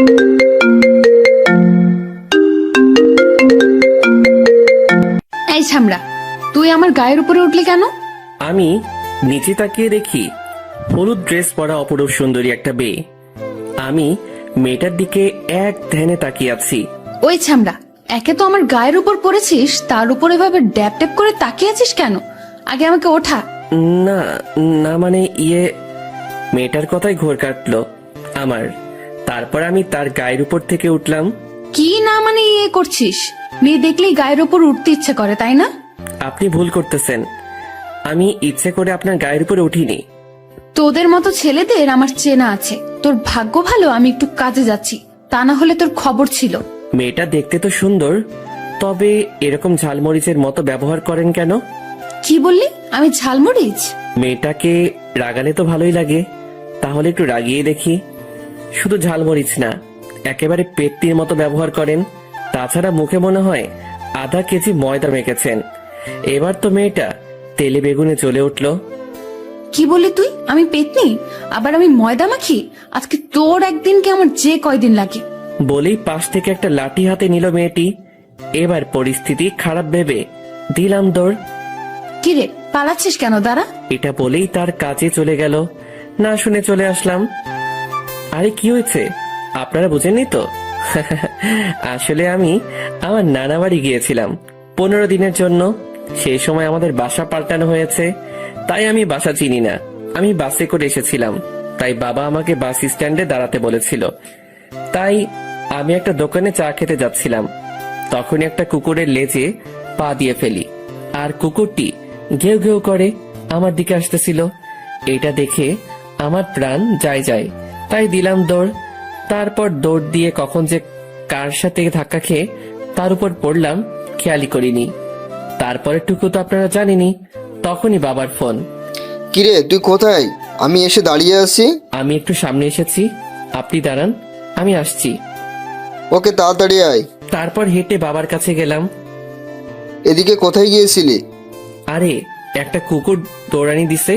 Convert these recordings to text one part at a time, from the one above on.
এই ছামড়া, তুই আমার গায়ের উপরে উঠলি কেন? আমি নিচে তাকিয়ে দেখি হলুদ ড্রেস পরা অপরূপ সুন্দরী একটা মেয়ে। আমি মেয়েটার দিকে এক ধ্যানে তাকিয়ে আছি। ওই ছামড়া, একে তো আমার গায়ের উপর পড়েছিস, তার উপর এভাবে ড্যাপ ড্যাপ করে তাকিয়ে আছিস কেন? আগে আমাকে ওঠা। না না মানে মেয়েটার কথাই ঘোর কাটলো আমার। তারপর আমি তার গায়ের উপর থেকে উঠলাম। কি না মানে করছিস? মেয়ে দেখলেই গায়ের উপর উঠতে ইচ্ছে করে, তাই না? আপনি ভুল করতেছেন, আমি ইচ্ছে করে আপনার গায়ের উপরে উঠিনি। তোদের মতো ছেলেদের আমার চেনা আছে। তোর ভাগ্য ভালো আমি একটু কাজে যাচ্ছি, তা না হলে তোর খবর ছিল। মেয়েটা দেখতে তো সুন্দর, তবে এরকম ঝালমরিচের মতো ব্যবহার করেন কেন? কি বললি? আমি ঝালমরিচ? মেয়েটাকে রাগালে তো ভালোই লাগে, তাহলে একটু রাগিয়ে দেখি। শুধু ঝালমরিচ না, একেবারে পেত্তির মতো ব্যবহার করেন। তাছাড়া মুখে মনে হয় আধা কেজি ময়দা মেখেছেন। এবার তো মেয়েটা তেলে বেগুনে চলে উঠল। কি বললি তুই? আমি পেতনি? আবার আমি ময়দা মাখি? আজকে তোর একদিন কি আমার যে কয়দিন লাগে। বলেই পাশ থেকে একটা লাঠি হাতে নিল মেয়েটি। এবার পরিস্থিতি খারাপ ভেবে দিলাম দৌড়। কিরে, পালাচ্ছিস কেন? দাঁড়া। এটা বলেই তার কাজে চলে গেল, না শুনে চলে আসলাম। আরে কি হয়েছে, আপনারা বুঝেননি তো? আসলে আমি আমার নানা বাড়ি গিয়েছিলাম 15 দিনের জন্য। সেই সময় আমাদের বাসা পাল্টানো হয়েছে, তাই আমি বাসা চিনি না। আমি বাসে করে এসেছিলাম, তাই বাবা আমাকে বাস স্ট্যান্ডে দাঁড়াতে বলেছিল। তাই আমি একটা দোকানে চা খেতে যাচ্ছিলাম, তখনই একটা কুকুরের লেজে পা দিয়ে ফেলি, আর কুকুরটি ঘেউ ঘেউ করে আমার দিকে আসতেছিল। এটা দেখে আমার প্রাণ যায় যায়, তাই দিলাম দৌড়। তারপর দৌড় দিয়ে কখন যে কার সাথে ধাক্কা খেয়ে তার উপর পড়লাম খেয়ালই করিনি। তারপরের টুকু তো আপনারা জানেনি। তখনই বাবার ফোন। কিরে তুই কোথায়? আমি এসে দাঁড়িয়ে আছি। আমি একটু সামনে এসেছি, আপনি দাঁড়ান, আমি আসছি। ওকে তাড়াতাড়ি আয়। তারপর হেঁটে বাবার কাছে গেলাম। এদিকে কোথায় গিয়েছিলি? আরে একটা কুকুর দৌড়ানি দিছে,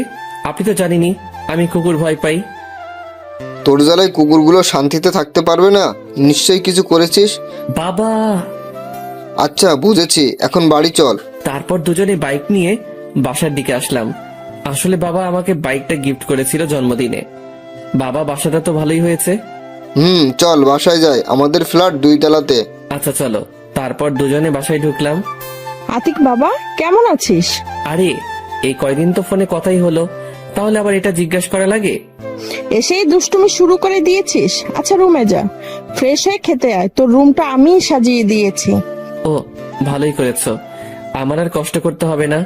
আপনি তো জানেনই আমি কুকুর ভয় পাই। তোর জ্বালায় কুকুরগুলো শান্তিতে থাকতে পারবে না, নিশ্চয়ই কিছু করেছিস। বাবা! আচ্ছা বুঝেছি, এখন বাড়ি চল। তারপর দুজনে বাইক নিয়ে বাসার দিকে আসলাম। আসলে বাবা আমাকে বাইকটা গিফট করেছিল জন্মদিনে। বাবা, বাসাটা তো ভালোই হয়েছে। চল বাসায় যাই, আমাদের ফ্ল্যাট 2 তলাতে। আচ্ছা চলো। তারপর দুজনে বাসায় ঢুকলাম। আতিক বাবা, কেমন আছিস? আরে এই কয়দিন তো ফোনে কথাই হলো, তাহলে আবার এটা জিজ্ঞাসা করা লাগে? এসেই দুষ্টুমি শুরু করে দিয়েছিস। আচ্ছা রুমে যা, ফ্রেশ হয়ে খেতে আয়, তোর রুমটা আমিই সাজিয়ে দিয়েছি। ও, ভালোই করেছো, আমার আর কষ্ট করতে হবে না।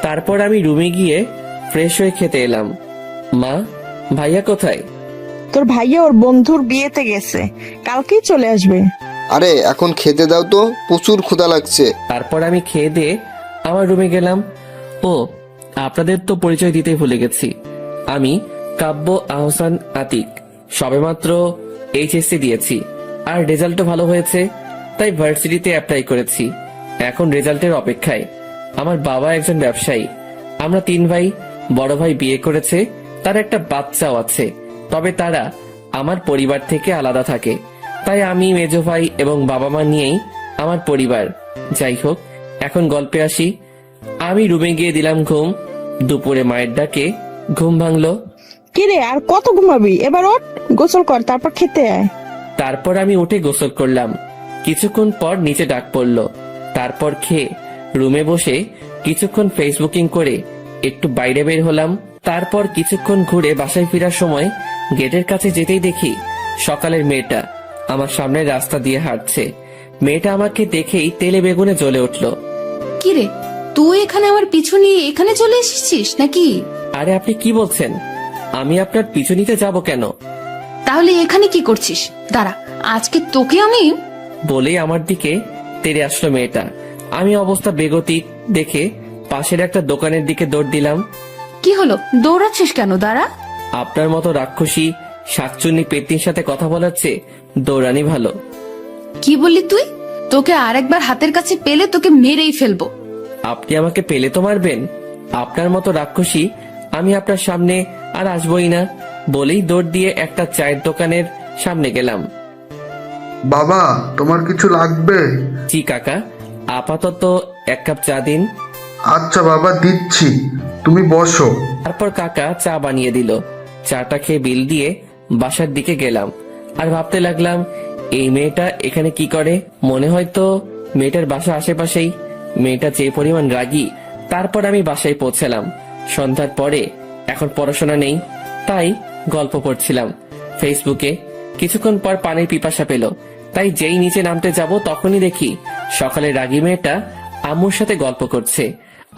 তারপর আমি রুমে গিয়ে ফ্রেশ হয়ে খেতে এলাম। মা, ভাইয়া কোথায়? তোর ভাইয়া ওর বন্ধুর বিয়েতে গেছে, কালকেই চলে আসবে। আরে এখন খেতে দাও তো, প্রচুর ক্ষুধা লাগছে। তারপর আমি খেয়ে দিয়ে আমার রুমে গেলাম। ও, আপনাদের তো পরিচয় দিতেই ভুলে গেছি, আমি কাব্য আহসান আতিক। সবেমাত্র এইচএসসি দিয়েছি, আর রেজাল্টও ভালো হয়েছে, তাই ভার্সিটিতে অ্যাপ্লাই করেছি। এখন রেজাল্টের অপেক্ষায়। আমার বাবা একজন ব্যবসায়ী, আমরা 3 ভাই। বড় ভাই বিয়ে করেছে, তার একটা বাচ্চাও আছে, তবে তারা আমার পরিবার থেকে আলাদা থাকে। তাই আমি, মেজ ভাই এবং বাবা মা নিয়েই আমার পরিবার। যাই হোক, এখন গল্পে আসি। আমি রুমে গিয়ে দিলাম ঘুম। দুপুরে মায়ের ডাকে ঘুম ভাঙলো। কিরে আর কত ঘুমাবি? এবার ওঠ, গোসল কর, তারপর খেতে আয়। তারপর আমি উঠে গোসল করলাম। কিছুক্ষণ পর নিচে ডাক পড়লো। তারপর খেয়ে রুমে বসে কিছুক্ষণ ফেসবুকিং করে একটু বাইরে বের হলাম। তারপর কিছুক্ষণ ঘুরে বাসায় ফেরার সময় গেটের কাছে যেতেই দেখি সকালের মেয়েটা আমার সামনের রাস্তা দিয়ে হাঁটছে। মেয়েটা আমাকে দেখেই তেলে বেগুনে জ্বলে উঠলো। কিরে, তুই এখানে আমার পিছু নিয়ে এখানে চলে এসেছিস নাকি? আরে আপনি কি বলছেন? আমি আপনার পিছু নিতে যাব কেন? তাহলে এখানে কি করছিস? দাঁড়া, আজকে তোকে আমি। বলেই আমার দিকে তেড়ে আসলো মেয়েটা। আমি অবস্থা বেগতিক দেখে পাশের একটা দোকানের দিকে দৌড় দিলাম। কি হলো, দৌড়াচ্ছিস কেন? দাঁড়া। আপনার মতো রাক্ষসী শাকচুন্নি পেত্নির সাথে কথা বলার চেয়ে দৌড়ানি ভালো। কি বললি তুই? তোকে আরেকবার হাতের কাছে পেলে তোকে মেরেই ফেলবো। আপনি আমাকে পেলে তো মারবেন? আপনার মতো রাক্ষসী আমি আপনার সামনে আর আসবই না। বলেই দৌড় দিয়ে একটা চায়ের দোকানের সামনে গেলাম। বাবা, তোমার কিছু লাগবে? জি কাকা, আপাতত এক কাপ চা দিন। আচ্ছা বাবা, দিচ্ছি, তুমি বসো। তারপর কাকা চা বানিয়ে দিল। চাটা খেয়ে বিল দিয়ে বাসার দিকে গেলাম। আর ভাবতে লাগলাম, এই মেয়েটা এখানে কি করে? মনে হয় তো মেয়েটার বাসা আশেপাশেই। মেয়েটা যে পরিমাণ রাগী। তারপর আমি বাসায় পৌঁছালাম সন্ধ্যার পরে। এখন পড়াশোনা নেই, তাই গল্প পড়ছিলাম ফেসবুকে। কিছুক্ষণ পর পানির পিপাসা পেল, তাই যেই নিচে নামতে যাব তখনই দেখি সকালে রাগী মেয়েটা আম্মুর সাথে গল্প করছে।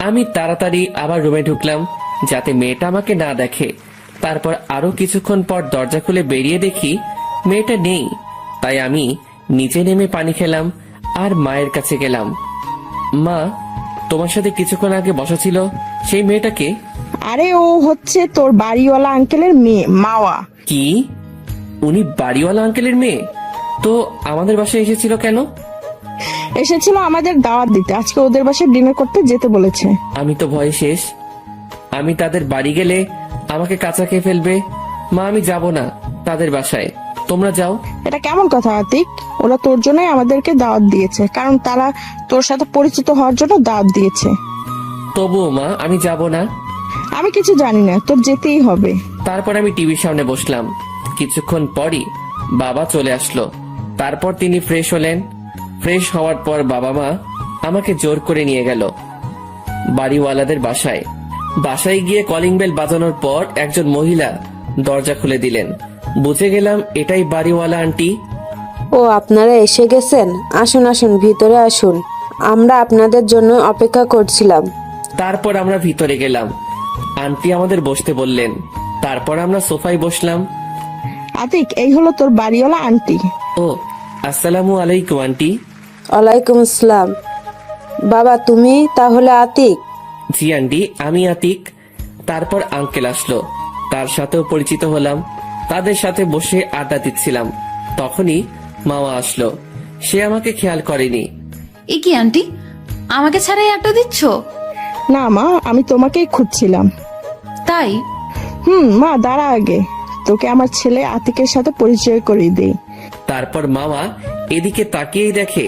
আমি তাড়াতাড়ি আবার রুমে ঢুকলাম যাতে মেয়েটা আমাকে না দেখে। তারপর আরো কিছুক্ষণ পর দরজা খুলে বেরিয়ে দেখি মেয়েটা নেই। তাই আমি নিচে নেমে পানি খেলাম আর মায়ের কাছে গেলাম। মা, তোমার সাথে কিছুক্ষণ আগে বসা ছিল সেই মেয়েটাকে? আরে ও হচ্ছে তোর বাড়িওয়ালা আঙ্কেলের মেয়ে, মাওয়া। কি? উনি বাড়িওয়ালা আঙ্কেলের মেয়ে? তো আমাদের বাসায় এসেছিল কেন? এসেছিল আমাদের দাওয়াত দিতে, আজকে ওদের বাসায় ডিনার করতে যেতে বলেছে। আমি তো ভয়ে শেষ। আমি তাদের বাড়ি গেলে আমাকে কাঁচা খেয়ে ফেলবে। মা, আমি যাব না তাদের বাসায়, তোমরা যাও। এটা কেমন কথা আতিক? ওরা তোর জন্যই আমাদেরকে দাওয়াত দিয়েছে, কারণ তারা তোর সাথে পরিচিত হওয়ার জন্য দাওয়াত দিয়েছে। তবুও মা, আমি যাব না। আমি কিছু জানি না, তোর যেতেই হবে। তারপর আমি টিভির সামনে বসলাম। কিছুক্ষণ পরই বাবা চলে আসলো। তারপর তিনি ফ্রেশ হলেন। ফ্রেশ হওয়ার পর বাবা মা আমাকে জোর করে নিয়ে গেল বাড়িওয়ালাদের বাসায়। বাসায় গিয়ে কলিং বেল বাজানোর পর একজন মহিলা দরজা খুলে দিলেন। বুঝে গেলাম এটাই বাড়িওয়ালা আন্টি। ও, আপনারা এসে গেছেন। আসুন আসুন, ভিতরে আসুন, আমরা আপনাদের জন্য অপেক্ষা করছিলাম। তারপর আমরা ভিতরে গেলাম। আন্টি আমাদের বসতে বললেন। তারপর আমরা সোফায় বসলাম। আতিক, এই হলো তোর বাড়িওয়ালা আন্টি। ও, আসসালামু আলাইকুম আন্টি। ওয়ালাইকুম আসসালাম। বাবা, তুমি তাহলে আতিক? জি আন্টি, আমি আতিক। তারপর আঙ্কেল আসলো, তার সাথেও পরিচিত হলাম। তাদের সাথে বসে আড্ডা দিচ্ছিলাম। তখনই মামা আসলো। সে আমাকে খেয়াল করেনি। এ কি আন্টি, আমাকে ছাড়াই আড্ডা দিচ্ছ? না মা, আমি তোমাকেই খুঁজছিলাম। তাই? মা দাঁড়া, আগে তোকে আমার ছেলে আতিকের সাথে পরিচয় করিয়ে দেই। তারপর মামা এদিকে তাকিয়েই দেখে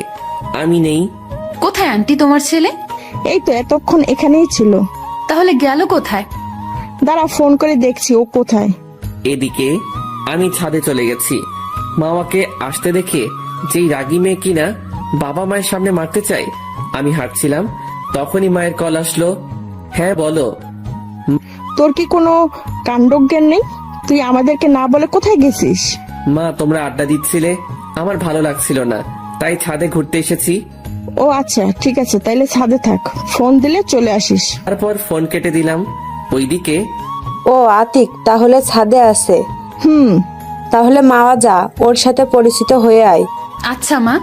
আমি নেই। কোথায় আন্টি তোমার ছেলে? এই তো এতক্ষণ এখানেই ছিল। তাহলে গেল কোথায়? দাঁড়া, ফোন করে দেখছি ও কোথায়। এদিকে আমি ছাদে চলে গেছি। মামাকে আসতে দেখে যেই রাগী মেয়ে কিনা বাবা মায়ের সামনে মারতে চাই, আমি হাঁটছিলাম। তখনই মায়ের কল আসলো। হ্যাঁ বলো। তোর কি কোনো কাণ্ডজ্ঞান নেই? তুই আমাদেরকে না বলে কোথায় গেছিস? মা, তোমরা আড্ডা দিচ্ছিলে, আমার ভালো লাগছিল না, তাই ছাদে ঘুরতে এসেছি। ও আচ্ছা, ঠিক আছে, তাইলে ছাদে থাক, ফোন দিলে চলে আসিস। তারপর ফোন কেটে দিলাম। ওইদিকে ও আতিক তাহলে ছাদে আছে। হুম তাহলে মাওয়া যা, ওর সাথে পরিচিত হয়ে আয়। আচ্ছা মা।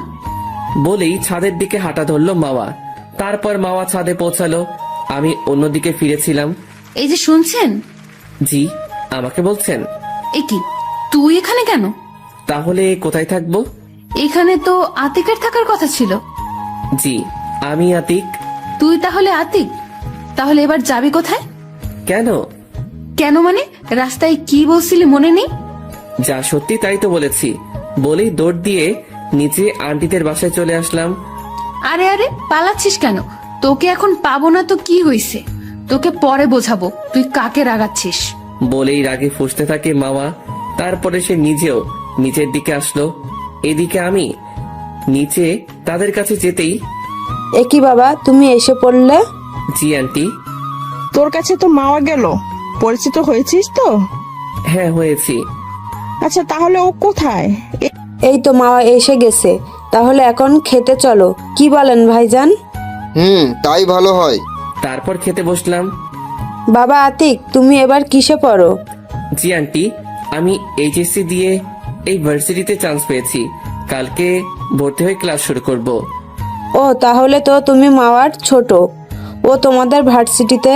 বলেই ছাদের দিকে হাঁটা ধরলো মাওয়া। তারপর মাওয়া ছাদে পৌঁছালো। আমি অন্যদিকে ফিরেছিলাম। এই যে শুনছেন? জি, আমাকে বলছেন? এ কি, তুই এখানে কেন? তাহলে কোথায় থাকবো? এখানে তো আতিকের থাকার কথা ছিল। জি, আমি আতিক। তুই তাহলে আতিক? তাহলে এবার যাবি কোথায়? কেন? কেন মানে? রাস্তায় কি বলছিলি মনে নেই? যা সত্যি তাই তো বলেছি। বলেই দৌড় দিয়ে নিচে আন্টিদের বাসায় চলে আসলাম। আরে আরে, পালাচ্ছিস কেন? তোকে এখন পাবো না তো কি হইছে? তোকে পরে বোঝাবো তুই কাকে রাগাচ্ছিস। বলেই রাগে ফুঁসতে থাকে মামা। তারপরে সে নিজেও নিচের দিকে আসলো। এদিকে আমি নিচে তাদের কাছে যেতেই, একই বাবা, তুমি এসে পড়লে? জি আন্টি। তোর কাছে তো মাওয়া গেল, পরিচিত হয়েছিস তো? হ্যাঁ, হয়েছি। আচ্ছা, তাহলে ও কোথায়? এই তো মাওয়া এসে গেছে। তাহলে এখন খেতে চলো, কি বলেন ভাইজান? তাই ভালো হয়। তারপর খেতে বসলাম। বাবা আতিক, তুমি এবার কিসে পড়ো? জি আন্টি, আমি এইচএসসি দিয়ে এই ভার্সিটিতে চান্স পেয়েছি। কালকে ভর্তি হয়ে ক্লাস শুরু করব। ও, তাহলে তো তুমি মাওয়ার ছোট। ও তোমাদের ভার্সিটিতে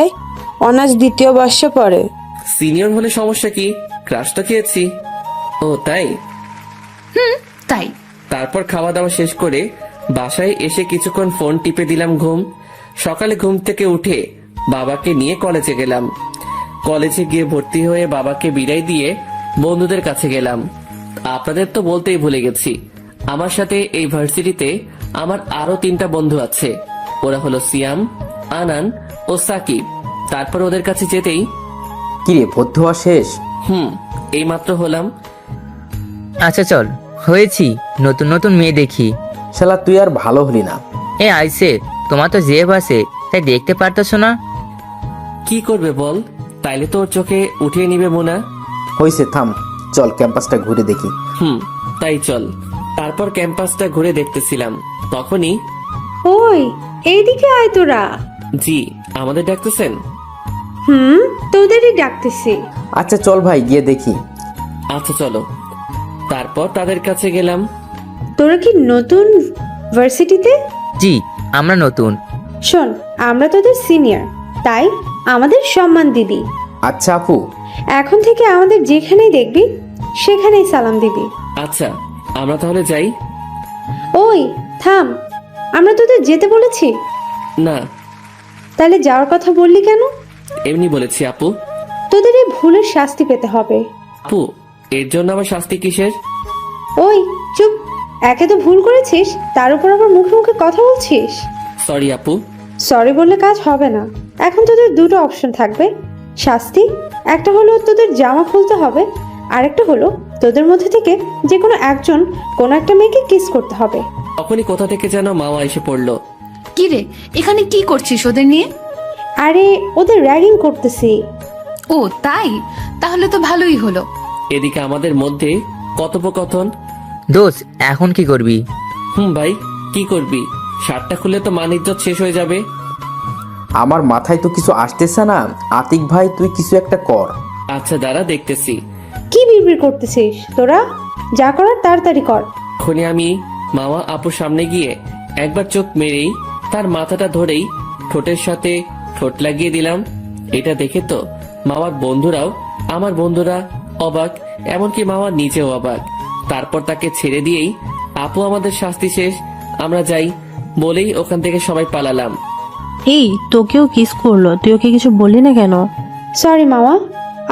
অনার্স দ্বিতীয় বর্ষে পড়ে। সিনিয়র হলে সমস্যা কি? ক্লাস তো খেয়েছি। ও তাই? তাই? তারপর খাওয়া দাওয়া শেষ করে বাসায় এসে কিছুক্ষণ ফোন টিপে দিলাম ঘুম। সকালে ঘুম থেকে উঠে বাবাকে নিয়ে কলেজে গেলাম। কলেজে গিয়ে ভর্তি হয়ে বাবাকে বিদায় দিয়ে বন্ধুদের কাছে গেলাম। আপনাদের তো বলতেই ভুলে গেছি, আমার সাথে এই ভার্সিটিতে আমার আরো 3টা বন্ধু আছে। ওরা হলো সিয়াম, আনান ও সাকিব। তারপর ওদের কাছে যেতেই কিরে ভর্তি হওয়া শেষ? এইমাত্র হলাম। আচ্ছা চল, হয়েছি, নতুন নতুন মেয়ে দেখি। শালা তুই আর ভালো হলি না। এ আইসে, তোমার তো জেব আছে, তাই দেখতে পারতেছো না? কি করবে বল? তাইলে তো ওর চোখে উঠিয়ে নিবে মোনা। হয়েছে, থাম, চল ক্যাম্পাসটা ঘুরে দেখি। তাই চল। তারপর ক্যাম্পাসটা ঘুরে দেখতেছিলাম, তখনই ওই এইদিকে আয় তোরা। জি, আমাদের ডাকতেছেন? তোদেরই ডাকতেছি। আচ্ছা চল ভাই গিয়ে দেখি। আচ্ছা চলো। তারপর তাদের কাছে গেলাম। তোরা কি নতুন ভার্সিটিতে? জি, আমরা নতুন। শোন, আমরা তোদের সিনিয়র, তাই আমাদের সম্মান দিবি। আচ্ছা আপু। এখন থেকে আমাদের যেখানেই দেখবি সেখানেই সালাম দিবি। আচ্ছা, আমরা তাহলে যাই। ওই থাম, আমরা তোদের যেতে বলেছি? না, তাহলে যাওয়ার কথা বললি কেন? এমনি বলেছি আপু। তোদের এই ভুলের শাস্তি পেতে হবে। আপু, এর জন্য আবার শাস্তি কিসের? ওই চুপ, একে তো ভুল করেছিস, তার উপর আবার মুখে মুখে কথা বলছিস। সরি আপু। সরি বললে কাজ হবে না। এখন তোদের দুটো অপশন থাকবে শাস্তি। একটা হলো তোদের জামা খুলতে হবে, আরেকটা হলো তোদের মধ্যে থেকে যে কোনো একজন কোনো একটা মেয়েকে কিস করতে হবে। তখনই কোথা থেকে যেন মামা এসে পড়লো। কি রে, এখানে কি করছিস ওদের নিয়ে? আরে ওদের র্যাগিং করতেছি। ও তাই, তাহলে তো ভালোই হলো। এদিকে আমাদের মধ্যে কথোপকথন। দোষ, এখন কি করবি? ভাই, কি করবি? শার্টটা খুলে তো মান ইজ্জত শেষ হয়ে যাবে। আমার মাথায় তো কিছু আসতেছে না। আতিক ভাই তুই কিছু একটা কর। আচ্ছা দাঁড়া, দেখতেছি। কি বিড়বিড় করতেছিস তোরা? যা করার তাড়াতাড়ি কর। এখনই আমি মামা আপুর সামনে গিয়ে একবার চোখ মেরেই তার মাথাটা ধরেই ঠোঁটের সাথে ঠোঁট লাগিয়ে দিলাম। এটা দেখে তো মামার বন্ধুরাও, আমার বন্ধুরা অবাক, এমনকি মামা নিজেও অবাক। তারপর তাকে ছেড়ে দিয়েই আপু আমাদের শাস্তি শেষ, আমরা যাই বলেই ওখান থেকে সবাই পালালাম। এই তোকেও কিস করলো, তুই ওকে কিছু বললি না কেন? সরি মামা,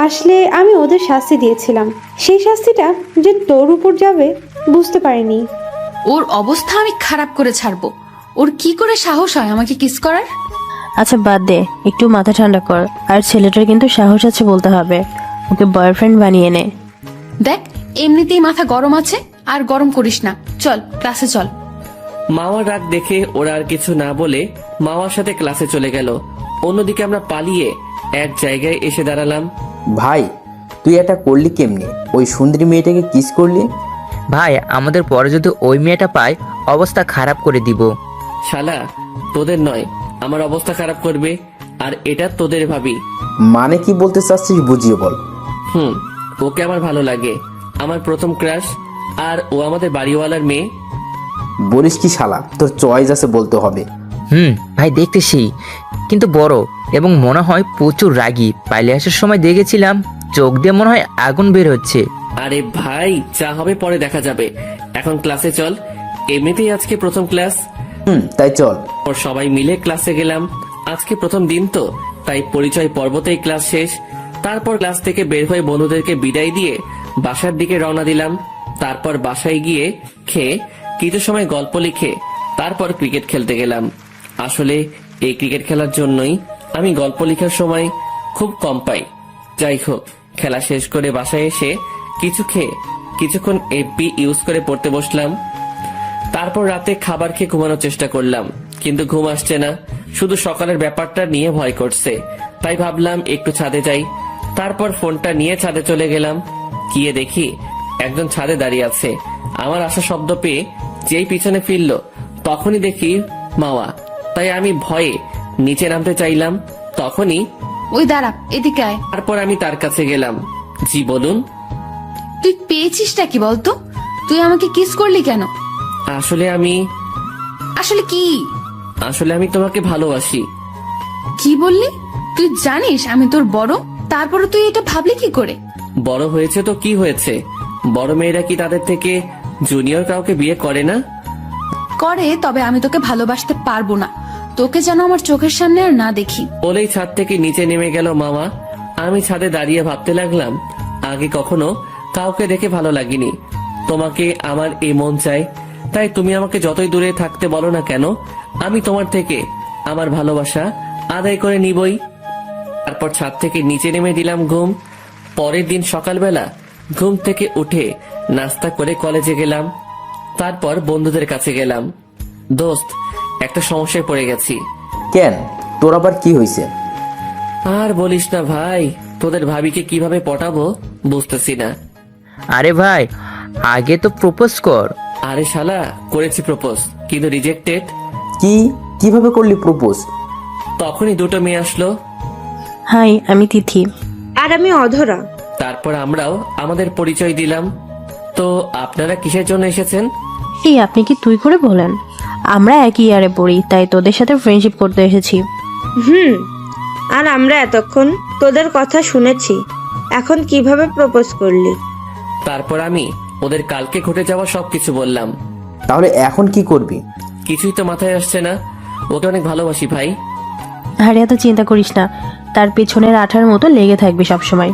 আসলে আমি ওদের শাস্তি দিয়েছিলাম, সেই শাস্তিটা যে তোর উপর যাবে বুঝতে পারিনি। ওর অবস্থা আমি খারাপ করে ছাড়বো। ওর কি করে সাহস হয় আমাকে কিস করার? আচ্ছা বাদ দে, একটু মাথা ঠান্ডা কর। আর ছেলেটার কিন্তু সাহস আছে বলতে হবে, ওকে বয়ফ্রেন্ড বানিয়ে নে। দেখ, এমনিতেই মাথা গরম আছে, আর গরম করিস না। চল ক্লাসে চল। মামার রাগ দেখে ওরা আর কিছু না বলে মামার সাথে ক্লাসে চলে গেল। অন্যদিকে আমরা পালিয়ে এক জায়গায় এসে দাঁড়ালাম। ভাই তুই এটা করলি কেমনে? ওই সুন্দরী মেয়েটাকে কিস করলি? ভাই, আমাদের পরে যদি ওই মেয়েটা পায়, অবস্থা খারাপ করে দিব। শালা, তোদের নয় আমার অবস্থা খারাপ করবে, আর এটা তোদের ভাবি। মানে কি বলতে চাচ্ছিস বুঝিয়ে বল। ওকে আমার ভালো লাগে, আমার প্রথম ক্রাশ, আর ও আমাদের বাড়িওয়ালার মেয়ে। বলিস কি শালা, তোর চয়েস আছে বলতে হবে। ভাই দেখতেছি, কিন্তু বড় এবং মনে হয় প্রচুর রাগী। পাইলে আসার সময় দেখেছিলাম, চোখ দিয়ে মনে হয় আগুন বের হচ্ছে। আরে ভাই, যা হবে পরে দেখা যাবে, এখন ক্লাসে চল। এমনিতেই আজকে প্রথম ক্লাস। তাই চল। ওর সবাই মিলে ক্লাসে গেলাম। আজকে প্রথম দিন তো, তাই পরিচয় পর্বতেই ক্লাস শেষ। তারপর ক্লাস থেকে বের হয়ে বন্ধুদেরকে বিদায় দিয়ে বাসার দিকে রওনা দিলাম। তারপর বাসায় গিয়ে খেয়ে কিছু সময় গল্প লিখে তারপর ক্রিকেট খেলতে গেলাম। আসলে এই ক্রিকেট খেলার জন্যই আমি গল্প লেখার সময় খুব কম পাই। যাই হোক, খেলা শেষ করে বাসায় এসে কিছু খেয়ে কিছুক্ষণ এফবি ইউজ করে পড়তে বসলাম। তারপর রাতে খাবার খেয়ে ঘুমানোর চেষ্টা করলাম, কিন্তু ঘুম আসছে না। শুধু সকালের ব্যাপারটা নিয়ে ভয় করছে, তাই ভাবলাম একটু ছাদে যাই। তারপর ফোনটা নিয়ে ছাদে চলে গেলাম। গিয়ে দেখি একজন ছাদে দাঁড়িয়ে আছে। আমার আসা শব্দ পেয়ে যেই পিছনে ফিরল, তখনই দেখি মাওয়া। তাই আমি ভয়ে নিচে নামতে চাইলাম, তখনই ওই দাঁড়া, এদিকে আয়। তারপর আমি তার কাছে গেলাম। জি বলুন। তুই পেয়েছিসটা কি বলতো? তুই আমাকে কিস করলি কেন? আসলে আমি আসলে কি? তোমাকে ভালোবাসি। কি বললি? তুই জানিস আমি তোর বড়, তারপরে তুই এটা ভাবলি কি করে? বড় হয়েছে তো কি হয়েছে, বড় মেয়েরা কি তাদের থেকে জুনিয়র কাউকে বিয়ে করে না? করে, তবে আমি তোকে ভালোবাসতে পারবো না। তোকে যেন আমার চোখের সামনে আর না দেখি। বলেই ছাদ থেকে নিচে নেমে গেল মামা। আমি ছাদে দাঁড়িয়ে ভাবতে লাগলাম, আগে কখনো কাউকে দেখে ভালো লাগেনি, তোমাকে আমার এই মন চাই, তাই তুমি আমাকে যতই দূরে থাকতে বলো না কেন, আমি তোমার থেকে আমার ভালোবাসা আদায় করে নিবই। তারপর ছাদ থেকে নিচে নেমে দিলাম ঘুম। পরের দিন সকালবেলা ঘুম থেকে উঠে নাস্তা করে কলেজে গেলাম। তারপর বন্ধুদের কাছে গেলাম। দোস্ত, একটা সমস্যায় পড়ে গেছি। কেন, তোর আবার কি হয়েছে? আর বলিস না ভাই, তোদের ভাবিকে কিভাবে পটাবো বুঝতেছি না। আরে ভাই, আগে তো প্রপোজ কর। আরে শালা, করেছি প্রপোজ, কিন্তু রিজেক্টেড। কিভাবে করলি প্রপোজ? তখনই দুটো মেয়ে আসলো। হাই, আমি তিথি। আর আমি অধরা। তারপর আমরাও আমাদের পরিচয় দিলাম। তো আপনারা কিসের জন্য এসেছেন? এই, আপনি কি তুই করে বলেন? আমরা একই ইয়ারে পড়ি, তাই তোদের সাথে ফ্রেন্ডশিপ করতে এসেছি। আর আমরা এতক্ষণ তোদের কথা শুনেছি, এখন কিভাবে প্রপোজ করলি? তারপর আমি ওদের কালকে ঘটে যাওয়া সবকিছু বললাম। তাহলে এখন কি করবি? কিছুই তো মাথায় আসছে না। ওকে অনেক ভালোবাসি ভাই। আরে এত চিন্তা করিস না, তার পেছনের আঠার মতো লেগে থাকবি সবসময়।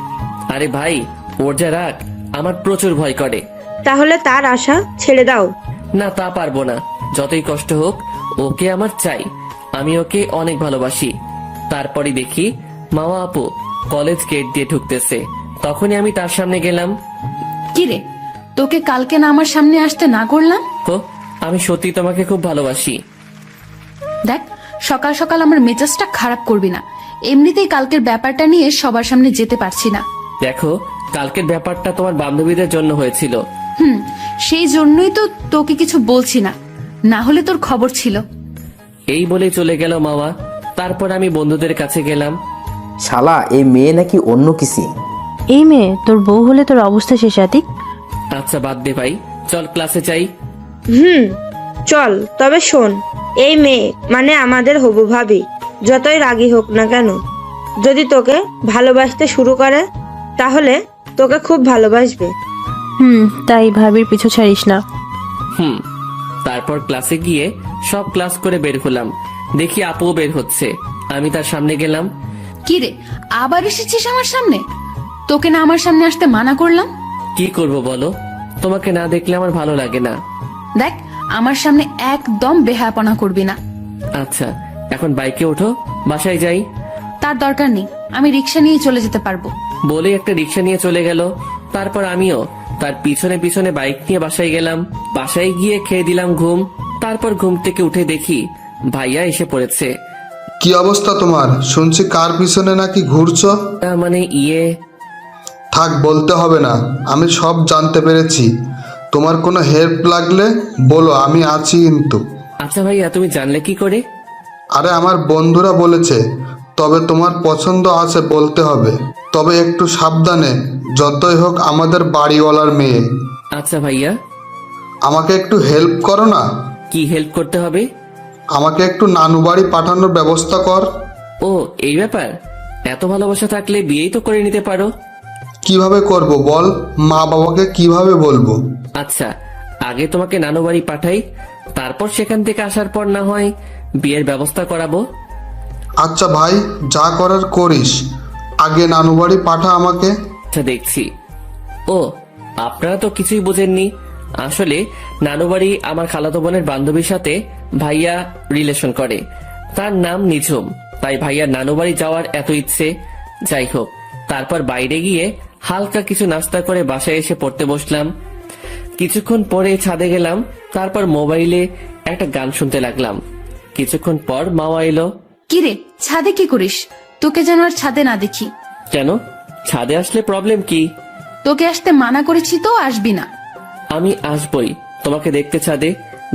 আরে ভাই, ওর যা রাগ আমার প্রচুর ভয় করে। তাহলে তার আশা ছেড়ে দাও। না, তা পারবো না। যতই কষ্ট হোক, ওকে আমার চাই। আমি ওকে অনেক ভালোবাসি। তারপরে দেখি মামা আপু কলেজ গেট দিয়ে ঢুকতেছে। তখনই আমি তার সামনে গেলাম। কিরে, তোকে কালকে না আমার সামনে আসতে না করলাম? তো আমি সত্যি তোমাকে খুব ভালোবাসি। দেখ, সকাল সকাল আমার মেজাজটা খারাপ করবি না। এমনিতেই কালকের ব্যাপারটা নিয়ে সবার সামনে যেতে পারছি না। দেখো, কালকের ব্যাপারটা তোমার বান্ধবীদের জন্য হয়েছিল। সেই জন্যই তো তোকে কিছু বলছি না, না হলে তোর খবর ছিল। এই বলে চলে গেল মামা। তারপর আমি বন্ধুদের কাছে গেলাম। শালা, এই মেয়ে নাকি অন্য কিছু। এই মেয়ে তোর বউ হলে তোর অবস্থা শেষ। আতিক, আচ্ছা বাদ দে ভাই, চল ক্লাসে যাই। চল, তবে শোন, এই মেয়ে মানে আমাদের হবু ভাবি, যতই রাগী হোক না কেন, যদি তোকে ভালোবাসতে শুরু করে তাহলে তোকে খুব ভালোবাসবে। তাই ভাবির পিছু ছাড়িস না। তারপর ক্লাসে গিয়ে সব ক্লাস করে বের হলাম। দেখি আপুও বের হচ্ছে। আমি তার সামনে গেলাম। কিরে, আবার এসেছিস আমার সামনে? তোকে না আমার সামনে আসতে মানা করলাম? কি করব বলো, তোমাকে না দেখলে আমার ভালো লাগে না। দেখ, আমার সামনে একদম বেহায়াপনা করবি না। আচ্ছা, এখন বাইকে ওঠো, বাসায় যাই। তার দরকার নেই, আমি রিক্সা নিয়ে চলে যেতে পারবো। বলে একটা রিক্সা নিয়ে চলে গেল। তারপর আমিও তার পিছনে পিছনে বাইক নিয়ে বাসায় গেলাম। বাসায় গিয়ে খেয়ে দিলাম ঘুম। তারপর ঘুম থেকে উঠে দেখি ভাইয়া এসে পড়েছে। কি অবস্থা তোমার? শুনছি কার পিছনে নাকি ঘুরছো। মানে থাক, বলতে হবে না, আমি সব জানতে পেরেছি। তোমার কোনো হেল্প লাগলে বলো, আমি আছি কিন্তু। আচ্ছা ভাইয়া, তুমি জানলে কি করে? আরে আমার বন্ধুরা বলেছে। তবে তোমার পছন্দ আছে বলতে হবে, তবে একটু সাবধানে, যতই হোক আমাদের বাড়িওয়ালার মেয়ে। আচ্ছা ভাইয়া। আমাকে একটু হেল্প করো না। কি হেল্প করতে হবে? আমাকে একটু নানু বাড়ি পাঠানোর ব্যবস্থা কর। ও, এই ব্যাপার? এত ভালোবাসা থাকলে বিয়েই তো করে নিতে পারো। কিভাবে করব বল, মা বাবাকে কিভাবে বলবো? আচ্ছা, আগে তোমাকে নানু বাড়ি পাঠাই, তারপর সেখান থেকে আসার পর না হয় বিয়ের ব্যবস্থা করাবো। আচ্ছা ভাই, যা করার করিস, আগে নানু বাড়ি পাঠা আমাকে। আচ্ছা, দেখছি। ও, আপনারা তো কিছুই বোঝেননি। আসলে নানু বাড়ি আমার খালাতো বোনের বান্ধবীর সাথে ভাইয়া রিলেশন করে। তার নাম নিঝুম, তাই ভাইয়ার নানু বাড়ি যাওয়ার এত ইচ্ছে। যাই হোক, তারপর বাইরে গিয়ে হালকা কিছু নাস্তা করে বাসায় এসে পড়তে বসলাম। কিছুক্ষণ পরে ছাদে গেলাম। তারপর মোবাইলে একটা গান শুনতে লাগলাম। কিছুক্ষণ পর মামা এলো। কিরে, ছাদে কি করিস? তোকে যেন আর ছাদে না দেখি। কেন, ছাদে আসলে প্রবলেম কি? তোকে আসতে মানা করেছি তো, আসবি না। আমি আসবই তোমাকে দেখতে ছাদে,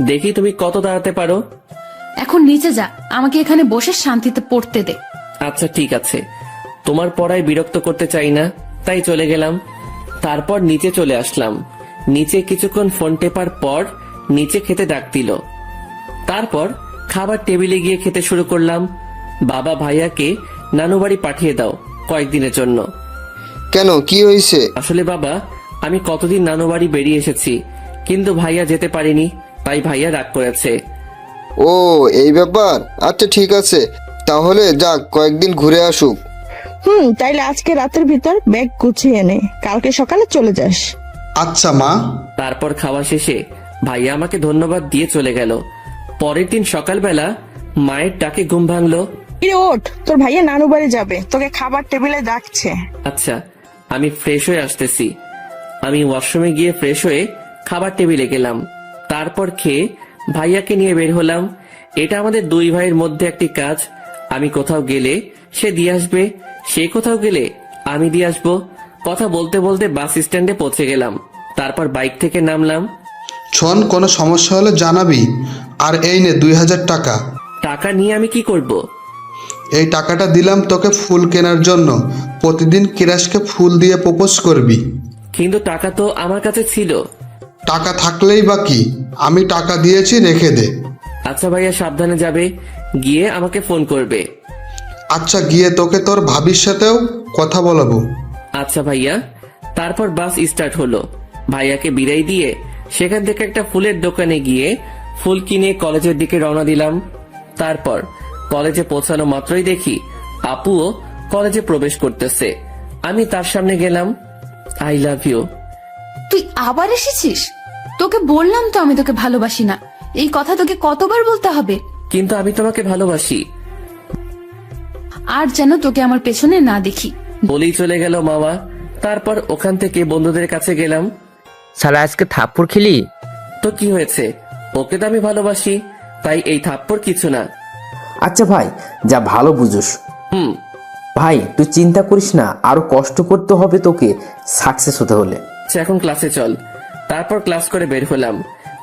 দেখি তুমি কত দাঁড়াতে পারো। এখন নিচে যা, আমাকে এখানে বসে শান্তিতে পড়তে দে। আচ্ছা ঠিক আছে, তোমার পড়ায় বিরক্ত করতে চাই না, তাই চলে গেলাম। তারপর নিচে চলে আসলাম। নিচে কিছুক্ষণ ফোন টেপার পর নিচে খেতে ডাক দিল। তারপর খাবার টেবিলে গিয়ে খেতে শুরু করলাম। বাবা ভাইয়াকে নানু বাড়ি পাঠিয়ে দাও কয়েকদিনের জন্য। কেন, কি হয়েছে? আসলে বাবা, আমি কতদিন নানু বাড়ি বেরিয়ে এসেছি, কিন্তু ভাইয়া যেতে পারিনি, তাই ভাইয়া রাগ করেছে। ও, এই ব্যাপার। আচ্ছা ঠিক আছে, তাহলে যাক, কয়েকদিন ঘুরে আসুক। তাইলে আজকে রাতের ভিতর ব্যাগ গুছিয়ে নে, কালকে সকালে চলে যাস। আচ্ছা মা। তারপর খাওয়া শেষে ভাইয়া আমাকে ধন্যবাদ দিয়ে চলে গেল। পরের দিন সকালবেলা মায়ের ডাকে ঘুম ভাঙলো। কিরে ওঠ, তোর ভাইয়া নানু বাড়ি যাবে, তোকে খাবার টেবিলে ডাকছে। আচ্ছা, আমি ফ্রেশ হয়ে আসতেছি। আমি ওয়াশরুমে গিয়ে ফ্রেশ হয়ে খাবার টেবিলে গেলাম। তারপর খেয়ে ভাইয়াকে নিয়ে বের হলাম। এটা আমাদের দুই ভাইয়ের মধ্যে একটি কাজ। আমি কোথাও গেলে সে দিয়ে আসবে, সে কোথাও গেলে আমি দিয়ে আসবো। কথা বলতে বলতে বাস স্ট্যান্ডে পৌঁছে গেলাম। তারপর বাইক থেকে নামলাম। শোন, কোনো সমস্যা হলে জানাবি। আর এই নে 2000 টাকা। টাকা নিয়ে আমি কি করব? এই টাকাটা দিলাম তোকে ফুল কেনার জন্য। প্রতিদিন কিরাসকে ফুল দিয়ে প্রপোজ করবি। কিন্তু টাকা তো আমার কাছে ছিল। টাকা থাকলেই বা কি, আমি টাকা দিয়েছি, রেখে দে। আচ্ছা ভাইয়া, সাবধানে যাবে, গিয়ে আমাকে ফোন করবে। আচ্ছা, গিয়ে তোকে তোর ভাবির সাথেও কথা বলাবো। আচ্ছা ভাইয়া। তারপর বাস স্টার্ট হলো। ভাইয়াকে বিদায় দিয়ে সেখান থেকে একটা ফুলের দোকানে গিয়ে ফুল কিনে কলেজের দিকে রওনা দিলাম। তারপর কলেজে পৌঁছানো মাত্রই দেখি আপুও কলেজে প্রবেশ করতেছে। আমি তার সামনে গেলাম। I love you. তুই আবার এসেছিস? তোকে বললাম তো আমি তোকে ভালোবাসি না। এই কথা তোকে কতবার বলতে হবে? কিন্তু আমি তোমাকে ভালোবাসি। আর যেন তোকে আমার পেছনে না দেখি। বলেই চলে গেল মামা। তারপর ওখান থেকে বন্ধুদের কাছে গেলাম। শালা আজকে থাপ্পড় খেলি? তো কি হয়েছে, ওকে তো আমি ভালোবাসি, তাই এই থাপ্পড় কিছু না। আচ্ছা ভাই, যা ভালো বুঝোস। হুম। ভাই তুই চিন্তা করিস না, আরো কষ্ট করতে হবে তোকে সাকসেস হতে হলে। আচ্ছা, এখন ক্লাসে চল। তারপর ক্লাস করে বের হলাম।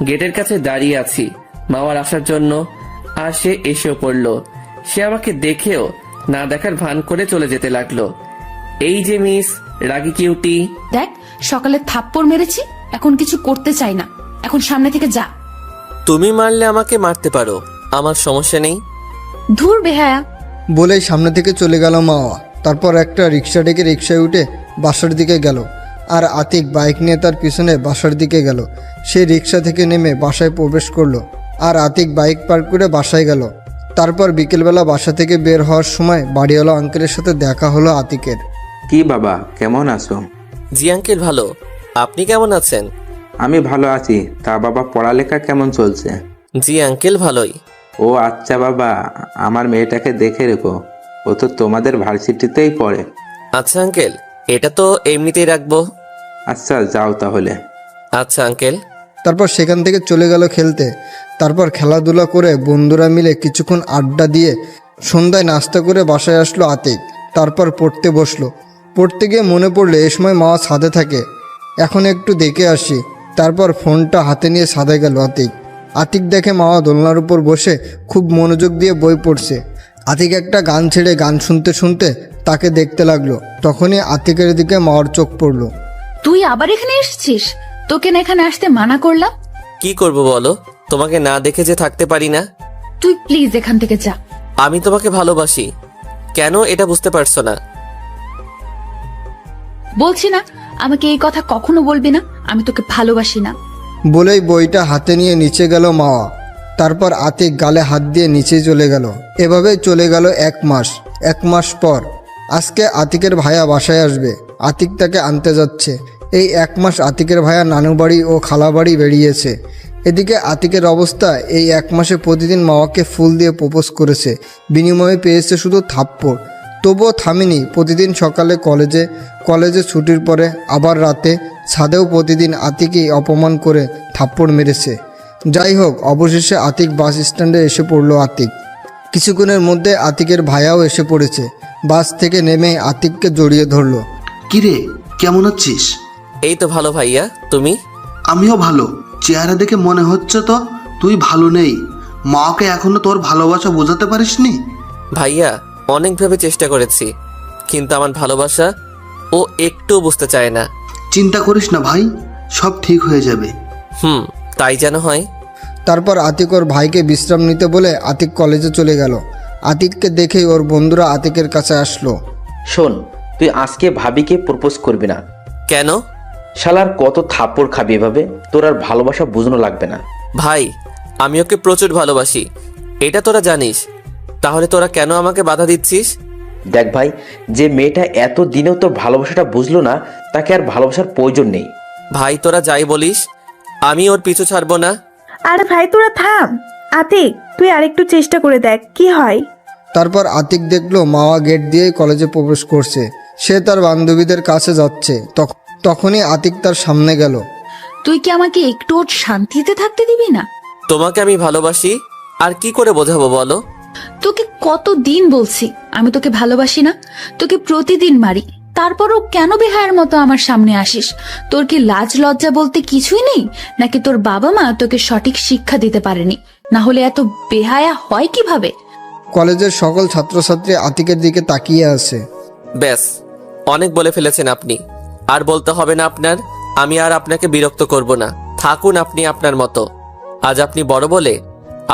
গেটের কাছে দাঁড়িয়ে আছি মামার আসার জন্য, আর সে এসেও পড়লো। সে আমাকে দেখেও না দেখার ভান করে চলে যেতে লাগলো। এই যে মিস রাগী কিউটি। দেখ, সকালে থাপ্পড় মেরেছি, এখন কিছু করতে চাই না। এখন সামনে থেকে যা। তুমি মারলে আমাকে মারতে পারো, আমার সমস্যা নেই। ধুর বেহায়া। বলেই সামনে থেকে চলে গেল মাওয়া। তারপর একটা রিক্সা ডেকে রিক্সায় উঠে বাসার দিকে গেল, আর আতিক বাইক নিয়ে তার পিছনে বাসার দিকে গেল। সে রিক্সা থেকে নেমে বাসায় প্রবেশ করলো, আর আতিক বাইক পার্ক করে বাসায় গেল। তারপর বিকেলবেলা বাসা থেকে বের হওয়ার সময় বাড়িওয়ালা আঙ্কেলের সাথে দেখা হলো আতিকের। কি বাবা, কেমন আছো? জি আঙ্কেল, ভালো। আপনি কেমন আছেন? আমি ভালো আছি। তা বাবা, পড়ালেখা কেমন চলছে? জি আঙ্কেল, ভালোই। ও আচ্ছা বাবা, আমার মেয়েটাকে দেখে রেখো, ও তো তোমাদের ভার্সিটিতেই পড়ে। আচ্ছা আঙ্কেল, এটা তো এমনিতেই রাখবো। আচ্ছা, যাও তাহলে। আচ্ছা আঙ্কেল। তারপর সেখান থেকে চলে গেল খেলতে। তারপর খেলাধুলা করে বন্ধুরা মিলে কিছুক্ষণ আড্ডা দিয়ে সন্ধ্যায় নাস্তা করে বাসায় আসলো আতিক। তারপর পড়তে বসলো। পড়তে গিয়ে মনে পড়লো এ সময় মা ছাদে থাকে, এখন একটু দেখে আসি। তারপর ফোনটা হাতে নিয়ে ছাদে গেল আতিক। আতিক দেখে মাওয়া দোলনার উপর বসে খুব মনোযোগ দিয়ে বই পড়ছে। আতিক একটা গান ছেড়ে গান শুনতে শুনতে তাকে দেখতে লাগলো। তখনই আতিকের দিকে মাওয়ার চোখ পড়লো। তুই আবার এখানে এসেছিস? তোকে না এখানে আসতে মানা করলাম। কি করব বলো, তোমাকে না দেখে যে থাকতে পারি না। তুই প্লিজ এখান থেকে যা। আমি তোমাকে ভালোবাসি, কেন এটা বুঝতে পারছো না? বলছি না আমাকে এই কথা কখনো বলবি না, আমি তোকে ভালোবাসি না। বলেই বইটা হাতে নিয়ে নিচে গেল মাওয়া। তারপর আতিক গালে হাত দিয়ে নিচে চলে গেল। এভাবে চলে গেল 1 মাস। 1 মাস পর আজকে আতিকের ভাইয়া বাসায় আসবে। আতিক তাকে আনতে যাচ্ছে। এই 1 মাস আতিকের ভাইয়া নানু বাড়ি ও খালা বাড়ি বেরিয়েছে। এদিকে আতিকের অবস্থা, এই 1 মাসে প্রতিদিন মাওয়াকে ফুল দিয়ে প্রপোজ করেছে, বিনিময়ে পেয়েছে শুধু থাপ্পড়। তবুও থামেনি। প্রতিদিন সকালে কলেজে ছুটির পরে, আবার রাতে ছাদেও প্রতিদিন আতিকই অপমান করে থাপ্পড় মেরেছে। যাই হোক, অবশেষে আতিক বাস স্ট্যান্ডে এসে পড়লো। আতিক কিছুক্ষণের মধ্যে আতিকের ভাইয়াও এসে পড়েছে। বাস থেকে নেমে আতিককে জড়িয়ে ধরলো। কিরে, কেমন আছিস? এই তো ভালো ভাইয়া, তুমি? আমিও ভালো। চেহারা দেখে মনে হচ্ছে তো তুই ভালো নেই। মাকে এখনো তোর ভালোবাসা বোঝাতে পারিসনি? ভাইয়া, অনেকভাবে চেষ্টা করেছি, কিন্তু আমার ভালোবাসা ও একটু বুঝতে চায় না। চিন্তা করিস না ভাই, সব ঠিক হয়ে যাবে। তাই যেন হয়। তারপর আতিক ওর ভাইকে বিশ্রাম নিতে বলে আতিক কলেজে চলে গেল। আতিককে দেখেই ওর বন্ধুরা আতিকের কাছে আসলো। শোন, তুই আজকে ভাবিকে প্রপোজ করবি না। কেন? শালার কত থাপ্পড় খাবি এভাবে, তোর আর ভালোবাসা বুঝনো লাগবে না। ভাই, আমি ওকে প্রচুর ভালোবাসি, এটা তোরা জানিস, তাহলে তোরা কেন আমাকে বাধা দিচ্ছিস? দেখ ভাই, যে মেয়েটা এত দিনেও তোর ভালোবাসাটা বুঝলো না, তাকে আর ভালোবাসার প্রয়োজন নেই। ভাই তোরা যাই বলিস, আমি ওর পিছু ছাড়বো না। আরে ভাই তোরা থাম। আতিক, তুই আরেকটু চেষ্টা করে দেখ কি হয়। তারপর আতিক দেখলো মাওয়া গেট দিয়েই কলেজে প্রবেশ করছে। সে তার বান্ধবীদের কাছে যাচ্ছে। তখনই আতিক তার সামনে গেল। তুই কি আমাকে একটু শান্তিতে থাকতে দিবি না? তোমাকে আমি ভালোবাসি, আর কি করে বোঝাবো বলো? তোকে কতদিন বলছি আমি তোকে ভালোবাসি না। তোকে প্রতিদিন মারি, তারপরও কেন বেহায়ের মতো আমার সামনে আসিস? তোর কি লাজ লজ্জা বলতে কিছুই নেই? নাকি তোর বাবা মা তোকে সঠিক শিক্ষা দিতে পারেনি? না হলে এত বেহায়া হয় কিভাবে? কলেজের সকল ছাত্রছাত্রী আতিকের দিকে তাকিয়ে আছে। ব্যাস, অনেক বলে ফেলেছেন আপনি, আর বলতে হবে না আপনার। আমি আর আপনাকে বিরক্ত করব না, থাকুন আপনি আপনার মতো। আজ আপনি বড় বলে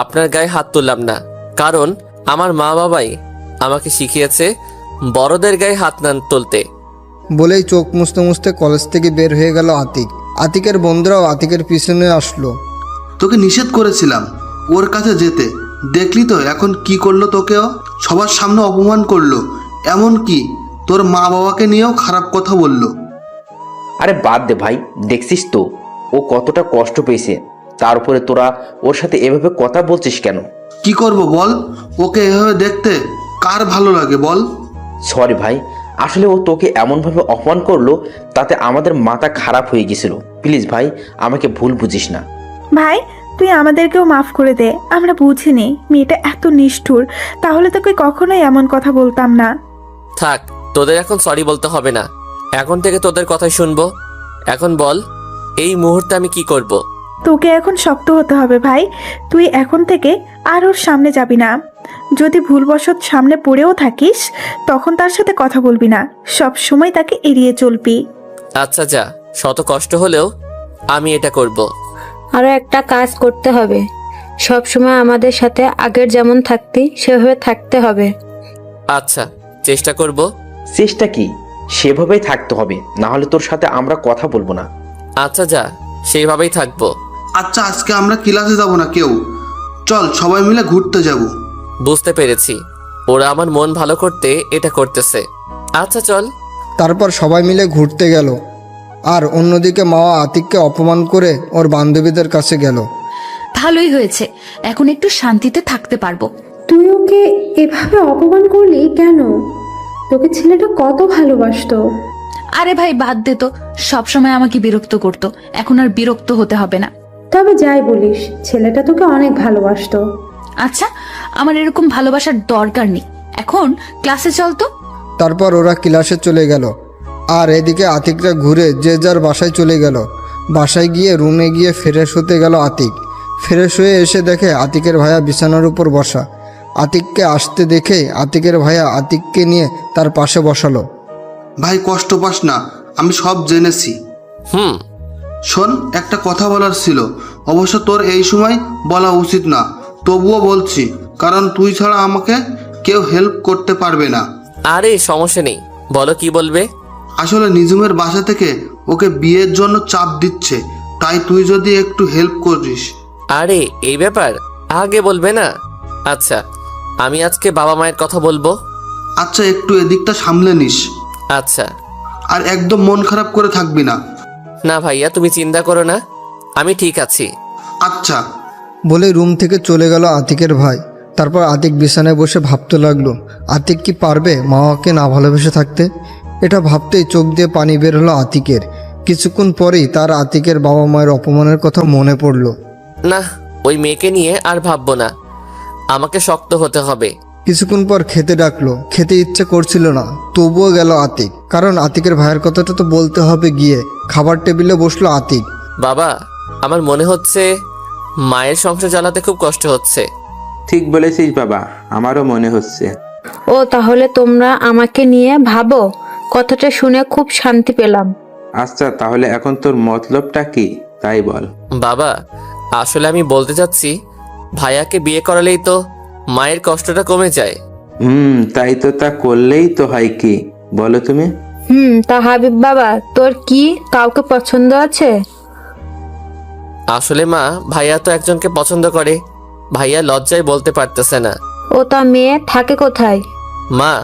আপনার গায়ে হাত তুললাম না, কারণ আমার মা বাবাই আমাকে শিখিয়েছে বড়দের গায়ে হাত না তুলতে। বলেই চোখ মুছতে মুছতে কলেজ থেকে বের হয়ে গেল আতিক। আতিকের বন্ধুরাও আতিকের পিছনে আসলো। তোকে নিষেধ করেছিলাম ওর কাছে যেতে, দেখলি তো এখন কি করলো তোকেও? সবার সামনে অপমান করলো, এমন কি তোর মা বাবাকে নিয়েও খারাপ কথা বললো। আরে বাদ দে ভাই, দেখছিস তো ও কতটা কষ্ট পেয়েছে, তার উপরে তোরা ওর সাথে এভাবে কথা বলছিস কেন? কি করব বল, ওকে এভাবে দেখতে কার ভালো লাগে বল? সরি ভাই, আসলে ও তোকে এমনভাবে অপমান করলো তাতে আমাদের মাথা খারাপ হয়ে গেছিল। প্লিজ ভাই, আমাকে ভুল বুঝিস না। ভাই তুই আমাদেরকেও মাফ করে দে, আমরা বুঝিনি মেয়েটা এত নিষ্ঠুর, তাহলে তোকে কখনোই এমন কথা বলতাম না। থাক, তোদের এখন সরি বলতে হবে না, এখন থেকে তোদের কথাই শুনবো। এখন বল, এই মুহূর্তে আমি কি করব? তোকে এখন শক্ত হতে হবে ভাই। তুই এখন থেকে আর ওর সামনে যাবি না। যদি ভুলবশত সামনে পড়েও থাকিস তখন তার সাথে কথা বলবি না, সব সময় তাকে এড়িয়ে চলবি। আচ্ছা যা, শত কষ্ট হলেও আমি এটা করব। আরো একটা কাজ করতে হবে, সব সময় আমাদের সাথে আগের যেমন থাকতি সেভাবে থাকতে হবে। আচ্ছা, চেষ্টা করব। চেষ্টা কি, সেভাবেই থাকতে হবে, না হলে তোর সাথে আমরা কথা বলবো না। আচ্ছা যা, সেইভাবেই থাকবো। আচ্ছা আজকে আমরা ক্লাসে যাব না কেউ, চল সবাই মিলে ঘুরতে যাব। বুঝতে পেরেছি, ওরা আমার মন ভালো করতে এটা করতেছে। আচ্ছা চল। তারপর সবাই মিলে ঘুরতে গেল। আর অন্যদিকে মাওয়া আতিককে অপমান করে ওর বান্ধবীদের কাছে গেল। ভালোই হয়েছে, এখন একটু শান্তিতে থাকতে পারবো। তুই ওকে এভাবে অপমান করলি কেন? তোকে ছেলেটা কত ভালোবাসতো। আরে ভাই বাদ দে তো, সবসময় আমাকে বিরক্ত করতো, এখন আর বিরক্ত হতে হবে না। তবে যাই বলিস, ছেলেটা তোকে অনেক ভালোবাসতো। আচ্ছা, আমার এরকম ভালোবাসার দরকার নেই, এখন ক্লাসে চল তো। তারপর ওরা ক্লাসে চলে গেল। আর এদিকে আতিকরা ঘুরে যে যার বাসায় চলে গেল। বাসায় গিয়ে রুমে গিয়ে ফ্রেশ হতে গেল আতিক। ফ্রেশ হয়ে এসে দেখে আতিকের ভাইয়া বিছানার উপর বসা। আতিককে আসতে দেখে আতিকের ভাইয়া আতিককে নিয়ে তার পাশে বসালো। ভাই কষ্ট পাস না, আমি সব জেনেছি। শোন, একটা কথা বলার ছিল, অবশ্য তোর এই সময় বলা উচিত না, তবুও বলছি, কারণ তুই ছাড়া আমাকে কেউ হেল্প করতে পারবে না। আরে সমস্যা নেই, বলো কি বলবে। আসলে নিজুমের বাসা থেকে ওকে বিয়ের জন্য চাপ দিচ্ছে, তাই তুই যদি একটু হেল্প করিস। আরে এই ব্যাপার আগে বলবে না? আচ্ছা, আমি আজকে বাবা মায়ের কথা বলবো। আচ্ছা, একটু এদিকটা সামলে নিস। আচ্ছা। আর একদম মন খারাপ করে থাকবি না। না ভাইয়া, তুমি চিন্তা করো না, আমি ঠিক আছি। আচ্ছা। বলে রুম থেকে চলে গেল আতিকের ভাই। তারপর আতিক বিছানায় বসে ভাবতে লাগলো, আতিক কি পারবে মাওয়াকে না ভালোবেসে থাকতে? এটা ভাবতেই চোখ দিয়ে পানি বের হলো আতিকের। কিছুক্ষণ পরেই তার আতিকের বাবা মায়ের অপমানের কথা মনে পড়ল। না, ওই মেয়েকে নিয়ে আর ভাববো না, আমাকে শক্ত হতে হবে। কিছুক্ষণ পর খেতে ডাকলো। খেতে ইচ্ছে করছিল না, তবুও গেল আতিক, কারণ আতিকের ভাইয়ের কথাটা তো বলতে হবে। গিয়ে খাবার টেবিলে বসলো আতিক। বাবা, আমার মনে হচ্ছে মায়ের সংসার চালাতে খুব কষ্ট হচ্ছে। ঠিক বলেছিস বাবা, আমারও মনে হচ্ছে। ও তাহলে তোমরা আমাকে নিয়ে ভাবো, কথাটা শুনে খুব শান্তি পেলাম। আচ্ছা তাহলে এখন তোর মতলবটা কি তাই বল। বাবা, আসলে আমি বলতে চাচ্ছি, ভাইয়াকে বিয়ে করালেই তো মায়ের কষ্টটা কমে যায়। তাই তো, তা করলেই তো হয়। কি বলো তুমি? তা হাবিব বাবা, তোর কি কাউকে পছন্দ আছে? আসলে মা, ভাইয়া তো একজনকে পছন্দ করে, ভাইয়া লজ্জায় বলতে পারতেছে না। ও তা মেয়ে থাকে কোথায়? মা,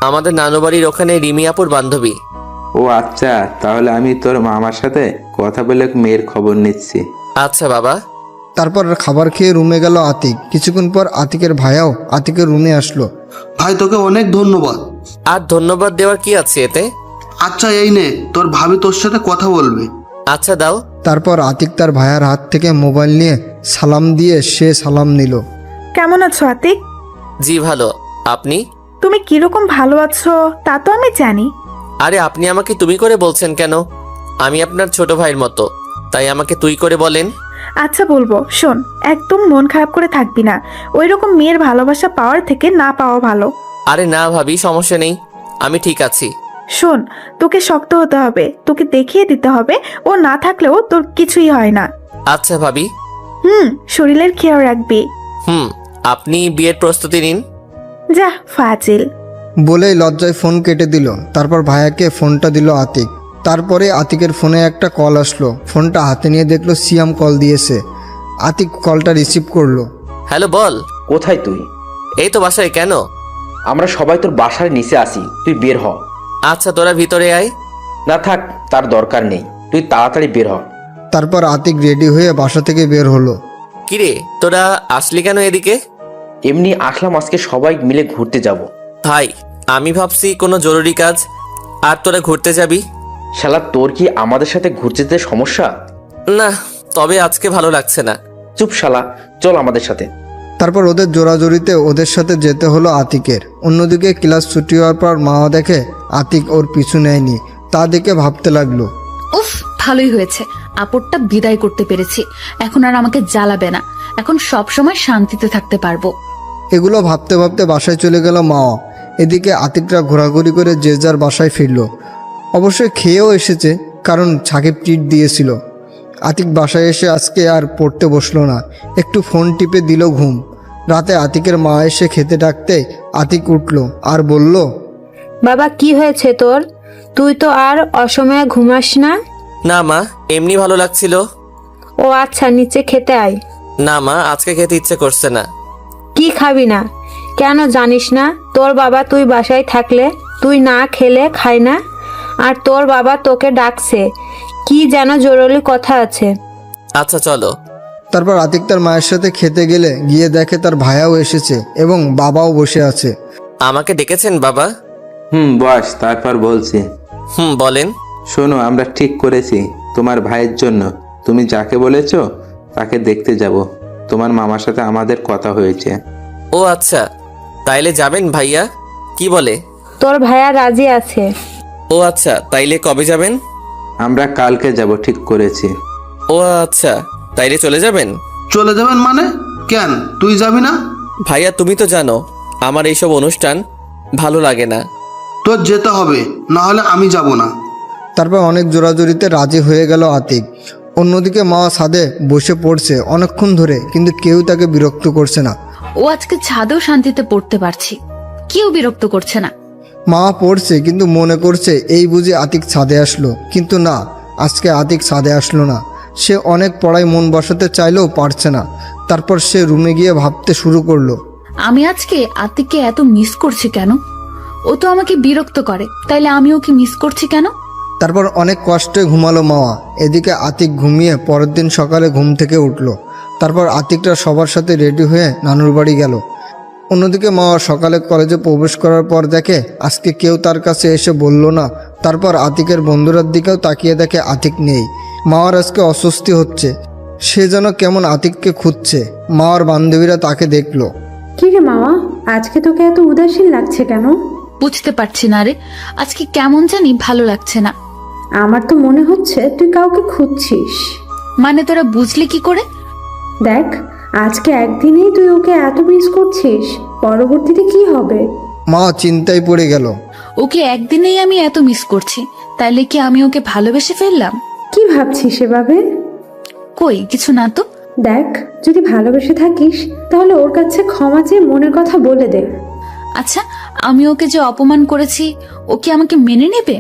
আমাদের নানু বাড়ির ওখানে রিমি আপুর বান্ধবী। ও আচ্ছা, তাহলে আমি তোর মামার সাথে কথা বলে মেয়ের খবর নিচ্ছি। আচ্ছা বাবা। তারপর খাবার খেয়ে রুমে গেল আতিক। কিছুক্ষণ পর আতিকের ভাইয়াও আতিকের রুমে আসলো। ভাই তোকে অনেক ধন্যবাদ। আর ধন্যবাদ দেওয়ার কি আছে এতে? আচ্ছা এই নে, তোর ভাবি তোর সাথে কথা বলবে। আচ্ছা দাও। তারপর আতিক তার ভাইয়ার হাত থেকে মোবাইল নিয়ে সালাম দিয়ে সে সালাম নিল। কেমন আছো আতিক? জি ভালো, আপনি? তুমি কিরকম ভালো আছো তা তো আমি জানি। আরে আপনি আমাকে তুমি করে বলছেন কেন? আমি আপনার ছোট ভাইয়ের মতো, তাই আমাকে তুই করে বলেন। আচ্ছা বলবো, শোন, একদম মন খারাপ করে থাকবি না। ওই রকম মেয়ের ভালোবাসা পাওয়ার থেকে না পাওয়া ভালো। আরে না ভাবি, সমস্যা নেই, আমি ঠিক আছি। শোন, তোকে শক্ত হতে হবে, তোকে দেখিয়ে দিতে হবে ও না থাকলেও তোর কিছুই হয় না। আচ্ছা ভাবি। শরীরের খেয়াল রাখবি। আপনি বিয়ের প্রস্তুতি নিন। যা ফাজিল। বলেই লজ্জায় ফোন কেটে দিল। তারপর ভাইয়াকে ফোনটা দিল আতিক। তারপরে আতিকের ফোনে একটা কল আসলো। ফোনটা হাতে নিয়ে দেখলো সিয়াম কল দিয়েছে। আতিক কলটা রিসিভ করলো। হ্যালো বল। কোথায় তুই? এই তো বাসায়। কেন? আমরা সবাই তোর বাসার নিচে আসি, তুই বের হ। আচ্ছা তোরা ভিতরে আয়। না থাক, তার দরকার নেই, তুই তাড়াতাড়ি বের হ। তারপর আতিক রেডি হয়ে বাসা থেকে বের হলো। কিরে তোরা আসলি কেন এদিকে? এমনি আসলাম, আজকে সবাই মিলে ঘুরতে যাব। ভাই আমি ভাবছি কোনো জরুরি কাজ, আর তোরা ঘুরতে যাবি। শালা তোর কি আমাদের সাথে ঘুরতে যেতে সমস্যা? না, তবে আজকে ভালো লাগছে না। চুপ শালা, চল আমাদের সাথে। তারপর ওদের জোরাজোরিতে ওদের সাথে যেতে হলো আতিকের। অন্যদিকে ক্লাস ছুটি হওয়ার পর মা দেখে আতিক ওর পিছু নেয়নি। তা দেখে ভাবতে লাগলো, উফ, ভালোই হয়েছে, আপদটা বিদায় করতে পেরেছি। এখন আর আমাকে জ্বালাবে না, এখন সব সময় শান্তিতে থাকতে পারবো। এগুলো ভাবতে ভাবতে বাসায় চলে গেল মা। এদিকে আতিকরা ঘোরাঘুরি করে যে যার বাসায় ফিরল। অবশ্যই খেয়েও এসেছে, কারণ সাকিব ট্রিট দিয়েছিল। আতিক বাসায় এসে আজকে আর পড়তে বসলো না, একটু ফোন টিপে দিল ঘুম। রাতে আতিকের মা এসে খেতে ডাকতে আতিক উঠল আর বলল, বাবা কি হয়েছে তোর? তুই তো আর অসময়ে ঘুমাস না। না মা, এমনি ভালো লাগছিল। ও আচ্ছা, নিচে খেতে আয়। না মা, আজকে খেতে ইচ্ছে করছে না। কি খাবি না? কেন জানিস না তোর বাবা তুই বাসায় থাকলে তুই না খেলে খায় না? আর তোর বাবা তোকে ডাকছে, কি যেন জরুরি কথা আছে। আচ্ছা চলো। তারপর আতিক তার মায়ের সাথে খেতে গেলে গিয়ে দেখে তার ভাইয়াও এসেছে এবং বাবাও বসে আছে। আমাকে ডেকেছেন বাবা? বস, তারপর বলছি। বলেন। শোনো, আমরা ঠিক করেছি তোমার ভাইয়ের জন্য তুমি যাকে বলেছো তাকে দেখতে যাব। তোমার মামার সাথে আমাদের কথা হয়েছে। ও আচ্ছা, তাইলে যাবেন ভাইয়া? কি বলে? তোর ভাইয়া রাজি আছে। ও আচ্ছা, তাইলে কবে যাবেন? আমরা কালকে যাব, ঠিক করেছি। ও আচ্ছা, তাইলে চলে যাবেন? চলে যাবেন মানে? কেন, তুই যাবি না? ভাইয়া তুমি তো জানো আমার এইসব অনুষ্ঠান ভালো লাগে না। তোর যেতে হবে, না হলে আমি যাব না। তারপর অনেক জোরাজোরিতে রাজি হয়ে গেল আতিক। অন্যদিকে মা ছাদে বসে পড়ছে অনেকক্ষণ ধরে, কিন্তু কেউ তাকে বিরক্ত করছে না। ও আজকে ছাদেও শান্তিতে পড়তে পারছি, কেউ বিরক্ত করছে না। মা পড়ছে কিন্তু মনে করছে এই বুঝি আতিক ছাদে আসলো, কিন্তু না, আজকে আতিক ছাদে আসলো না। সে অনেক পড়ায় মন বসাতে চাইলেও পারছে না। তারপর সে রুমে গিয়ে ভাবতে শুরু করলো, আমি আজকে আতিককে এত মিস করছি কেন? ও তো আমাকে বিরক্ত করে, তাইলে আমি ওকে মিস করছি কেন? তারপর অনেক কষ্টে ঘুমালো মাওয়া। এদিকে আতিক ঘুমিয়ে পরের দিন সকালে ঘুম থেকে উঠলো। তারপর আতিকটা সবার সাথে রেডি হয়ে নানুর বাড়ি গেল। অন্যদিকে মাওয়া সকালে কলেজে প্রবেশ করার পর দেখে আজকে কেউ তার কাছে এসে বলল না। তারপর আতিকের বন্ধুরার দিকেও তাকিয়ে দেখে আতিক নেই। মাওয়ার আজকে অস্বস্তি হচ্ছে, সে যেন কেমন আতিককে খুঁজছে। মাওয়ার বান্ধবীরা তাকে দেখলো। কি রে মামা, আজকে তোকে এত উদাসীন লাগছে কেন? বুঝতে পারছি না রে, আজকে কেমন জানি ভালো লাগছে না। আমার তো মনে হচ্ছে তুই কাউকে খুঁজছিস। মানে তোরা বুঝলি কি করে? দেখ, আজকে একদিনেই তুই ওকে এত মিস করছিস, পরবর্তীতে কি হবে? মা চিন্তায় পড়ে গেল। ওকে একদিনেই আমি এত মিস করছি, তাইলে কি আমি ওকে ভালোবেসে ফেললাম? কি ভাবছিস এভাবে? কই কিছু না তো। দেখ, যদি ভালোবেসে থাকিস তাহলে ওর কাছে ক্ষমা চেয়ে মনের কথা বলে দে। আচ্ছা, আমি ওকে যে অপমান করেছি, ও কি আমাকে মেনে নেবে?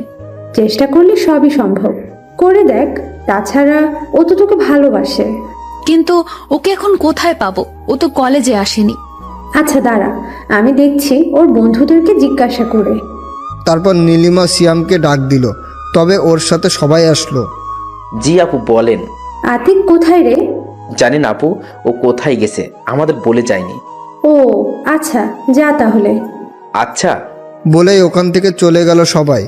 চেষ্টা করলে সবই সম্ভব, করে দেখ। তাছাড়া ও তো তোকে ভালোবাসে। কিন্তু ওকে এখন কোথায় পাবো? ও তো কলেজে আসেনি। আচ্ছা দাঁড়া, আমি দেখছি ওর বন্ধুদেরকে জিজ্ঞাসা করে। তারপর নীলিমা সিয়ামকে ডাক দিল। তবে ওর সাথে সবাই আসলো। জি আপু বলেন। আতিক কোথায় রে? জানি না আপু, ও কোথায় গেছে আমাদের বলে যায়নি। ও আচ্ছা, যা তাহলে। আচ্ছা। বলেই ওখান থেকে চলে গেল সবাই।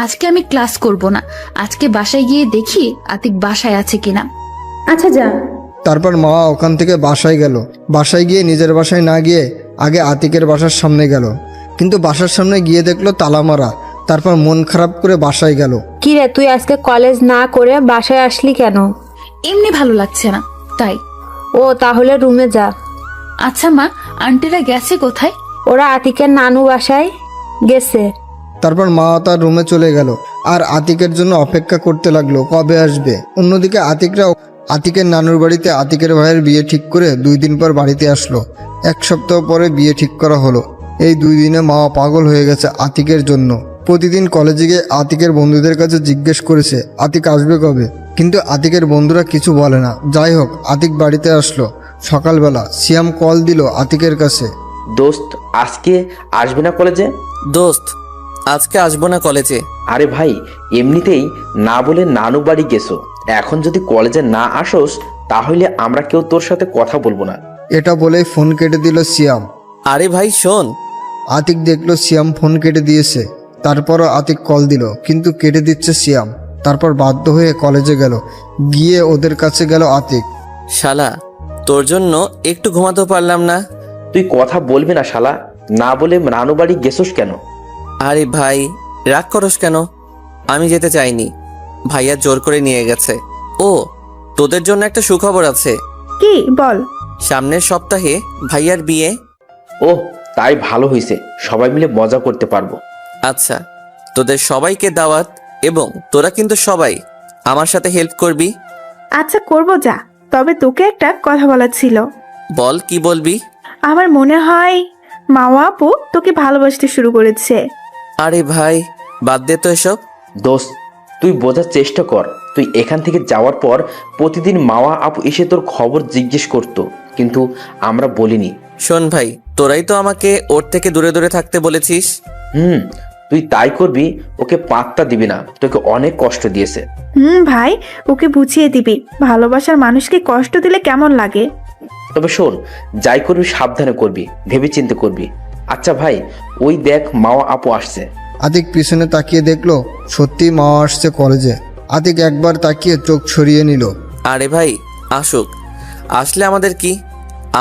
আজকে আমি ক্লাস করব না, আজকে বাসায় গিয়ে দেখি আতিক বাসায় আছে কিনা। আচ্ছা যা। তারপর মা ওখান থেকে বাসায় গেল। বাসায় গিয়ে নিজের বাসায় না গিয়ে আগে আতিকের বাসার সামনে গেল, কিন্তু বাসার সামনে গিয়ে দেখলো তালা মারা। তারপর মন খারাপ করে বাসায় গেল। কি রে, তুই আজকে কলেজ না করে বাসায় আসলি কেন? এমনি ভালো লাগছে না তাই। ও তাহলে রুমে যা। আচ্ছা মা, আন্টিরা গেছে কোথায়? ওরা আতিকের নানু বাসায় গেছে। তারপর মা তার রুমে চলে গেল আর আতিকের জন্য অপেক্ষা করতে লাগলো কবে আসবে। অন্যদিকে আতিকের নানুর বাড়িতে আতিকের ভাইয়ের বিয়ে ঠিক করে 2 দিন পর বাড়িতে আসলো। 1 সপ্তাহ পরে বিয়ে ঠিক করা হলো। এই 2 দিনে মা পাগল হয়ে গেছে আতিকের জন্য। প্রতিদিন কলেজে গিয়ে আতিকের বন্ধুদের কাছে জিজ্ঞেস করেছে আতিক আসবে কবে, কিন্তু আতিকের বন্ধুরা কিছু বলে না। যাই হোক, আতিক বাড়িতে আসলো। সকালবেলা সিয়াম কল দিল আতিকের কাছে। দোস্ত আজকে আসবে না কলেজে? দোস্ত আজকে আসবো না কলেজে। আরে ভাই, এমনিতেই না বলে নানু বাড়ি গেছো, এখন যদি কলেজে না আসোস তাহলে আমরা কেউ তোর সাথে কথা বলবো না। এটা বলেই ফোন কেটে দিল সিয়াম। আরে ভাই শোন। আতিক দেখলো সিয়াম ফোন কেটে দিয়েছে। তারপরও আতিক কল দিল, কিন্তু কেটে দিচ্ছে সিয়াম। তারপর বাধ্য হয়ে কলেজে গেল। গিয়ে ওদের কাছে গেল আতিক। শালা, তোর জন্য একটু ঘুমাতেও পারলাম না। তুই কথা বলবি না শালা, না বলে নানু বাড়ি গেছোস কেন? আরে ভাই, রাগ করস কেন? আমি যেতে চাইনি, ভাইয়া জোর করে নিয়ে গেছে। ও, তোদের জন্য একটা সুখবর আছে। কি বল? সামনের সপ্তাহে ভাইয়ার বিয়ে। ও তাই ভালো হয়েছে, সবাই মিলে মজা করতে পারবো। আচ্ছা, তোদের সবাইকে দাওয়াত, এবং তোরা কিন্তু সবাই আমার সাথে হেল্প করবি। আচ্ছা করব, যা। তবে তোকে একটা কথা বলার ছিল। বল, কি বলবি? আমার মনে হয় মাওয়া আপু তোকে ভালোবাসতে শুরু করেছে। আরে ভাই, বাদ দে তো এসব। দোস্ত তুই বোঝার চেষ্টা কর, তুই এখান থেকে যাওয়ার পর প্রতিদিন মাওয়া আপু এসে তোর খবর জিজ্ঞেস করতো, কিন্তু আমরা বলিনি। শোন ভাই, তোরাই তো আমাকে ওর থেকে দূরে দূরে থাকতে বলেছিস। তুই তাই করবি, ওকে পাত্তা দিবি না, তোকে অনেক কষ্ট দিয়েছে। ভাই, ওকে বুঝিয়ে দিবি ভালোবাসার মানুষকে কষ্ট দিলে কেমন লাগে। তবে শোন, যাই করবি সাবধানে করবি, ভেবেচিন্তে করবি। আচ্ছা ভাই, ওই দেখ মাওয়া আপু আসছে। আতিক পিছনে তাকিয়ে দেখলো সত্যি মাওয়া আসছে কলেজে। আতিক একবার তাকিয়ে চোখ সরিয়ে নিল। আরে ভাই আসুক, আসলে আমাদের কি,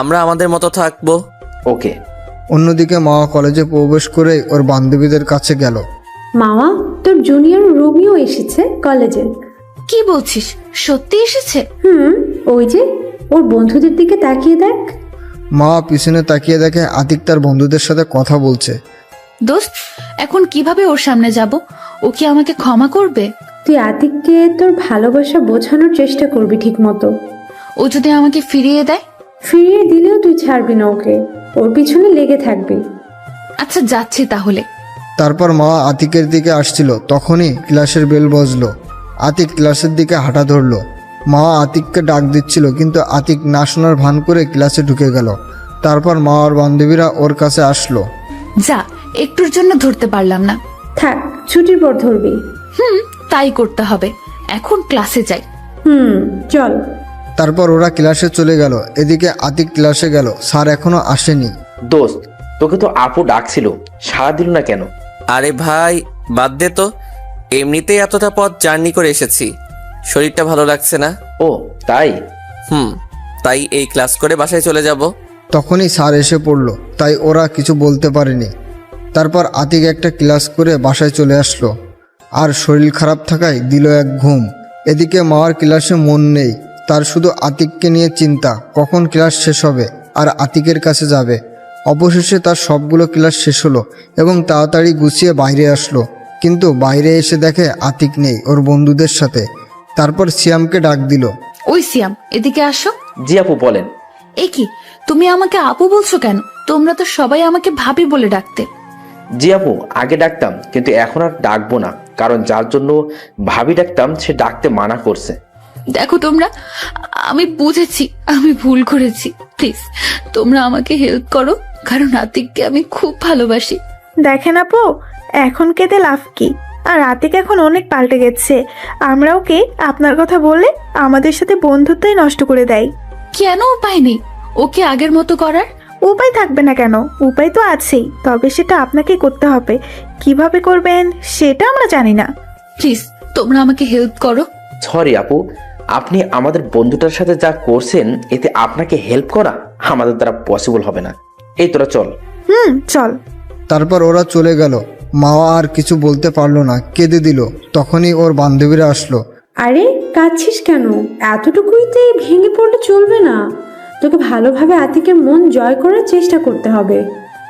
আমরা আমাদের মতো থাকবো। ওকে। অন্যদিকে মাওয়া কলেজে প্রবেশ করে ওর বান্ধবীদের কাছে গেল। মামা, তোর জুনিয়র রোমিও এসেছে কলেজে। কি বলছিস, সত্যি এসেছে? ওই যে ওর বন্ধুদের দিকে তাকিয়ে দেখ। মাওয়া পিছনে তাকিয়ে দেখে আতিক তার বন্ধুদের সাথে কথা বলছে। দোস্ত, এখন কিভাবে ওর সামনে যাব? ও কি আমাকে ক্ষমা করবে? তুই আতিককে তোর ভালোবাসা বোঝানোর চেষ্টা করবি ঠিক মতো। ও যদি আমাকে ফিরিয়ে দেয়? ফিরিয়ে দিলেও তুই ছাড়বি না ওকে, ওর পিছনে লেগে থাকবি। আচ্ছা যাচ্ছি তাহলে। তারপর মাওয়া আতিকের দিকে আসছিল, তখনই ক্লাসের বেল বাজলো। আতিক ক্লাসের দিকে হাঁটা ধরলো। মাওয়া আতিককে ডাক দিচ্ছিল, কিন্তু আতিক না শোনার ভান করে ক্লাসে ঢুকে গেল। তারপর মাওয়ার বান্ধবীরা ওর কাছে আসলো। যা, একটুর জন্য ধরতে পারলাম না। থাক, ছুটির পর ধরবি। তাই করতে হবে। এখন ক্লাসে যাই। চল। তারপর ওরা ক্লাসে চলে গেল। এদিকে আতিক ক্লাসে গেল, স্যার এখনো আসেনি। দোস্ত, তোকে তো আপু ডাকছিল, সাড়া দিল না কেন? আরে ভাই বাদ দে তো, এমনিতেই এতটা পথ জার্নি করে এসেছি, শরীরটা ভালো লাগছে না। ও তাই? তাই এই ক্লাস করে বাসায় চলে যাব। তখনই স্যার এসে পড়ল, তাই ওরা কিছু বলতে পারেনি। তারপর আতিক একটা ক্লাস করে বাসায় চলে আসলো, আর শরীর খারাপ থাকায় দিল এক ঘুম। এদিকে মাওয়ার ক্লাসে মন নেই, তার শুধু আতিককে নিয়ে চিন্তা, কখন ক্লাস শেষ হবে আর আতিকের কাছে যাবে। অবশেষে তার সবগুলো ক্লাস শেষ হলো এবং তাড়াতাড়ি গুছিয়ে বাইরে আসলো, কিন্তু বাইরে এসে দেখে আতিক নেই ওর বন্ধুদের সাথে। তারপর সিয়ামকে ডাক দিল। ওই সিয়াম, এদিকে আসো। জি আপু বলেন। এ কি, তুমি আমাকে আপু বলছো কেন? তোমরা তো সবাই আমাকে ভাবি বলে ডাকতে। জি আপু, আগে ডাকতাম, কিন্তু এখন আর ডাকবো না, কারণ যার জন্য ভাবি ডাকতাম সে ডাকতে মানা করছে। দেখো তোমরা, আমি বুঝেছি আমি ভুল করেছি। প্লিজ তোমরা আমাকে হেল্প করো, কারণ আতিককে আমি খুব ভালোবাসি। দেখেন আপু, এখন কেঁদে লাভ কি? আর আতিক এখন অনেক পাল্টে গেছে। আমরা ওকে আপনার কথা বললে আমাদের সাথে বন্ধুত্বই নষ্ট করে দেয়। কেন উপায় নেই ওকে আগের মতো করার? উপায় থাকবে না কেন? উপায় তো আছেই, তবে সেটা আপনাকেই করতে হবে। কিভাবে করবেন সেটা আমরা জানি না। প্লিজ তোমরা আমাকে হেল্প করো। সরি আপু, আপনি আমাদের বন্ধুটার সাথে যা করছেন এতে আপনাকে হেল্প করা আমাদের দ্বারা পসিবল হবে না। এই তোরা চল। চল। তারপর ওরা চলে গেল। মাওয়া আর কিছু বলতে পারলো না, কেঁদে দিল। তখনই ওর বান্ধবীরা আসলো। আরে কাঁদছিস কেন? এতটুকুইতে ভেঙে পড়লে চলবে না। তোকে ভালোভাবে আতিকের মন জয় করার চেষ্টা করতে হবে।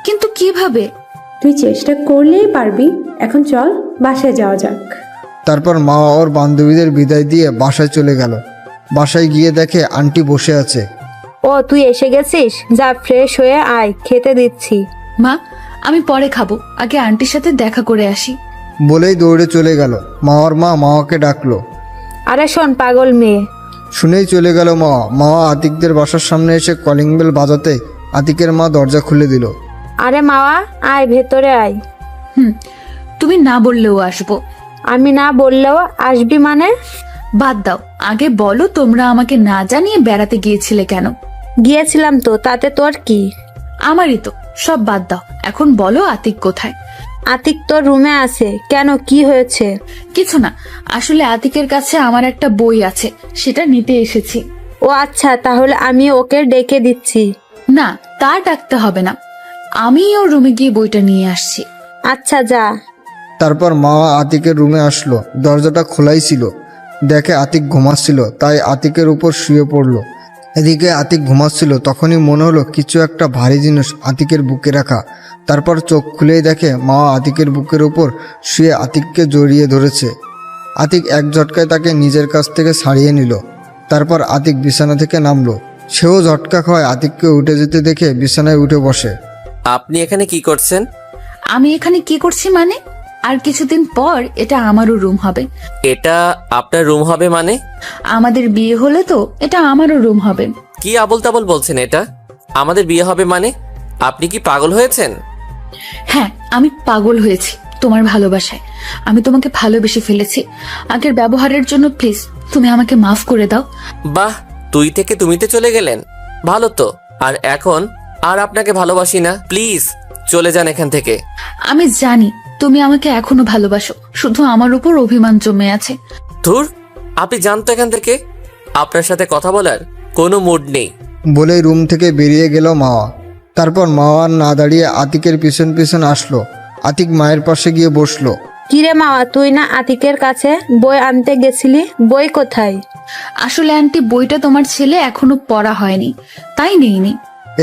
কিন্তু কিভাবে? তুই চেষ্টা করলেই পারবি। এখন চল বাসায় যাওয়া যাক। তারপর মাওয়া ওর বান্ধবীদের বিদায় দিয়ে বাসায় চলে গেল। বাসায় গিয়ে দেখে আন্টি বসে আছে। ও তুই এসে গেছিস, যা ফ্রেশ হয়ে আয়, খেতে দিচ্ছি। মা আমি পরে খাবো, আগে আন্টির সাথে দেখা করে আসি। বলেই দৌড়ে চলে গেল। মাওয়ার মা মাওয়াকে ডাকলো। আরে শোন পাগল মেয়ে, শুনেই চলে গেল মাওয়া। মাওয়া আতিকদের বাসার সামনে এসে কলিং বেল বাজাতে আতিকের মা দরজা খুলে দিল। আরে মাওয়া আয়, ভেতরে আয়। তুমি না বললেও আসবো। আমি না বললেও আসবি মানে? বাদ দাও, আগে বলো তোমরা আমাকে না জানিয়ে বেড়াতে গিয়েছিলে কেন? গিয়েছিলাম তো, তাতে তোর কি? আমারই তো, সব বাদ দাও। এখন বলো আতিক কোথায়? আতিক তোর রুমে আছে। কেন, কি হয়েছে? কিছু না, আসলে আতিকের কাছে আমার একটা বই আছে, সেটা নিতে এসেছি। ও আচ্ছা, তাহলে আমি ওকে ডেকে দিচ্ছি। না, তা ডাকতে হবে না, আমি ওর রুমে গিয়ে বইটা নিয়ে আসছি। আচ্ছা যা। তারপর মাওয়া আতিকের রুমে আসলো। দরজাটা খোলাই ছিল। দেখে আতিক ঘুমাচ্ছিল, তাই আতিকের উপর শুয়ে পড়লো। এদিকে আতিক ঘুমাচ্ছিল, তখনই মনে হলো কিছু একটা ভারী জিনিস আতিকের বুকে রাখা। তারপর চোখ খুলেই দেখে মাওয়া আতিকের বুকের উপর শুয়ে আতিককে জড়িয়ে ধরেছে। আতিক এক ঝটকায় তাকে নিজের কাছ থেকে ছাড়িয়ে নিল। তারপর আতিক বিছানা থেকে নামলো। সেও ঝটকা খাওয়ায় আতিককে উঠে যেতে দেখে বিছানায় উঠে বসে। আপনি এখানে কি করছেন? আমি এখানে কি করছি মানে? আর কিছুদিন পর এটা আমারও রুম হবে। এটা আপনার রুম হবে মানে? আমাদের বিয়ে হলে তো এটা আমারও রুম হবে। কি আবল তাবল বলছেন? এটা আমাদের বিয়ে হবে মানে? আপনি কি পাগল হয়েছেন? হ্যাঁ, আমি পাগল হয়েছি তোমার ভালোবাসায়। আমি তোমাকে ভালোবেসে ফেলেছি। আগের ব্যবহারের জন্য প্লিজ তুমি আমাকে মাফ করে দাও। বাহ, তুই থেকে তুমিতে চলে গেলেন, ভালো তো। আর এখন আর আপনাকে ভালোবাসি না, প্লিজ চলে যান এখান থেকে। আমি জানি তুমি আমাকে এখনো ভালোবাসো, শুধু আমার উপর অভিমান জমে আছে। ধুর, আপনি জানতো এখান থেকে, আপনার সাথে কথা বলার কোনো মুড নেই। বলেই রুম থেকে বেরিয়ে গেল মাওয়া। তারপর মাওয়া না দাঁড়িয়ে আতিকের পিছন পিছন আসলো। আতিক মায়ের পাশে গিয়ে বসলো। কিরে মাওয়া, তুই না আতিকের কাছে বই আনতে গেছিলি? বই কোথায়? আসলে আন্টি বইটা তোমার ছেলে এখনো পড়া হয়নি, তাই নেইনি।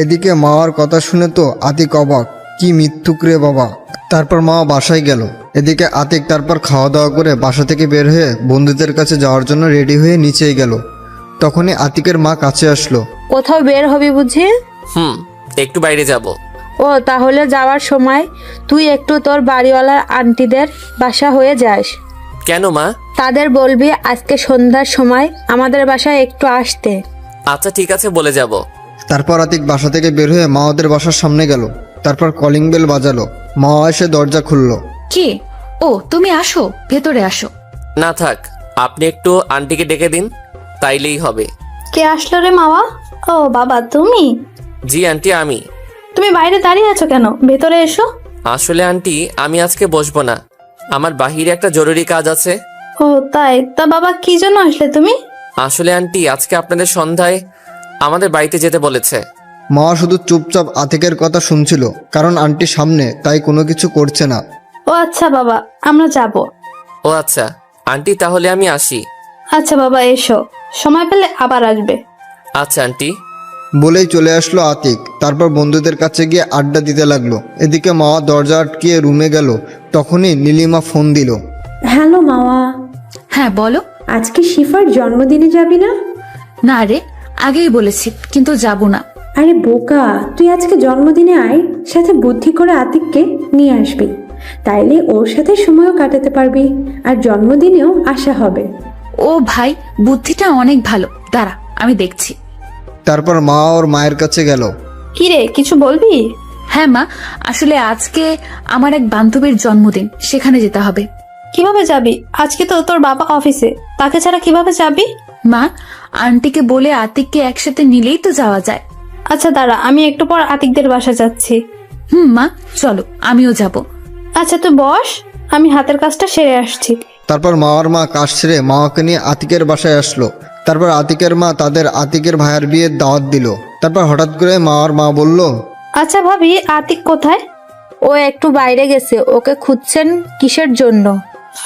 এদিকে মাওয়ার কথা শুনে তো আতিক অবাক। কি মিথ্যুক রে বাবা। তারপর মাওয়া বাসায় গেল। এদিকে আতিক তারপর খাওয়া দাওয়া করে বাসা থেকে বের হয়ে বন্ধুদের কাছে যাওয়ার জন্য রেডি হয়ে নিচেই গেল। তখনই আতিকের মা কাছে আসলো। কোথাও বের হবি বুঝি? একটু বাইরে যাব। ও তাহলে যাওয়ার সময় তুই একটু তোর বাড়িওয়ালার আন্টিদের বাসা হয়ে যাস। কেন মা? তাদের বলবি আজকে সন্ধ্যার সময় আমাদের বাসায় একটু আসতে। আচ্ছা ঠিক আছে, বলে যাব। তারপর আতিক বাসা থেকে বের হয়ে মাওয়াদের বাসার সামনে গেল। তারপর কলিং বেল বাজালো। মাওয়া এসে দরজা খুললো। কে? ও তুমি আসো, ভেতরে আসো। না থাক, আপনি একটু আন্টিকে ডেকে দিন, তাইলেই হবে। কে আসলো রে মাওয়া? ও বাবা তুমি? জি আন্টি, আমি। তুমি বাইরে দাঁড়িয়ে আছো কেন? ভেতরে এসো। আসলে আন্টি, আমি আজকে বসবো না, আমার বাহিরে একটা জরুরি কাজ আছে। ও তাই? তা বাবা কি জন্য আসলে তুমি? আসলে আন্টি, আজকে আপনাদের সন্ধ্যায় আমাদের বাড়িতে যেতে বলেছে। মাওয়া শুধু চুপচাপ আতিকের কথা শুনছিল, কারণ আন্টি সামনে, তাই কোনো কিছু করছে না। ও আচ্ছা বাবা, আমরা যাব। ও আচ্ছা আন্টি, তাহলে আমি আসি। আচ্ছা বাবা এসো, সময় পেলে আবার আসবে। আচ্ছা আন্টি। বলেই চলে আসলো আতিক। তারপর বন্ধুদের কাছে গিয়ে আড্ডা দিতে লাগলো। এদিকে মাওয়া দরজা আটকিয়ে রুমে গেল। তখনই নীলিমা ফোন দিল। হ্যালো মাওয়া। হ্যাঁ বলো। আজকে শিফার জন্মদিনে যাবি না? না রে, আগেই বলেছি, কিন্তু যাব না। আরে বোকা, তুই আজকে জন্মদিনে আয়, সাথে বুদ্ধি করে আতিককে নিয়ে আসবি। তাইলে ওর সাথে সময়ও কাটাতে পারবি, আর জন্মদিনেও আসা হবে। ও ভাই, বুদ্ধিটা অনেক ভালো, দাঁড়া আমি দেখছি। তারপর মা ওর মায়ের কাছে গেল। কি রে, কিছু বলবি? হ্যাঁ মা, আসলে আজকে আমার এক বান্ধবীর জন্মদিন, সেখানে যেতে হবে। কিভাবে যাবি? আজকে তো তোর বাবা অফিসে, তাকে ছাড়া কিভাবে যাবি? মা, আন্টিকে বলে আতিককে একসাথে নিলেই তো যাওয়া যায়। আচ্ছা দাঁড়া, আমি একটু পর আতিকদের বাসা যাচ্ছি। মা চলো, আমিও যাব। আচ্ছা তুই বস, আমি হাতের কাজটা সেরে আসছি। তারপর মাওয়ার মা কাজ সেরে মাওয়াকে নিয়ে আতিকের বাসায় আসলো। তারপর আতিকের মা তাদের আতিকের ভাইয়ের বিয়ের দাওয়াত দিল। তারপর হঠাৎ করে মাওয়ার মা বলল, আচ্ছা ভাবি, আতিক কোথায়? ও একটু বাইরে গেছে, ওকে খুঁজছেন কিসের জন্য?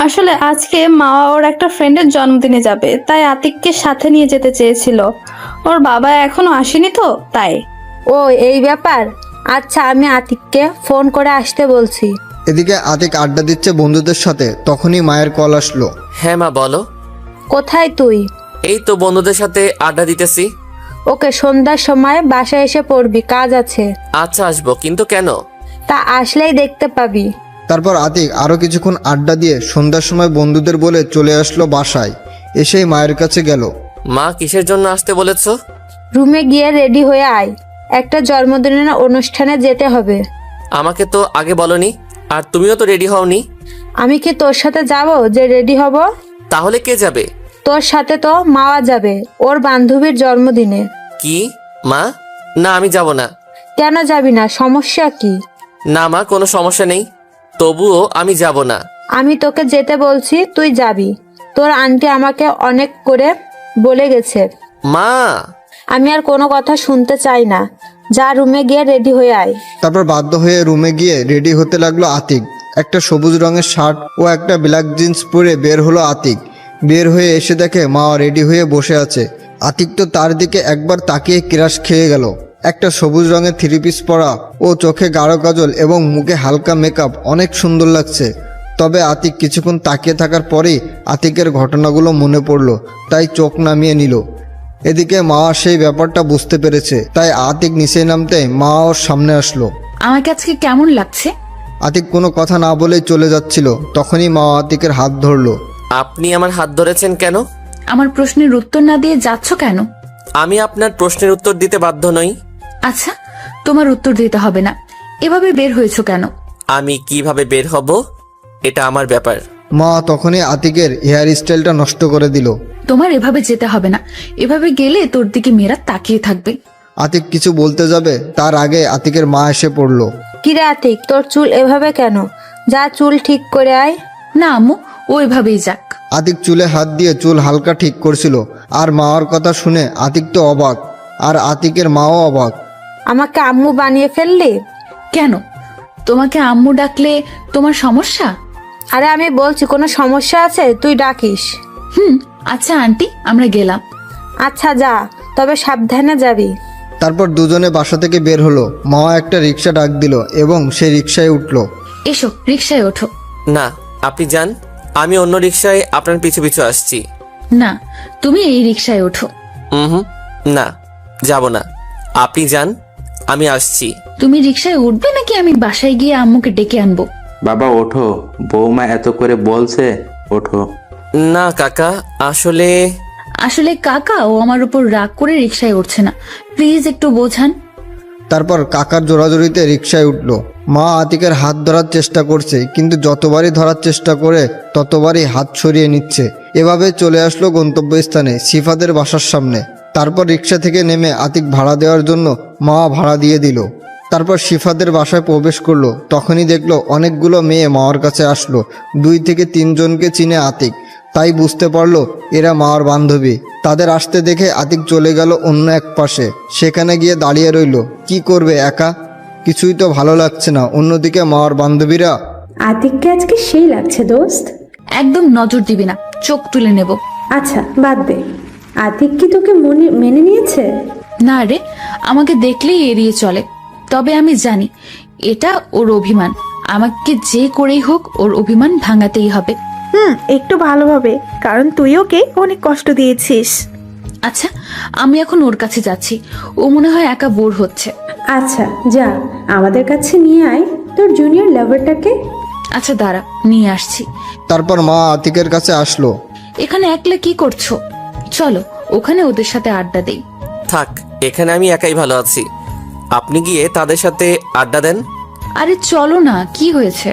আসলে আজকে মাওয়া ওর একটা ফ্রেন্ডের জন্মদিনে যাবে, তাই আতিককে সাথে নিয়ে যেতে চেয়েছিল। ওর বাবা এখনো আসেনি তো তাই। ও এই ব্যাপার। আচ্ছা আমি আতিককে ফোন করে আসতে বলছি। এদিকে আতিক আড্ডা দিচ্ছে বন্ধুদের সাথে, তখনই মায়ের কল আসলো। হ্যাঁ মা বলো। কোথায় তুই? এই তো বন্ধুদের সাথে আড্ডা দিতেছি। ওকে সন্ধ্যার সময় বাসায় এসে পড়বি, কাজ আছে। আচ্ছা আসবো, কিন্তু কেন? তা আসলেই দেখতে পাবি। তারপর আতিক আরো কিছুক্ষণ আড্ডা দিয়ে সন্ধ্যার সময় বন্ধুদের বলে চলে আসলো বাসায়। এসেই মায়ের কাছে গেল। মা কিসের জন্য আসতে বলেছো? রুমে গিয়ে রেডি হয়ে আয়, একটা জন্মদিনের অনুষ্ঠানে যেতে হবে। আমাকে তো আগে বলনি, আর তুমিও তো রেডি হওনি। আমি কি তোর সাথে যাব যে রেডি হব? তাহলে কে যাবে? তোর সাথে তো মাওয়া যাবে, ওর বান্ধবীর জন্মদিনে। কি মা? না আমি যাব না। কেন যাবি না? সমস্যা কি? না মা, কোনো সমস্যা নেই, তবুও আমি যাব না। আমি তোকে যেতে বলছি, তুই যাবি। তোর আন্টি আমাকে অনেক করে বলে গেছে। মা আমি আর কোনো কথা শুনতে চাই না, যা রুমে গিয়ে রেডি হয়ে আয়। তারপর বাধ্য হয়ে রুমে গিয়ে রেডি হতে লাগলো আতিক। একটা সবুজ রঙের শার্ট ও একটা ব্ল্যাক জিন্স পরে বের হলো আতিক। বের হয়ে এসে দেখে মা রেডি হয়ে বসে আছে। আতিক তো তার দিকে একবার তাকিয়ে ক্রাশ খেয়ে গেল। একটা সবুজ রঙের থ্রি পিস পরা ও চোখে গাঢ় কাজল এবং মুখে হালকা মেকআপ, অনেক সুন্দর লাগছে। তবে আতিক কিছুক্ষণ তাকিয়ে থাকার পরেই আতিকের ঘটনাগুলো মনে পড়ল, তাই চোখ নামিয়ে নিল। এদিকে মা সেই ব্যাপারটা বুঝতে পেরেছে, তাই আতিক নিচে নামতে মা ওর সামনে আসলো। আমাকে আজকে কেমন লাগছে? আতিক কোনো কথা না বলেই চলে যাচ্ছিল, তখনই মা আতিকের হাত ধরলো। আপনি আমার হাত ধরেছেন কেন? আমার প্রশ্নের উত্তর না দিয়ে যাচ্ছ কেন? আমি আপনার প্রশ্নের উত্তর দিতে বাধ্য নই। আচ্ছা, তোমার উত্তর দিতে হবে না। এভাবে বের হয়েছো কেন? আমি কিভাবে বের হব এটা আমার ব্যাপার। মা তখনই আতিকের হেয়ার স্টাইলটা নষ্ট করে দিল। তোমার এভাবে যেতে হবে না, এভাবে গেলে তোর দিকে মেয়েরা তাকিয়ে থাকবে। আতিক কিছু বলতে যাবে, তার আগে আতিকের মা এসে পড়লো। কিরে আতিক, তোর চুল এভাবে কেন? যা চুল ঠিক করে আয়। না আম্মু, ও এভাবেই যাক। আতিক চুলে হাত দিয়ে চুল হালকা ঠিক করছিল, আর মার কথা শুনে আতিক তো অবাক, আর আতিকের মাও অবাক। আমাকে আম্মু বানিয়ে ফেললি কেন? তোমাকে আম্মু ডাকলে তোমার সমস্যা? আরে আমি বলছি কোনো সমস্যা আছে, তুই ডাকিস। আচ্ছা আন্টি, আমরা গেলাম। আচ্ছা যা, তবে সাবধানে যাবি। তারপর দুজনে বাসা থেকে বের হলো। মা একটা রিক্সা ডাক দিল এবং সে রিক্সায় উঠলো। এসো, রিক্সায় ওঠো। না আপনি যান, আমি অন্য রিক্সায় আপনার পিছু পিছু আসছি। না, তুমি এই রিক্সায় ওঠো। না যাব না, আপনি যান, আমি আসছি। তুমি রিক্সায় উঠবে নাকি আমি বাসায় গিয়ে আম্মুকে ডেকে আনবো? বাবা ওঠো, বৌমা এত করে বলছে, ওঠো। না কাকা, আসলে কাকা ও আমার উপর রাগ করে রিক্সায় উঠছে না, প্লিজ একটু বোঝান। তারপর কাকার জোরাজোরিতে রিক্সায় উঠলো। মা আতিকের হাত ধরার চেষ্টা করছে, কিন্তু যতবারই ধরার চেষ্টা করে ততবারই হাত সরিয়ে নিচ্ছে। এভাবে চলে আসলো গন্তব্যস্থানে, সিফাদের বাসার সামনে। তারপর রিক্সা থেকে নেমে আতিক ভাড়া দেওয়ার জন্য মা ভাড়া দিয়ে দিল। তারপর সিফাদের বাসায় প্রবেশ করলো। তখনই দেখলো অনেকগুলো মেয়ে মাওয়ার কাছে আসলো। 2 থেকে 3 জনকে চিনে আতিক, তাই বুঝতে পারলো এরা মাওয়ার বান্ধবী। তাদের আসতে দেখে আতিক চলে গেল অন্য এক পাশে, সেখানে গিয়ে দাঁড়িয়ে রইল। কি করবে একা, কিছুই তো ভালো লাগছে না। অন্যদিকে মাওয়ার বান্ধবীরা, আতিককে আজকে সেই লাগছে দোস্ত। একদম নজর দিবি না, চোখ তুলে নেব। আচ্ছা বাদ দে, আতিক কি তোকে মেনে নিয়েছে? না রে, আমাকে দেখলেই এড়িয়ে চলে। তবে আমি জানি এটা ওর অভিমান, আমাকে যে করেই হোক ওর অভিমান ভাঙাতেই হবে। একটু ভালোভাবে, কারণ তুই ওকে অনেক কষ্ট দিয়েছিস। আচ্ছা, আমি এখন ওর কাছে যাচ্ছি, ও মনে হয় একা বোর হচ্ছে। আচ্ছা যা, আমাদের কাছে নিয়ে আয় তোর জুনিয়র লাভারটাকে। আচ্ছা দাঁড়া, নিয়ে আসছি। তারপর মা আতিকের কাছে আসলো। এখানে একলা কি করছো? চলো ওখানে ওদের সাথে আড্ডা দেই। থাক, এখানে আমি একাই ভালো আছি, আপনি গিয়ে তাদের সাথে আড্ডা দেন। আরে চলো না, কি হয়েছে?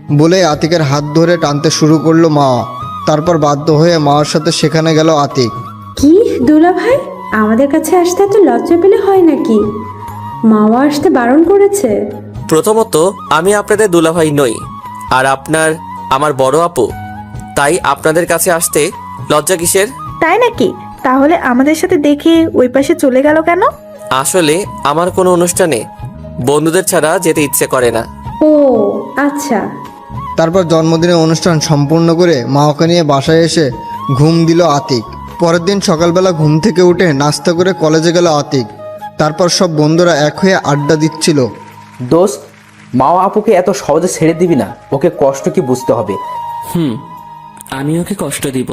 বলে আতিকের হাত ধরে টানতে শুরু করলো মাওয়া। তারপর বাধ্য হয়ে মাওয়ার সাথে সেখানে গেল আতিক। কি দুলা ভাই, আমাদের কাছে আসতে এত লজ্জা পেলে হয় নাকি? মাওয়া আসতে বারণ করেছে? প্রথমত আমি আপনাদের দুলাভাই নই, আর আপনার আমার বড় আপু, তাই আপনাদের কাছে আসতে লজ্জা কিসের? তাই নাকি? তাহলে আমাদের সাথে দেখে ওই পাশে চলে গেল কেন? আসলে আমার কোনো অনুষ্ঠানে বন্ধুদের ছাড়া যেতে ইচ্ছে করে না। ও আচ্ছা। তারপর জন্মদিনের অনুষ্ঠান সম্পূর্ণ করে মাওয়াকে নিয়ে বাসায় এসে ঘুম দিল আতিক। পরের দিন সকালবেলা ঘুম থেকে উঠে নাস্তা করে কলেজে গেল আতিক। তারপর সব বন্ধুরা এক হয়ে আড্ডা দিচ্ছিল। দোস্ত, মাওয়া আপুকে এত সহজে ছেড়ে দিবি না, ওকে কষ্ট কি বুঝতে হবে। আমি ওকে কষ্ট দিব?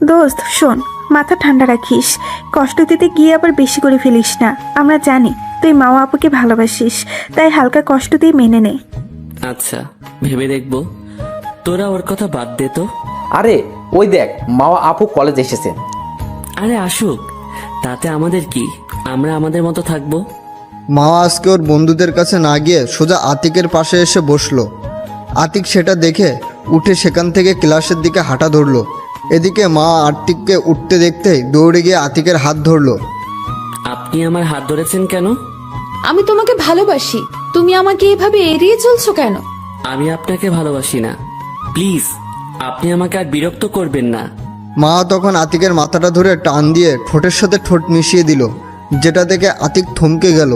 দোস্ত শোন, মাথা ঠান্ডা রাখিস, কষ্ট দিতে গিয়ে আবার বেশি করে ফেলিস না। আমরা জানি তুই মাওয়া আপুকে ভালোবাসিস, তাই হালকা কষ্ট দিয়ে মেনে নে। আচ্ছা, ভেবে দেখবো। তোরা ওর কথা বাদ দে তো। আরে ওই দেখ, মাওয়া আপু কলেজ এসেছে। আরে আসুক, তাতে আমাদের কি? আমরা আমাদের মতো থাকবো। মাওয়া আজকে ওর বন্ধুদের কাছে না গিয়ে সোজা আতিকের পাশে এসে বসলো। আতিক সেটা দেখে উঠে সেখান থেকে ক্লাসের দিকে হাঁটা ধরলো। এদিকে মা আতিককে উঠতে দেখতেই দৌড়ে গিয়ে আতিকের হাত ধরলো। আপনি আমার হাত ধরেছেন কেন? আমি তোমাকে ভালোবাসি, তুমি আমাকে এভাবে এড়িয়ে চলছো কেন? আমি আপনাকে ভালোবাসি না, প্লিজ আপনি আমাকে আর বিরক্ত করবেন না। মা তখন আতিকের মাথাটা ধরে টান দিয়ে ঠোঁটের সাথে ঠোঁট মিশিয়ে দিল, যেটা দেখে আতিক থমকে গেল।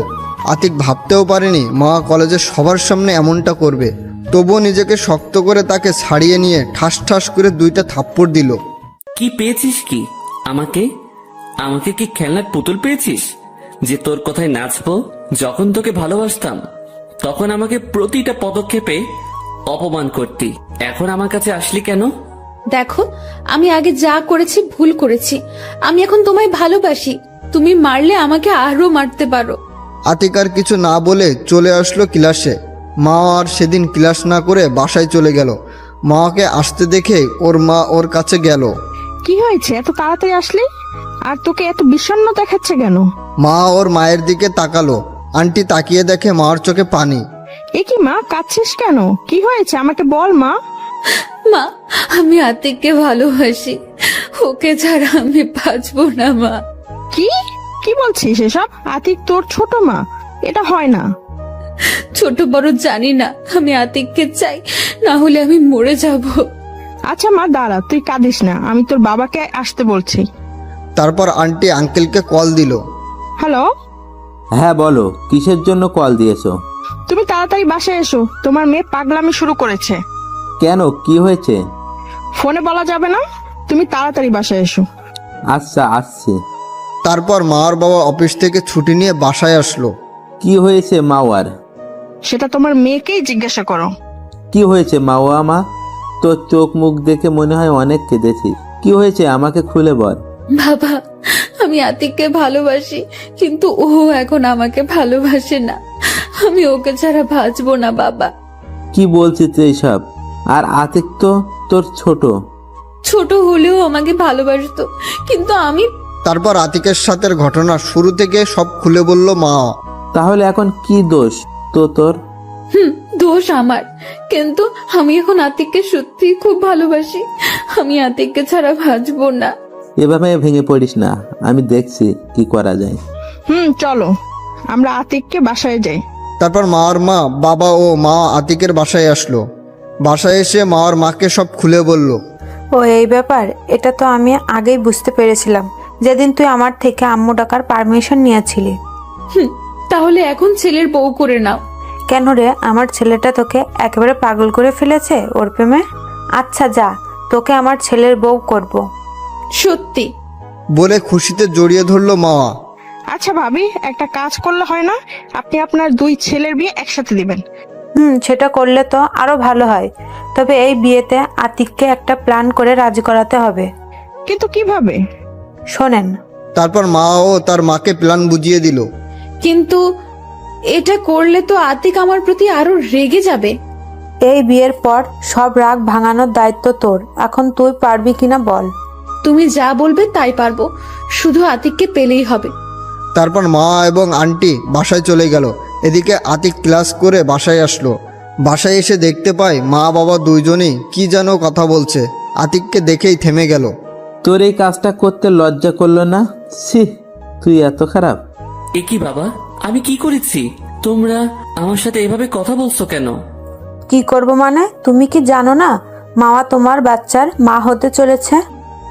আতিক ভাবতেও পারেনি মা কলেজের সবার সামনে এমনটা করবে। তবুও নিজেকে শক্ত করে তাকে ছাড়িয়ে নিয়ে ঠাস ঠাস করে 2টা থাপ্পড় দিল। কি পেয়েছিস কি? আমাকে আমাকে কি খেলনার পুতুল পেয়েছিস যে তোর কথায় নাচবো? যখন তোকে ভালোবাসতাম তখন আমাকে প্রতিটা পদক্ষেপে অপমান করতি, এখন আমার কাছে আসলি কেন? দেখো, আমি আগে যা করেছি ভুল করেছি, আমি এখন তোমায় ভালোবাসি। তুমি মারলে আমাকে আরো মারতে পারো। আতিক আর কিছু না বলে চলে আসলো ক্লাসে। মা আর সেদিন ক্লাস না করে বাসায় চলে গেল। মাকে আসতে দেখে ওর মা ওর কাছে গেল। কি হয়েছে, এত তাড়াতাড়ি আসলি? আর তোকে এত বিষণ্ণ দেখাচ্ছে কেন? মা ওর মায়ের দিকে তাকালো। আন্টি তাকিয়ে দেখে মার চোখে পানি। এ কি মা, কাঁদছিস কেন? কি হয়েছে আমাকে বল মা। মা, আমি আতিককে ভালোবাসি, ওকে ছাড়া আমি বাঁচবো না মা। কি কি বলছিস এসব? আতিক তোর ছোট মা, এটা হয় না। ছোট বড় জানি না, আমি আতিককে চাই, না হলে আমি মরে যাব। আচ্ছা মা দাঁড়া, তুই কাঁদিস না, আমি তোর বাবাকে আসতে বলছি। তারপর আন্টি আঙ্কেলকে কল দিল। হ্যালো। হ্যাঁ বলো, কিসের জন্য কল দিয়েছো? তুমি তাড়াতাড়ি বাসায় এসো, তোমার মেয়ে পাগলামি শুরু করেছে। কেন, কি হয়েছে? ফোনে বলা যাবে না, তুমি তাড়াতাড়ি বাসায় এসো। আচ্ছা আসছি। তারপর মার বাবা অফিস থেকে ছুটি নিয়ে বাসায় আসলো। কি হয়েছে মাওয়ার? সেটা তোমার মেয়েকেই জিজ্ঞাসা করো। কি হয়েছে মাওয়া মা? তোর চোখ মুখ দেখে মনে হয় অনেক কেঁদেছিস। কি হয়েছে আমাকে খুলে বল। বাবা, আমি আতিককে ভালোবাসি, কিন্তু ও এখন আমাকে ভালোবাসে না। আমি ওকে ছাড়া বাঁচবো না বাবা। কি বলছিস এইসব? আর আতিক তো তোর ছোট। ছোট হলেও আমাকে ভালোবাসতো, কিন্তু আমি। তারপর আতিকের সাথে ঘটনা শুরু থেকে সব খুলে বলল মা। তাহলে এখন কি দোষ তো তোর? দোষ আমার, কিন্তু আমি এখন আতিককে সত্যি খুব ভালোবাসি। আমি আতিককে ছাড়া বাঁচবো না। এভাবে ভেঙে পড়িস না, আমি দেখছি কি করা যায়। চলো আমরা আতিককে বাসায় যাই। তারপর মার মা, বাবা ও মা আতিকের বাসায় আসলো। বাসায় এসে মার মাকে সব খুলে বলল। ও এই ব্যাপার, এটা তো আমি আগেই বুঝতে পেরেছিলাম যেদিন তুই আমার থেকে আম্মু ডাকার পারমিশন নিয়েছিলি। তাহলে এখন ছেলের বউ করে নাও। কেন রে, আমার ছেলেটা তোকে একেবারে পাগল করে ফেলেছে ওর প্রেমে? আচ্ছা যা, তোকে আমার ছেলের বউ করব। সত্যি? বলে খুশিতে জড়িয়ে ধরলো মা। আচ্ছা ভাবি, একটা কাজ করলে হয় না? আপনি আপনার 2 ছেলের বিয়ে একসাথে দিবেন। সেটা করলে তো আরো ভালো হয়, তবে এই বিয়েতে আতিককে একটা প্ল্যান করে রাজি করাতে হবে। কিন্তু কিভাবে? শোনেন। তারপর মা ও তার মাকে প্ল্যান বুঝিয়ে দিল। কিন্তু এটা করলে তো আতিক আমার প্রতি আরো রেগে যাবে। এই বিয়ের পর সব রাগ ভাঙানোর দায়িত্ব তোর, এখন তুই পারবি কিনা বল। তুমি যা বলবে তাই পারবো, শুধু আতিককে পেলেই হবে। তারপর মা এবং আন্টি বাসায় চলে গেল। এদিকে আতিক ক্লাস করে বাসায় আসলো। বাসায় এসে দেখতে পায় মা বাবা দুইজনই কি যেন কথা বলছে। আতিককে দেখেই থেমে গেল। তোর এই কাজটা করতে লজ্জা করলো না? ছি, তুই এত খারাপ? এ কি বাবা, আমি কি করেছি? তোমরা আমার সাথে এভাবে কথা বলছো কেন? কি করব মানে? তুমি কি জানো না মামা তোমার বাচ্চার মা হতে চলেছে?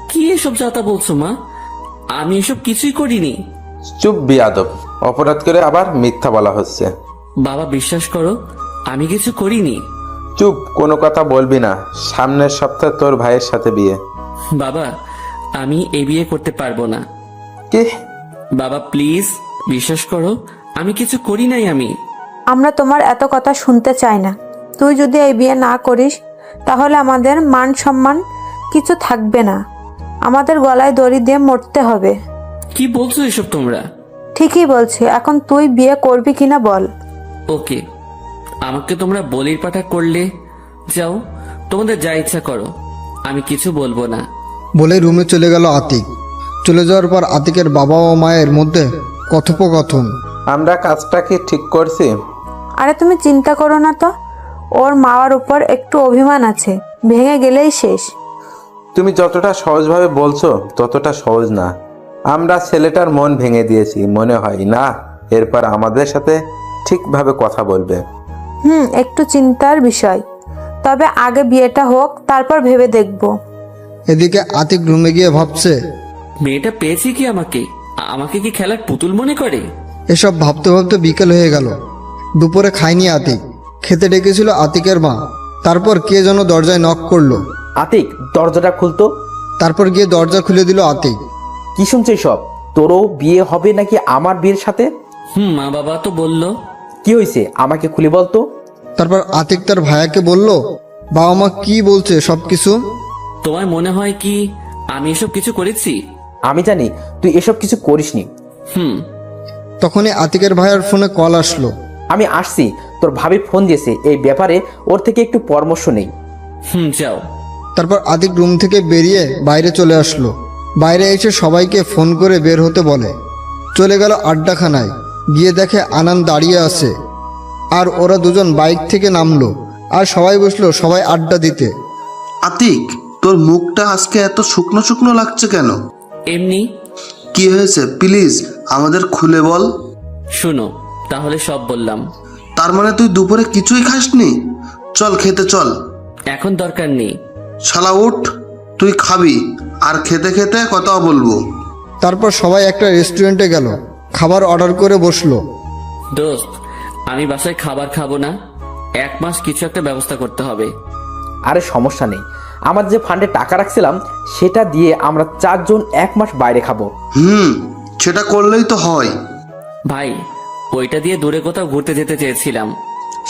কি এসব যাতা বলছো মা? আমি এসব কিছুই করিনি। চুপ বিয়াদব, অপরাধ করে আবার মিথ্যা বলা হচ্ছে। বাবা বিশ্বাস করো, আমি কিছু করিনি। চুপ, কোনো কথা বলবি না। সামনের সপ্তাহে তোর ভাইয়ের সাথে বিয়ে। বাবা, আমি এ বিয়ে করতে পারবো না। কি? বাবা প্লিজ বিশ্বাস করো, আমি কিছু করি নাই। আমরা তোমার এত কথা শুনতে চাই না। তুই যদি এই বিয়ে না করিস তাহলে আমাদের মান সম্মান কিছু থাকবে না। আমাদের গলায় দড়ি দিয়ে মরতে হবে। কি বলছো এসব তোমরা? ঠিকই বলছি। এখন তুই বিয়ে করবি কিনা বল। ওকে, আমাকে তোমরা বলির পাঠা করলে যাও, তোমাদের যা ইচ্ছা করো, আমি কিছু বলবো না। বলে রুমে চলে গেল আতিক। চলে যাওয়ার পর আতিকের বাবা ও মায়ের মধ্যে কথোপকথন। আমরা কাজটা কি ঠিক করছি? আরে তুমি চিন্তা করো না তো, ওর মাওয়ার উপর একটু অভিমান আছে, ভেঙে গেলেই শেষ। তুমি যতটা সহজভাবে বলছো ততটা সহজ না। আমরা ছেলেটার মন ভেঙে দিয়েছি মনে হয় না। এরপর আমাদের সাথে ঠিকভাবে কথা বলবে। একটু চিন্তার বিষয়। তবে আগে বিয়েটা হোক, তারপর ভেবে দেখব। এদিকে আতিক রুমে গিয়ে ভাবছে, মেয়েটা পেয়েছি কি আমাকে? আমাকে কি খেলার পুতুল মনে করে? এসব ভাবতে ভাবতে বিকেল হয়ে গেল। দুপুরে খায়নি আতিক। খেতে ডেকেছিল আতিকের মা। তারপর কে যেন দরজায় নক করলো। আতিক, দরজাটা খুলতো। তারপর গিয়ে দরজা খুলে দিল আতিক। কি শুনছিস সব? তোরও বিয়ে হবে নাকি আমার বিয়ের সাথে? মা বাবা তো বললো। কি হয়েছে আমাকে খুলে বলতো। তারপর আতিক তার ভাইয়াকে বলল, বাবা মা কি বলছে সবকিছু। তোমার মনে হয় কি আমি এসব কিছু করেছি? আমি জানি তুই এসব কিছু করিসনি। তখনই আতিকের ভাইয়ার ফোনে কল আসলো। আমি আসছি, তোর ভাবি ফোন দিয়েছে, এই ব্যাপারে ওর থেকে একটু পরামর্শ নেই। যাও। তারপর আতিক রুম থেকে বেরিয়ে বাইরে চলে আসলো। বাইরে এসে সবাইকে ফোন করে বের হতে বলে। চলে গেল আড্ডাখানায়। গিয়ে দেখে আনন্দ দাঁড়িয়ে আছে, আর ওরা দুজন বাইক থেকে নামলো, আর সবাই বসলো সবাই আড্ডা দিতে। আতিক, তোর মুখটা আজকে এত শুকনো শুকনো লাগছে কেন? এমনি। কি হয়েছে প্লিজ আমাদের খুলে বল। শুনো, তাহলে সব বললাম। তার মানে তুই দুপুরে কিছুই খাসনি? চল খেতে চল। এখন দরকার নেই। শালা উঠ, তুই খাবি আর খেতে খেতে কথা বলবো। তারপর সবাই একটা রেস্টুরেন্টে গেল, খাবার অর্ডার করে বসলো। দোস্ত, আমি বাসায় খাবার খাবো না। 1 মাস কিছু একটা ব্যবস্থা করতে হবে। আরে সমস্যা নেই, আমার যে ফান্ডে টাকা রাখছিলাম সেটা দিয়ে আমরা 4 জন 1 মাস বাইরে খাবো। সেটা করলেই তো হয়। ভাই, ওইটা দিয়ে দূরে কোথাও ঘুরতে যেতে চেয়েছিলাম।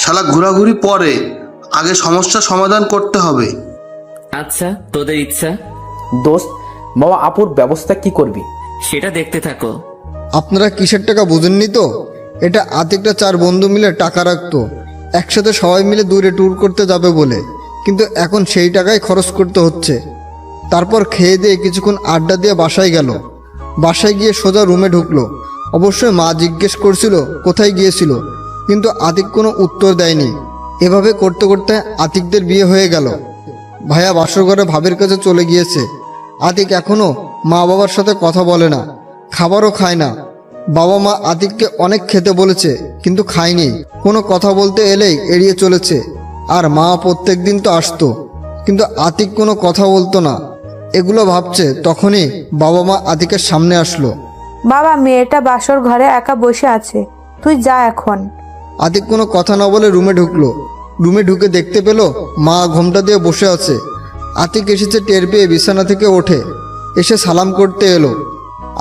শালা ঘোরাঘুরি পরে, আগে সমস্যা সমাধান করতে হবে। আচ্ছা, তোদের ইচ্ছা। দোস্ত, মামা আপুর ব্যবস্থা কি করবি? সেটা দেখতে থাকো। আপনারা কিসের টাকা বুঝেননি তো? এটা আতিকটা 4 বন্ধু মিলে টাকা রাখতো একসাথে সবাই মিলে দূরে ট্যুর করতে যাবে বলে, কিন্তু এখন সেই টাকাই খরচ করতে হচ্ছে। তারপর খেয়ে দিয়ে কিছুক্ষণ আড্ডা দিয়ে বাসায় গেল। বাসায় গিয়ে সোজা রুমে ঢুকলো। অবশ্যই মা জিজ্ঞেস করছিল কোথায় গিয়েছিল, কিন্তু আতিক কোনো উত্তর দেয়নি। এভাবে করতে করতে আতিকদের বিয়ে হয়ে গেল। ভাইয়া বাসর ঘরে ভাবের কাছে চলে গিয়েছে। আতিক এখনো মা বাবার সাথে কথা বলে না, খাবারও খায় না। বাবা মা আতিককে অনেক খেতে বলেছে, কিন্তু খায়নি। কোনো কথা বলতে এলেই এড়িয়ে চলেছে। আর মা প্রত্যেক দিন তো আসতো, কিন্তু আতিক কোনো কথা বলতো না। এগুলো ভাবছে, তখনই বাবা মা আতিকের সামনে আসলো। বাবা, মেয়েটা বাসর ঘরে একা বসে আছে, তুই যা এখন। আতিক কোনো কথা না বলে রুমে ঢুকলো। রুমে ঢুকে দেখতে পেল মা ঘোমটা দিয়ে বসে আছে। আতিক এসেছে টের পেয়ে বিছানা থেকে ওঠে, এসে সালাম করতে এলো।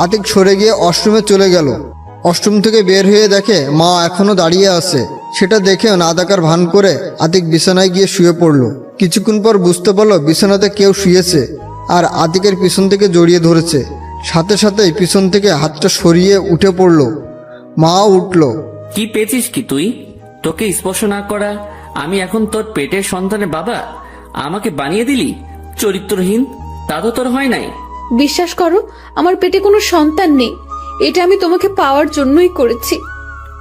আতিক সরে গিয়ে ওয়াশরুমে চলে গেল। ওয়াশরুম থেকে বের হয়ে দেখে মা এখনো দাঁড়িয়ে আছে। সেটা দেখেও না দেখার ভান করে আতিক বিছানায় গিয়ে শুয়ে পড়ল। কিছুক্ষণ পর বুঝতে পারলো বিছানাতে কেউ শুয়েছে, আর আতিকের পিছন থেকে জড়িয়ে ধরেছে। সাথে সাথেই পিছন থেকে হাতটা সরিয়ে উঠে পড়ল। মাও উঠল। কি পেয়েছিস কি তুই? তোকে স্পর্শ না করা আমি এখন তোর পেটের সন্তানের বাবা? আমাকে বানিয়ে দিলি চরিত্রহীন। তা তো তোর হয় নাই। বিশ্বাস করো, আমার পেটে কোনো সন্তান নেই। এটা আমি তোমাকে পাওয়ার জন্যই করেছি।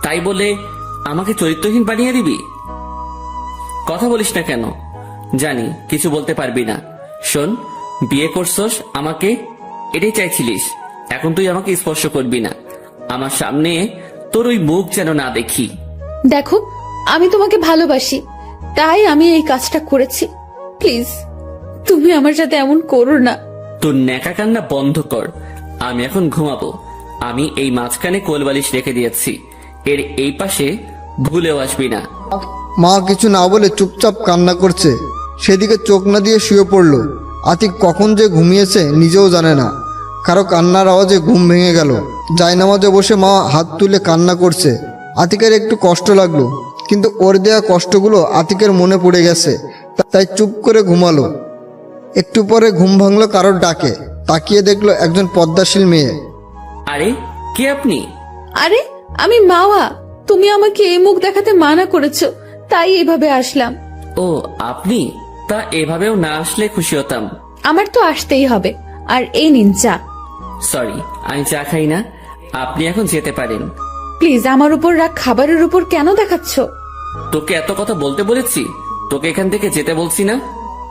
তাই বলে আমাকে চরিত্রহীন বানিয়ে দিবি? কথা বলিস না কেন? জানি কিছু বলতে পারবি না। শোন, বিয়ে করছস আমাকে, এটাই চাইছিলিস। এখন তুই আমাকে স্পর্শ করবি না। আমার সামনে তোর ওই মুখ যেন না দেখি। দেখো, আমি তোমাকে ভালোবাসি, তাই আমি এই কাজটা করেছি। প্লিজ, তুমি আমার সাথে এমন করো না। তোর ন্যাকা কান্না বন্ধ কর। আমি এখন ঘুমাবো। আমি এই মাঝখানে কোলবালিশ রেখে দিয়েছি, এর এই পাশে ভুলেও আসবি না। মা কিছু না বলে চুপচাপ কান্না করছে, সেদিকে চোখ না দিয়ে শুয়ে পড়ল। আতিক কখন যে ঘুমিয়েছে নিজেও জানে না। কারো কান্নার আওয়াজে ঘুম ভেঙে গেল। জায়নামাজে বসে মা হাত তুলে কান্না করছে। আতিকের একটু কষ্ট লাগলো, কিন্তু ওর দেয়া কষ্টগুলো আতিকের মনে পড়ে গেছে, তাই চুপ করে ঘুমালো। একটু পরে ঘুম ভাঙলো কারোর ডাকে। তাকিয়ে দেখলো একজন পদ্মাশীল মেয়ে। আরে কে আপনি? আরে, আমি মাওয়া। তুমি আমাকে এই মুখ দেখাতে মানা করেছো, তাই এভাবে আসলাম। ও আপনি? তা এভাবেও না আসলে খুশি হতাম। আমার তো আসতেই হবে। আর এই নিন চা। সরি, আমি চা খাই না। আপনি এখন যেতে পারেন। প্লিজ, আমার উপর রাগ খাবারের উপর কেন দেখাচ্ছ? তোকে এত কথা বলতে বলেছি? তোকে এখান থেকে যেতে বলছি না?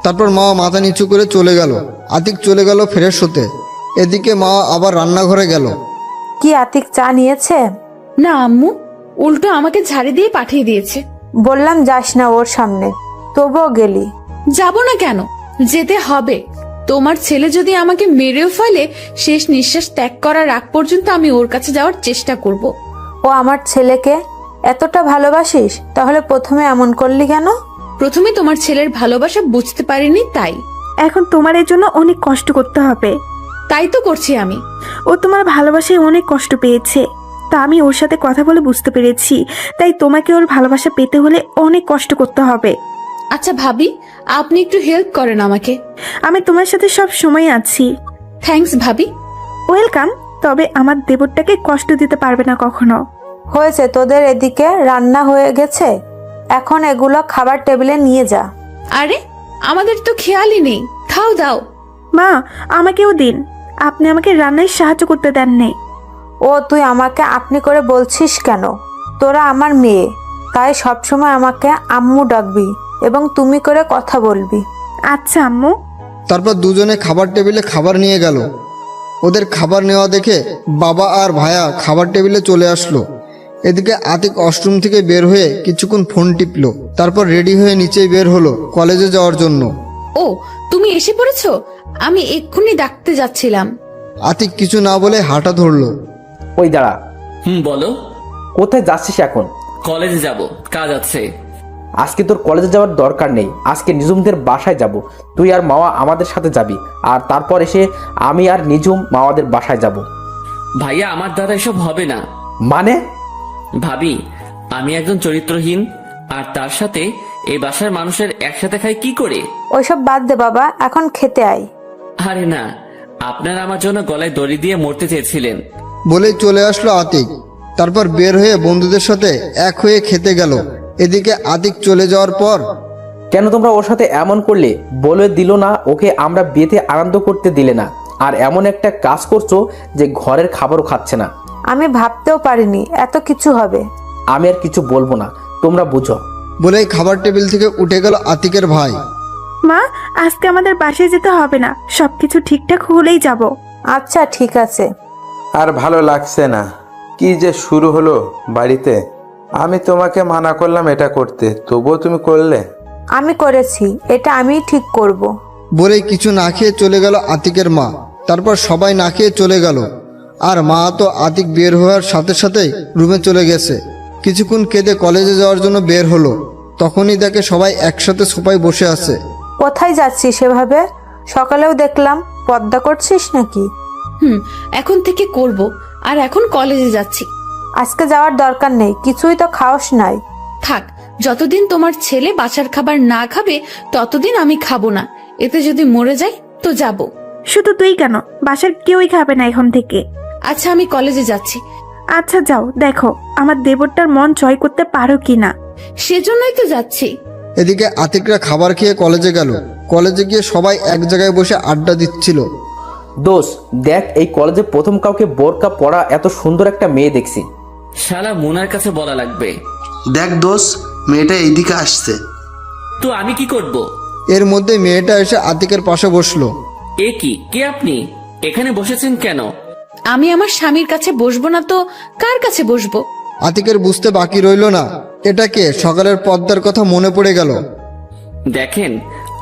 তারপর মা মাথা নিচু করে চলে গেল। আতিক চলে গেল ফ্রেশ হতে। এদিকে মা আবার রান্নাঘরে গেল। কি আতিক চা নিয়েছে? না আম্মু, উল্টো আমাকে ঝাড়ি দিয়ে পাঠিয়ে দিয়েছে। বললাম যাস না ওর সামনে, তবুও গেলি। যাব না কেন? যেতে হবে। তোমার ছেলে যদি আমাকে মেরেও ফেলে, শেষ নিঃশ্বাস ত্যাগ করার আগ পর্যন্ত আমি ওর কাছে যাওয়ার চেষ্টা করব। ও আমার ছেলেকে এতটা ভালোবাসিস, তাহলে প্রথমে এমন করলি কেন? প্রথমে তোমার ছেলের ভালোবাসা বুঝতে পারিনি, তাই। এখন তোমার এর জন্য অনেক কষ্ট করতে হবে। তাই তো করছি আমি। ও তোমার ভালোবাসায় অনেক কষ্ট পেয়েছে, তা আমি ওর সাথে কথা বলে বুঝতে পেরেছি। তাই তোমাকে ওর ভালোবাসা পেতে হলে অনেক কষ্ট করতে হবে। আচ্ছা ভাবি, আপনি একটু হেল্প করেন আমাকে। আমি তোমার সাথে সব সময় আছি। থ্যাঙ্কস ভাবি। ওয়েলকাম। তবে আমার দেবরটাকে কষ্ট দিতে পারবে না কখনো। হয়েছে, তোদের এদিকে রান্না হয়ে গেছে, এখন এগুলো খাবার টেবিলে নিয়ে যা। আরে, আমাদের তো খেয়ালই নেই। খাও দাও। মা, আমাকেও দিন। আপনি আমাকে রান্নায় সাহায্য করতে দেননি। ও তুই আমাকে আপনি করে বলছিস কেন? তোরা আমার মেয়ে, তাই সবসময় আমাকে আম্মু ডাকবি এবং তুমি করে কথা বলবি। আচ্ছা আম্মু। তারপর দুজনে খাবার টেবিলে খাবার নিয়ে গেল। ওদের খাবার নেওয়া দেখে বাবা আর ভায়া খাবার টেবিলে চলে আসলো। এদিকে আতিক ওয়াশরুম থেকে বের হয়ে কিছুক্ষণ ফোন টিপলো। তারপর রেডি হয়ে নিচেই বের হলো কলেজে যাওয়ার জন্য। ও, তুমি এসে পড়েছো? আমি এক্ষুনি ডাকতে যাচ্ছিলাম। আতিক কিছু না বলে হাঁটা ধরলো। ওই দাঁড়া। বলো। কোথায় যাচ্ছিস এখন? কলেজে যাব, কাজ আছে। আজকে তোর কলেজে যাওয়ার দরকার নেই। আজকে নিজুমদের বাসায় যাব। তুই আর মাওয়া আমাদের সাথে যাবি, আর তারপর এসে আমি আর নিজুম মাওয়াদের বাসায় যাব। ভাইয়া, আমার দ্বারা এসব হবে না। মানে? ভাবি, আমি একজন চরিত্রহীন, আর তার সাথে এই বাসার মানুষের একসাথে খাই কি করে? ওইসব বাদ দে বাবা, এখন খেতে আয়। আরে না, আপনারা আমার জন্য গলায় দড়ি দিয়ে মরতে চেয়েছিলেন। বলেই চলে আসলো আতিক। তারপর বের হয়ে বন্ধুদের সাথে এক হয়ে খেতে গেল। এদিকে আতিক চলে যাওয়ার পর, কেন তোমরা ওর সাথে এমন করলে? বলে দিল না ওকে আমরা বিয়েতে আনন্দ করতে দিলে না, আর এমন একটা কাজ করছো যে ঘরের খাবারও খাচ্ছে না। আমি ভাবতেও পারিনি এত কিছু হবে। আমি আর কিছু বলবো না, তোমরা বুঝো। বলেই খাবার টেবিল থেকে উঠে গেল আতিকের ভাই। মা, আজকে আমাদের বাসায় যেতে হবে না, সবকিছু ঠিকঠাক হলেই যাব। আচ্ছা ঠিক আছে। আর ভালো লাগছে না। কি যে শুরু হলো বাড়িতে। আমি তোমাকে মানা করলাম এটা করতে, তবুও তুমি করলে। আমি করেছি, এটা আমিই ঠিক করব। বলেই কিছু না খেয়ে চলে গেল আতিকের মা। তারপর সবাই না খেয়ে চলে গেল। আর মা তো আতিক বের হওয়ার সাথে সাথেই রুমে চলে গেছে। কিছুক্ষণ কেঁদে কলেজে যাওয়ার জন্য বের হলো। তখনই দেখে সবাই একসাথে সোফায় বসে আছে। কোথায় যাচ্ছিস সেভাবে? সকালেও দেখলাম পর্দা করছিস নাকি? এখন থেকে করব। আর এখন কলেজে যাচ্ছি। আজকে যাওয়ার দরকার নেই, কিছুই তো খাওস নাই। থাক, যতদিন তোমার ছেলে বাসার খাবার না খাবে ততদিন আমি খাবো না। এতে যদি মরে যাই তো যাব। শুধু তুই কেন, বাসার কেউই খাবে না এখন থেকে। আচ্ছা, আমি কলেজে যাচ্ছি। আচ্ছা যাও, দেখো আমার দেবরটার মন জয় করতে পারো কিনা। সেজন্যই তো যাচ্ছি। এদিকে আতিকরা খাবার খেয়ে কলেজে গেল। কলেজে গিয়ে সবাই এক জায়গায় বসে আড্ডা দিচ্ছিল। দোষ, দেখ এই কলেজে প্রথম কাউকে বোরকা পরা এত সুন্দর একটা মেয়ে দেখছি। শালা মুনার কাছে বলা লাগবে। দেখ দোষ, মেয়েটা এইদিকে আসছে। তো আমি কি করব? এর মধ্যে মেয়েটা এসে আতিকের পাশে বসলো। এ কি, কে আপনি? এখানে বসেছেন কেন? আমি আমার স্বামীর কাছে বসবো না তো কার কাছে বসবো? আতিকের বুঝতে বাকি রইল না এটাকে। সকালের পদ্মার কথা মনে পড়ে গেল। দেখেন,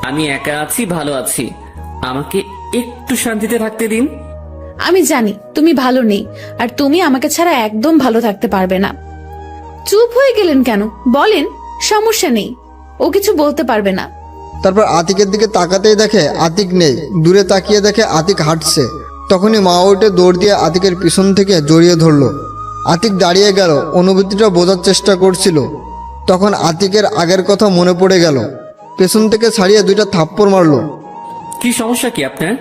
আমি একা আছি, ভালো আছি, আমাকে একটু শান্তিতে থাকতে দিন। আমি জানি তুমি ভালো নেই, আর তুমি আমাকে ছাড়া একদম ভালো থাকতে পারবে না। চুপ হয়ে গেলেন কেন? বলেন, সমস্যা নেই, ও কিছু বলতে পারবে না। তারপর আতিকের দিকে তাকাতেই দেখে আতিক নেই। দূরে তাকিয়ে দেখে আতিক হাঁটছে। তখনই মা উঠে দৌড় দিয়ে আতিকের পিছন থেকে জড়িয়ে ধরলো। আতিক দাঁড়িয়ে গেল, অনুভূতিটা বোঝার চেষ্টা করছিল। তখন আতিকের আগের কথা মনে পড়ে গেল। পেছন থেকে ছাড়িয়ে 2টা থাপ্পড় মারলো। কি সমস্যা কি আপনার?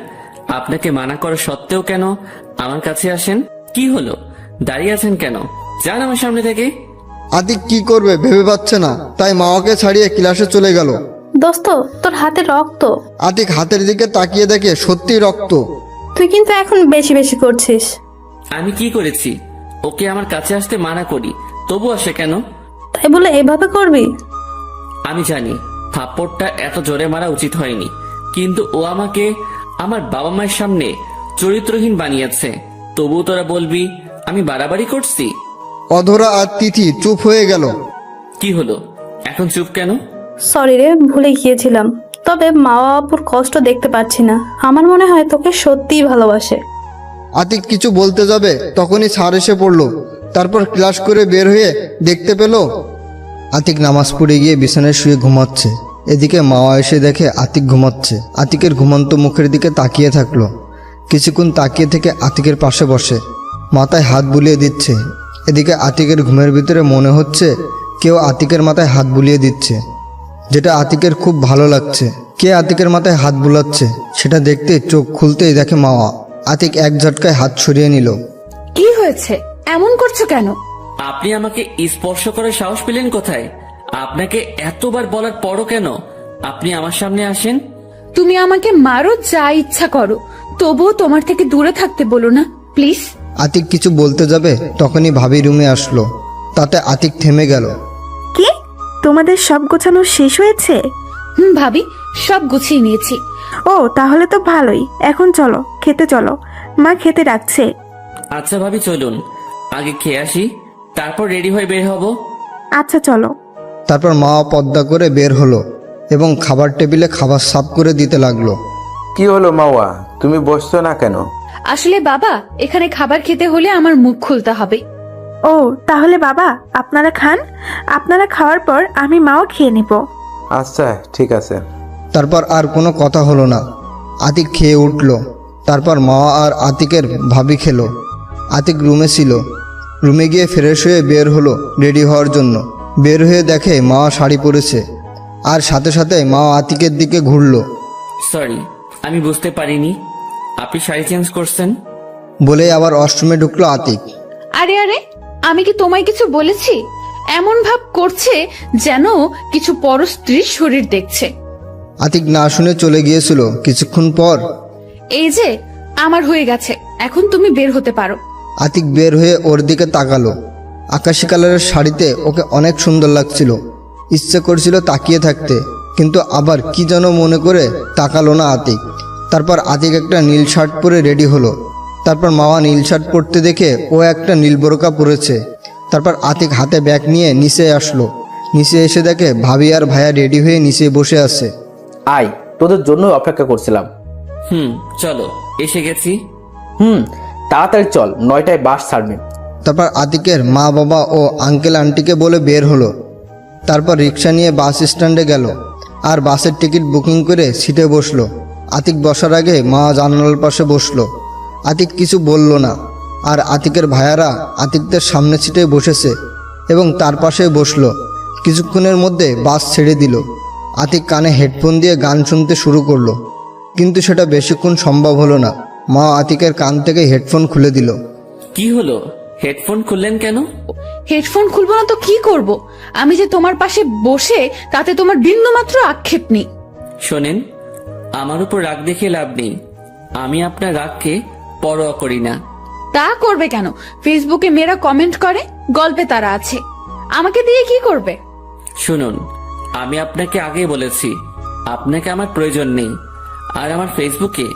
আপনাকে মানা করা সত্ত্বেও কেন আমার কাছে আসেন? কি হলো, দাঁড়িয়ে আছেন কেন? যান আমার সামনে থেকে। আতিক কি করবে ভেবে পাচ্ছে না, তাই মাওয়াকে ছাড়িয়ে ক্লাসে চলে গেল। দোস্ত, তোর হাতে রক্ত। আতিক হাতের দিকে তাকিয়ে দেখে সত্যিই রক্ত। তুই কিন্তু এখন বেশি বেশি করছিস। আমি কি করেছি? ওকে আমার কাছে আসতে মানা করি, তবু আসে কেন? তাই বলে এভাবে করবি? আমি জানি থাপ্পড়টা এত জোরে মারা উচিত হয়নি, কিন্তু ও আমাকে আমার বাবা মায়ের সামনে চরিত্রহীন বানিয়েছে। তবু তোরা বলবি আমি বাড়াবাড়ি করছি? অধরা আর তিথি চুপ হয়ে গেল। কি হলো, এখন চুপ কেন? সরি রে, ভুলে গিয়েছিলাম। তবে মা বাপুর কষ্ট দেখতে পাচ্ছি না। আমার মনে হয় তোকে সত্যিই ভালোবাসে। আতিক কিছু বলতে যাবে তখনই স্যার এসে পড়লো। তারপর ক্লাস করে বের হয়ে দেখতে পেল আতিক নামাজ পড়ে গিয়ে বিছানায় শুয়ে ঘুমাচ্ছে। এদিকে মাওয়া এসে দেখে আতিক ঘুমাচ্ছে। আতিকের ঘুমন্ত মুখের দিকে তাকিয়ে থাকলো। কিছুক্ষণ তাকিয়ে থেকে আতিকের পাশে বসে মাথায় হাত বুলিয়ে দিচ্ছে। এদিকে আতিকের ঘুমের ভিতরে মনে হচ্ছে কেউ আতিকের মাথায় হাত বুলিয়ে দিচ্ছে, যেটা আতিকের খুব ভালো লাগছে। কে আতিকের মাথায় হাত বুলাচ্ছে সেটা দেখতে চোখ খুলতেই দেখে মাওয়া। আতিক এক ঝটকায় হাত সরিয়ে নিল। কি হয়েছে, এমন করছো কেন? আপনি আমাকে স্পর্শ করার সাহস পেলেন কোথায়? আপনাকে এতবার বলার পরও কেন আপনি আমার সামনে আসেন? তুমি আমাকে মারো, যা ইচ্ছা করো, তবুও তোমার থেকে দূরে থাকতে বলো না প্লিজ। আতিক কিছু বলতে যাবে তখনই ভাবি রুমে আসলো। তাতে আতিক থেমে গেল। কি, তোমাদের সব গোছানো শেষ হয়েছে? ভাবি, সব গুছিয়ে নিয়েছি। ও, তাহলে তো ভালোই। এখন চলো, খেতে চলো, মা খেতে ডাকছে। আচ্ছা ভাবি, চলুন আগে খেয়ে আসি, তারপর রেডি হয়ে বের হব। আচ্ছা চলো। তারপর মা পর্দা করে বের হলো এবং খাবার টেবিলে খাবার সাফ করে দিতে লাগলো। কি হলো মাওয়া, তুমি বসছো না কেন? আসলে বাবা, এখানে খাবার খেতে হলে আমার মুখ খুলতে হবে। ও, তাহলে বাবা আপনারা খান। আপনারা খাওয়ার পর আমি মাও খেয়ে নিব। আচ্ছা ঠিক আছে। তারপর আর কোনো কথা হলো না। আতিক খেয়ে উঠল। তারপর মা আর আতিকের ভাবি খেলো। আতিক রুমে ছিল। রুমে গিয়ে ফ্রেশ হয়ে বের হলো রেডি হওয়ার জন্য। বের হয়ে দেখে মা শাড়ি পরেছে, আর সাথে সাথে মা আতিকের দিকে ঘুরলো। সরি, আমি বুঝতে পারিনি আপনি শাড়ি চেঞ্জ করছেন। বলে আবার ওয়াশরুমে ঢুকলো আতিক। আরে আরে, আমি কি তোমায় কিছু বলেছি? এমন ভাব করছে যেন কিছু পর স্ত্রীর শরীর দেখছে। আতিক না শুনে চলে গিয়েছিল। কিছুক্ষণ পর এই যে আমার হয়ে গেছে, এখন তুমি বের হতে পারো। আতিক বের হয়ে ওর দিকে তাকালো। আকাশি কালারের শাড়িতে ওকে অনেক সুন্দর লাগছিল। ইচ্ছে করছিল তাকিয়ে থাকতে, কিন্তু আবার কি যেন মনে করে তাকালো না আতিক। তারপর আতিক একটা নীল শার্ট পরে রেডি হলো। তারপর মাওয়া নীল শার্ট পরতে দেখে ও একটা নীল বোরকা পরেছে। তারপর আতিক হাতে ব্যাগ নিয়ে নিচে আসলো। নিচে এসে দেখে ভাবি আর ভাইয়া রেডি হয়ে নিচে বসে আছে। আয়, তোদের জন্য অপেক্ষা করছিলাম। চলো, এসে গেছি। তাড়াতাড়ি চল, 9টায় বাস ছাড়বে। তারপর আতিকের মা বাবা ও আঙ্কেল আন্টিকে বলে বের হলো। তারপর রিক্সা নিয়ে বাস স্ট্যান্ডে গেল আর বাসের টিকিট বুকিং করে সিটে বসলো। আতিক বসার আগে মা জানালার পাশে বসলো। আতিক কিছু বলল না, আর আতিকের ভাইয়ারা আতিকদের সামনে সিটে বসেছে এবং তার পাশে বসলো। কিছুক্ষণের মধ্যে বাস ছেড়ে দিল। আতিক কানে হেডফোন দিয়ে গান শুনতে শুরু করলো, কিন্তু সেটা বেশিক্ষণ সম্ভব হলো না। মা আতিকের কান থেকে হেডফোন খুলে দিল। কি হলো, হেডফোন খুললেন কেন? হেডফোন খুলবো না তো কি করব? আমি যে তোমার পাশে বসে তাতে তোমার বিন্দুমাত্র আক্ষেপ নেই। শোনেন, আমার উপর রাগ দেখে লাভ নেই। আমি আপনার রাগকে পরোয়া করি না। তা করবে কেন? ফেসবুকে মেয়েরা কমেন্ট করে, গল্পে তারা আছে, আমাকে দিয়ে কি করবে? শুনুন, আমি আপনাকে আগেই বলেছি আপনাকে আমার প্রয়োজন নেই। আর আমার ফেসবুকে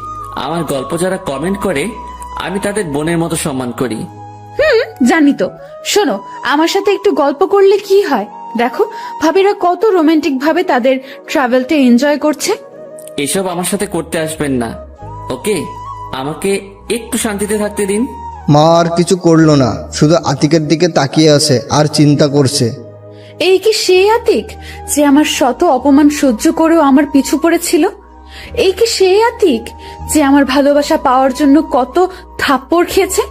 আমার গল্প যারা কমেন্ট করে আমি তাদের বোনের মতো সম্মান করি। জানি তো। শোনো, আমার সাথে একটু গল্প করলে কি হয়? দেখো ভাবিরা কত রোমান্টিক ভাবে তাদের ট্রাভেলটা এনজয় করছে। এসব আমার সাথে করতে আসবেন না, ওকে? আমাকে একটু শান্তিতে থাকতে দিন। মা আর কিছু করলো না, শুধু আতিকের দিকে তাকিয়ে আছে আর চিন্তা করছে। এই কি সেই আতিক যে আমার শত অপমান সহ্য করেও আমার পিছু পড়েছিল? এই কি সেই আতিক যে আমার ভালোবাসা পাওয়ার জন্য কত থাপ্পড় খেয়েছে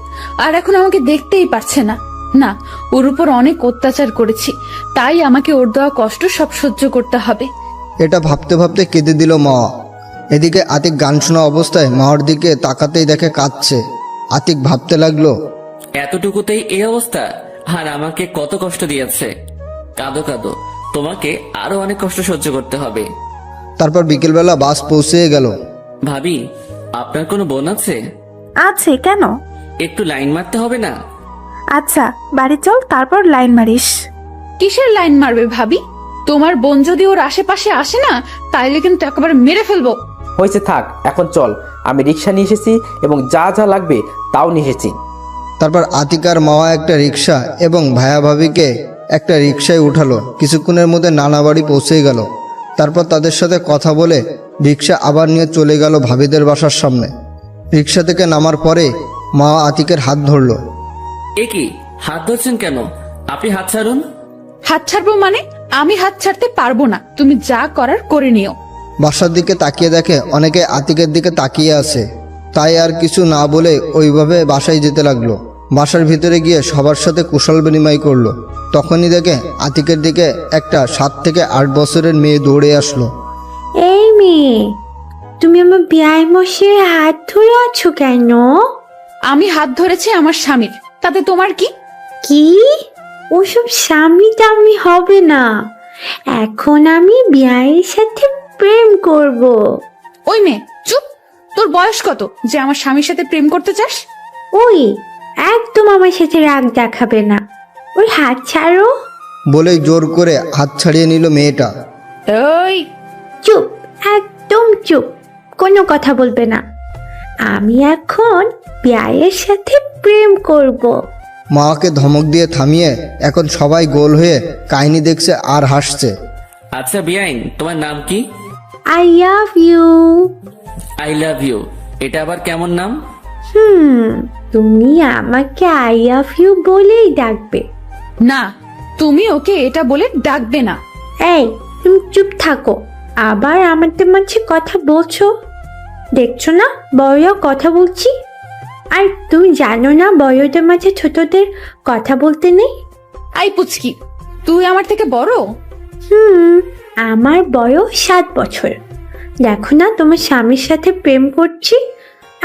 আর এখন আমাকে দেখতেই পারছে না? না, ওর উপর অনেক অত্যাচার করেছি, তাই আমাকে ওর দেওয়া কষ্ট সব সহ্য করতে হবে। এটা ভাবতে ভাবতে কেঁদে দিল মা। এদিকে আতিক গান শোনা অবস্থায় মাওয়ার দিকে তাকাতেই দেখে কাঁদছে। আতিক ভাবতে লাগলো, এতটুকুতেই এই অবস্থা? আর আমাকে কত কষ্ট দিয়েছে। কাঁদো কাঁদো, তোমাকে আরো অনেক কষ্ট সহ্য করতে হবে। তারপর বিকেলবেলা বাস পৌঁছে গেল। ভাবি, আপনার কোনো বোন আছে? আছে, কেন? একটু লাইন মারতে হবে না? আচ্ছা বাড়ি চল, তারপর লাইন মারিস। কিসের লাইন মারবে ভাবি? তোমার বোন যদি ওর আশেপাশে আসে না, তাইলে কিন্তু একেবারে মেরে ফেলবো। হয়েছে, থাক, এখন চল। আমি রিক্সা নিয়ে এসেছি এবং যা যা লাগবে তাও নিয়ে এসেছি। তারপর আতিক আর মাওয়া একটা রিক্সা এবং ভাইয়া ভাবিকে একটা রিক্সায় উঠালো। কিছুক্ষণের মধ্যে নানা বাড়ি পৌঁছে গেল। তারপর তাদের সাথে কথা বলে রিক্সা আবার নিয়ে চলে গেল ভাবিদের বাসার সামনে। রিক্সা থেকে নামার পরে মা আতিকের হাত ধরলো। এ কি, হাত ধরছেন কেন? আপনি হাত ছাড়ুন। হাত ছাড়বো মানে? আমি হাত ছাড়তে পারবো না, তুমি যা করার করে নিও। বাসার দিকে তাকিয়ে দেখে অনেকে আতিকের দিকে তাকিয়ে আছে, তাই আর কিছু না বলে ওইভাবে বাসায় যেতে লাগলো। বাসার ভিতরে গিয়ে সবার সাথে কুশল বিনিময় করলো। তখনই দেখে আতিকের দিকে একটা 7 থেকে 8 বছরের মেয়ে দৌড়ে আসলো। এই মেয়ে, তুমি আমার বিয়াই মশাইয়ের হাত ধরে আছো কেন? আমি হাত ধরেছি আমার স্বামীর, তাতে তোমার কি? কি? ওসব স্বামী টামি হবে না, এখন আমি বিয়াইয়ের সাথে প্রেম করব। ওই মেয়ে চুপ! তোর বয়স কত যে আমার স্বামীর সাথে প্রেম করতে চাস? ওই, একদম আমার সাথে রাগ দেখাবে না। ওই হাত ছাড়ো। বলেই জোর করে হাত ছাড়িয়ে নিল মেয়েটা। ওই চুপ, একদম চুপ, কোনো কথা বলবে না। আমি এখন বিয়াইয়ের সাথে প্রেম করব। মাকে ধমক দিয়ে থামিয়ে এখন সবাই গোল হয়ে কাহিনী দেখছে আর হাসছে। আচ্ছা বিয়াইন, তোমার নাম কি? I love you. I love you, এটা আবার কেমন নাম? তুমি আমাকে আই লাভ ইউ বলেই ডাকবে। না, তুমি ওকে এটা বলে ডাকবে না। এই, তুমি চুপ থাকো, আবার আমাদের মাঝে কথা বলছো। দেখছো না বড়রা কথা বলছি? আর তুমি জানো না বড়দের মাঝে ছোটদের কথা বলতে নেই? আই পুচকি, তুই আমার থেকে বড়? আমার বয়স 7 বছর। দেখো না তোমার স্বামীর সাথে প্রেম করছি,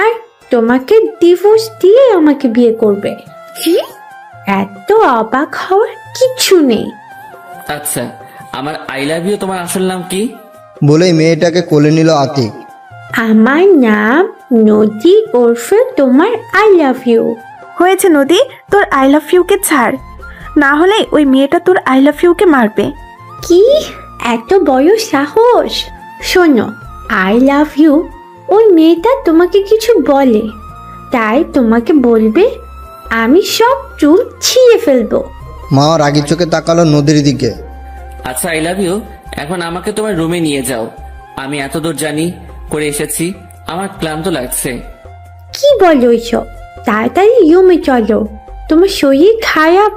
আর তোমাকে ডিভোর্স দিয়ে আমাকে বিয়ে করবে। কি? এত অবাক হওয়ার কিছু নেই। আচ্ছা, আমার আই লাভ ইউ তোমার আসল নাম কি? বলেই মেয়েটাকে কোলে নিল আতিক। আমার নাম নদী, ওরফে তোমার আই লাভ ইউ। হয়েছে নদী, তোর আই লাভ ইউকে ছাড়, না হলে ওই মেয়েটা তোর আই লাভ ইউকে মারবে। কি এত বড় সাহস? শোনো, আই লাভ ইউ ওই মেয়েটা তোমাকে কিছু বলে, তাই তোমাকে বলবে আমি সব চুল ছিঁড়ে ফেলবো। মা রাগি চোখে তাকালো নদীর দিকে। আচ্ছা আই লাভ ইউ, এখন আমাকে তোমার রুমে নিয়ে যাও। আমি এত দূর জানি করে এসেছি, আমার ক্লান্ত লাগছে। কি বলো এইসব? তাড়াতাড়ি রুমে চলো, তোমার শরীর খারাপ,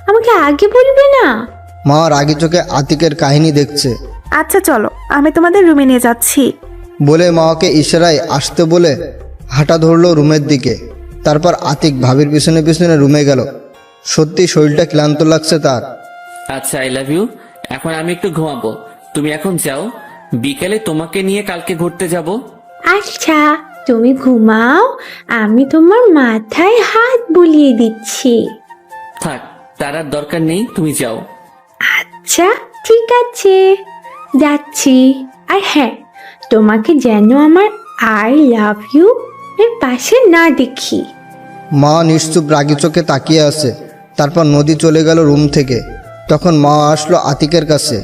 আমাকে আগে বলবে না? মা রাগি চোখে আতিকের কাহিনী দেখছে। আচ্ছা চলো, আমি তোমাদের রুমে নিয়ে যাচ্ছি। বলে মাকে ইশারায় আসতে বলে হাঁটা ধরলো রুমের দিকে। তারপর আতিক ভাবির পিছনে পিছনে রুমে গেল। সত্যি শরীরটা ক্লান্ত লাগছে তার। আচ্ছা আই লাভ ইউ, এখন আমি একটু ঘুমাবো, তুমি এখন যাও, বিকেলে তোমাকে নিয়ে কালকে ঘুরতে যাব। আচ্ছা তুমি ঘুমাও, আমি তোমার মাথায় হাত বুলিয়ে দিচ্ছি। থাক, তার আর দরকার নেই, তুমি যাও। আচ্ছা ঠিক আছে, যাচ্ছি। আর হ্যাঁ, তোমাকে যেন আমার আই লাভ ইউ এর পাশে না দেখি। মা নিশ্চুপ রাগি চোখে তাকিয়ে আছে। তারপর নদী চলে গেল রুম থেকে। তখন মা আসলো আতিকের কাছে।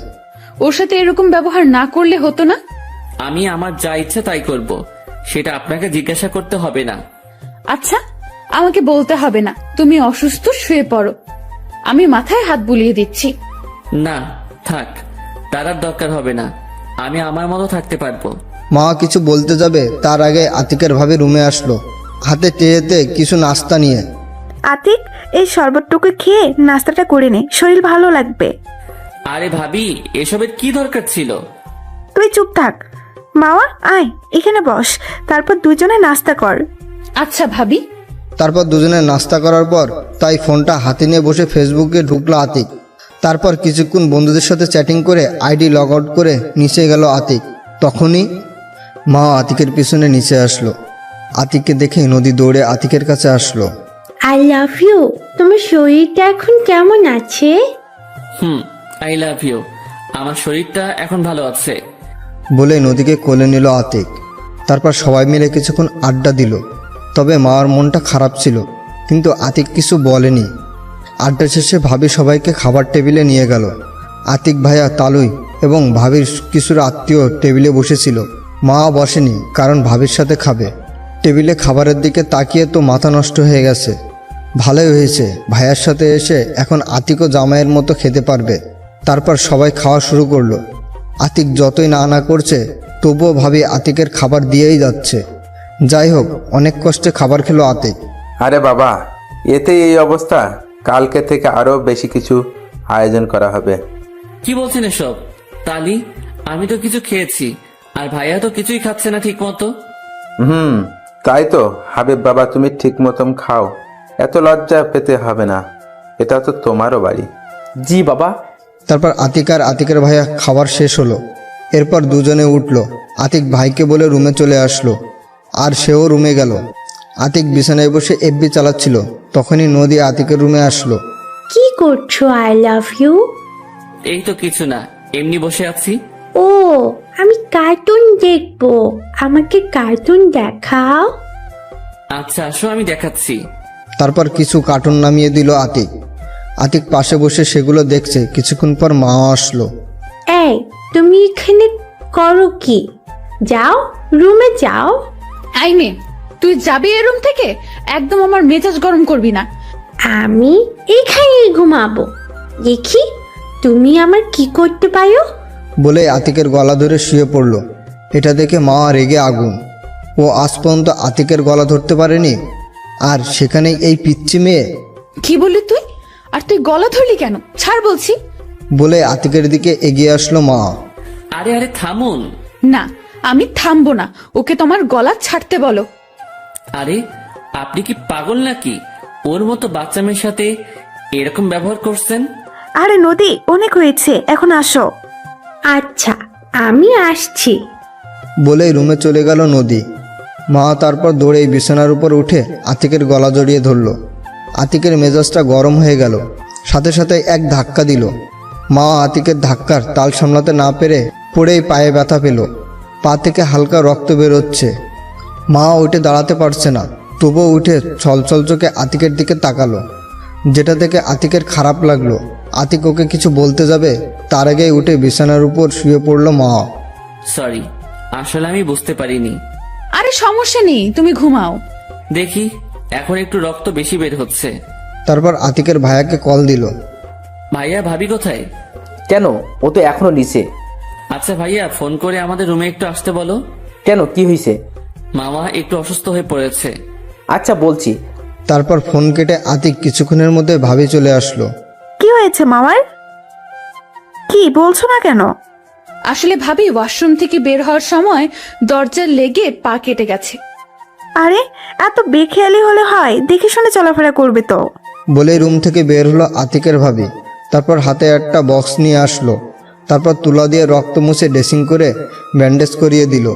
ওর সাথে এরকম ব্যবহার না করলে হতো না? আমি আমার যা ইচ্ছা তাই করব, সেটা আপনাকে জিজ্ঞাসা করতে হবে না। আচ্ছা, আমাকে বলতে হবে না। তুমি অসুস্থ, শুয়ে পড়ো, আমি মাথায় হাত বুলিয়ে দিচ্ছি। না থাক, তার আর দরকার হবে না, আমি আমার মতো থাকতে পারবো। মা কিছু বলতে যাবে তার আগে আতিকের ভাবে রুমে আসলো, হাতে টেয়েতে কিছু নাস্তা নিয়ে। আতিক, এই শরবতটুকু খেয়ে নাস্তাটা করে নে, শরীর ভালো লাগবে। আরে ভাবি, এসবের কি দরকার ছিল? তুই চুপ থাক। মাওয়া, আয় এখানে বস, তারপর দুজনে নাস্তা কর। আচ্ছা ভাবি। তারপর দুজনে নাস্তা করার পর তাই ফোনটা হাতে নিয়ে বসে ফেসবুকে ঢুকলো আতিক। তারপর কিছুক্ষণ বন্ধুদের সাথে চ্যাটিং করে আইডি লগ আউট করে নিচে গেল আতিক। তখনই মা আতিকের পিছনে নিচে আসলো। আতিককে দেখে নদী দৌড়ে আতিকের কাছে আসলো। I love you. তোমার শরীরটা এখন কেমন আছে? I love you. আমার শরীরটা এখন ভালো আছে। বলে নদীকে কোলে নিল আতিক। তারপর সবাই মিলে কিছুক্ষণ আড্ডা দিল। তবে মার মনটা খারাপ ছিল, কিন্তু আতিক কিছু বলেনি। আড্ডা শেষে ভাবি সবাইকে খাবার টেবিলে নিয়ে গেল। আতিক ভাইয়া, তালুই এবং ভাবির কিছুর আত্মীয় টেবিলে বসেছিল। মা বসেনি, কারণ ভাবির সাথে খাবে। টেবিলে খাবারের দিকে তাকিয়ে তো মাথা নষ্ট হয়ে গেছে। ভালোই হয়েছে, ভাইয়ার সাথে এসে এখন আতিকও জামাইয়ের মতো খেতে পারবে। তারপর সবাই খাওয়া শুরু করলো। আতিক যতই না না করছে, তবুও ভাবি আতিকের খাবার দিয়েই যাচ্ছে। যাই হোক, অনেক কষ্টে খাবার খেলো আতিক। আরে বাবা, এতে এই অবস্থা, কালকে থেকে আরো বেশি কিছু আয়োজন করা হবে। কি বলছেন এসব? তালি, আমি তো কিছু খেয়েছি, আর ভাইয়া তো কিছুই খাচ্ছে না ঠিক মতো। তাই তো হাবিব বাবা, তুমি ঠিক মতন খাও, এত লজ্জা পেতে হবে না, এটা তো তোমারও বাড়ি। জি বাবা। তারপর আতিক আর আতিকের ভাইয়া খাবার শেষ হলো। এরপর দুজনে উঠলো। আতিক ভাইকে বলে রুমে চলে আসলো, আর সেও রুমে গেল। আতিক বিছানায় বসে এফবি চালাচ্ছিল। তখনই নদী আতিকের রুমে আসলো। কি করছো? I love you. এই তো কিছু না, এমনি বসে আছি। ও, আমি কার্টুন দেখবো, আমাকে কার্টুন দেখাও। আচ্ছা আসো, আমি দেখাচ্ছি। তারপর কিছু কার্টুন নামিয়ে দিল আতিক। আতিক পাশে বসে সেগুলো দেখছে। কিছুক্ষণ পর মা আসলো। এই, তুমি এখানে করো কি? যাও, রুমে যাও। আই মে, তুই যাবি এ রুম থেকে? একদম আমার মেজাজ গরম করবি না। আমি এখানেই ঘুমাবো, দেখি তুমি আমার কি করতে পারো। বলে আতিকের গলা ধরে শুয়ে পড়ল। এটা দেখে মা রেগে আগুন। ও আজ পর্যন্ত আতিকের গলা ধরতে পারেনি, আর সেখানে এই পিচ্চি মেয়ে। কি বললি তুই? আর তুই গলা ধরলি কেন? ছাড় বলছি। বলে আতিকের দিকে এগিয়ে আসলো মা। আরে আরে থামুন। না, আমি থামবো না। ওকে তোমার গলা ছাড়তে বলো। আরে আপনি কি পাগল নাকি? ওর মতো বাচ্চা মেয়ের সাথে এরকম ব্যবহার করছেন? আরে নদী, অনেক হয়েছে, এখন আসো। আচ্ছা, আমি আসছি। বলে রুমে চলে গেল নদী। মা তারপর দৌড়ে বিছানার উপর উঠে আতিকের গলা জড়িয়ে ধরল। আতিকের মেজাজটা গরম হয়ে গেল, সাথে সাথে এক ধাক্কা দিল। মা আতিকের ধাক্কার তাল সামলাতে না পেরে পড়েই পায়ে ব্যথা পেল। পা থেকে হালকা রক্ত বেরোচ্ছে। মা উঠে দাঁড়াতে পারছে না, তবুও উঠে ছলছল চোখে আতিকের দিকে তাকালো, যেটা দেখে আতিকের খারাপ লাগলো। আতিক ওকে কিছু বলতে যাবে, তার আগেই উঠে বিছানার উপর শুয়ে পড়ল মা। সরি, আসলে আমি বুঝতে পারিনি। আরে সমস্যা নেই, তুমি ঘুমাও। দেখি এখন একটু রক্ত বেশি বের হচ্ছে। তারপর আতিকের ভাইয়াকে কল দিল। ভাইয়া, ভাবি কোথায়? কেন, ও তো এখনো নিচে। আচ্ছা ভাইয়া, ফোন করে আমাদের রুমে একটু আসতে বলো। কেন, কি হয়েছে? মামা একটু অসুস্থ হয়ে পড়েছে। আচ্ছা বলছি। তারপর ফোন কেটে আতিক কিছুক্ষণের মধ্যে ভাবি চলে আসলো। কি হয়েছে মামার? কি বলছো না কেন? আসলে ভাবি ওয়াশরুম থেকে বের হওয়ার সময় দরজার লেগে পা কেটে গেছে। আরে এত বেখেয়ালি হলে হয়, দেখে শুনে চলাফেরা করবে তো। বলে রুম থেকে বের হলো আতিকের ভাবি। তারপর হাতে একটা বক্স নিয়ে আসলো। তারপর তুলা দিয়ে রক্ত মুছে ড্রেসিং করে ব্যান্ডেজ করিয়ে দিল।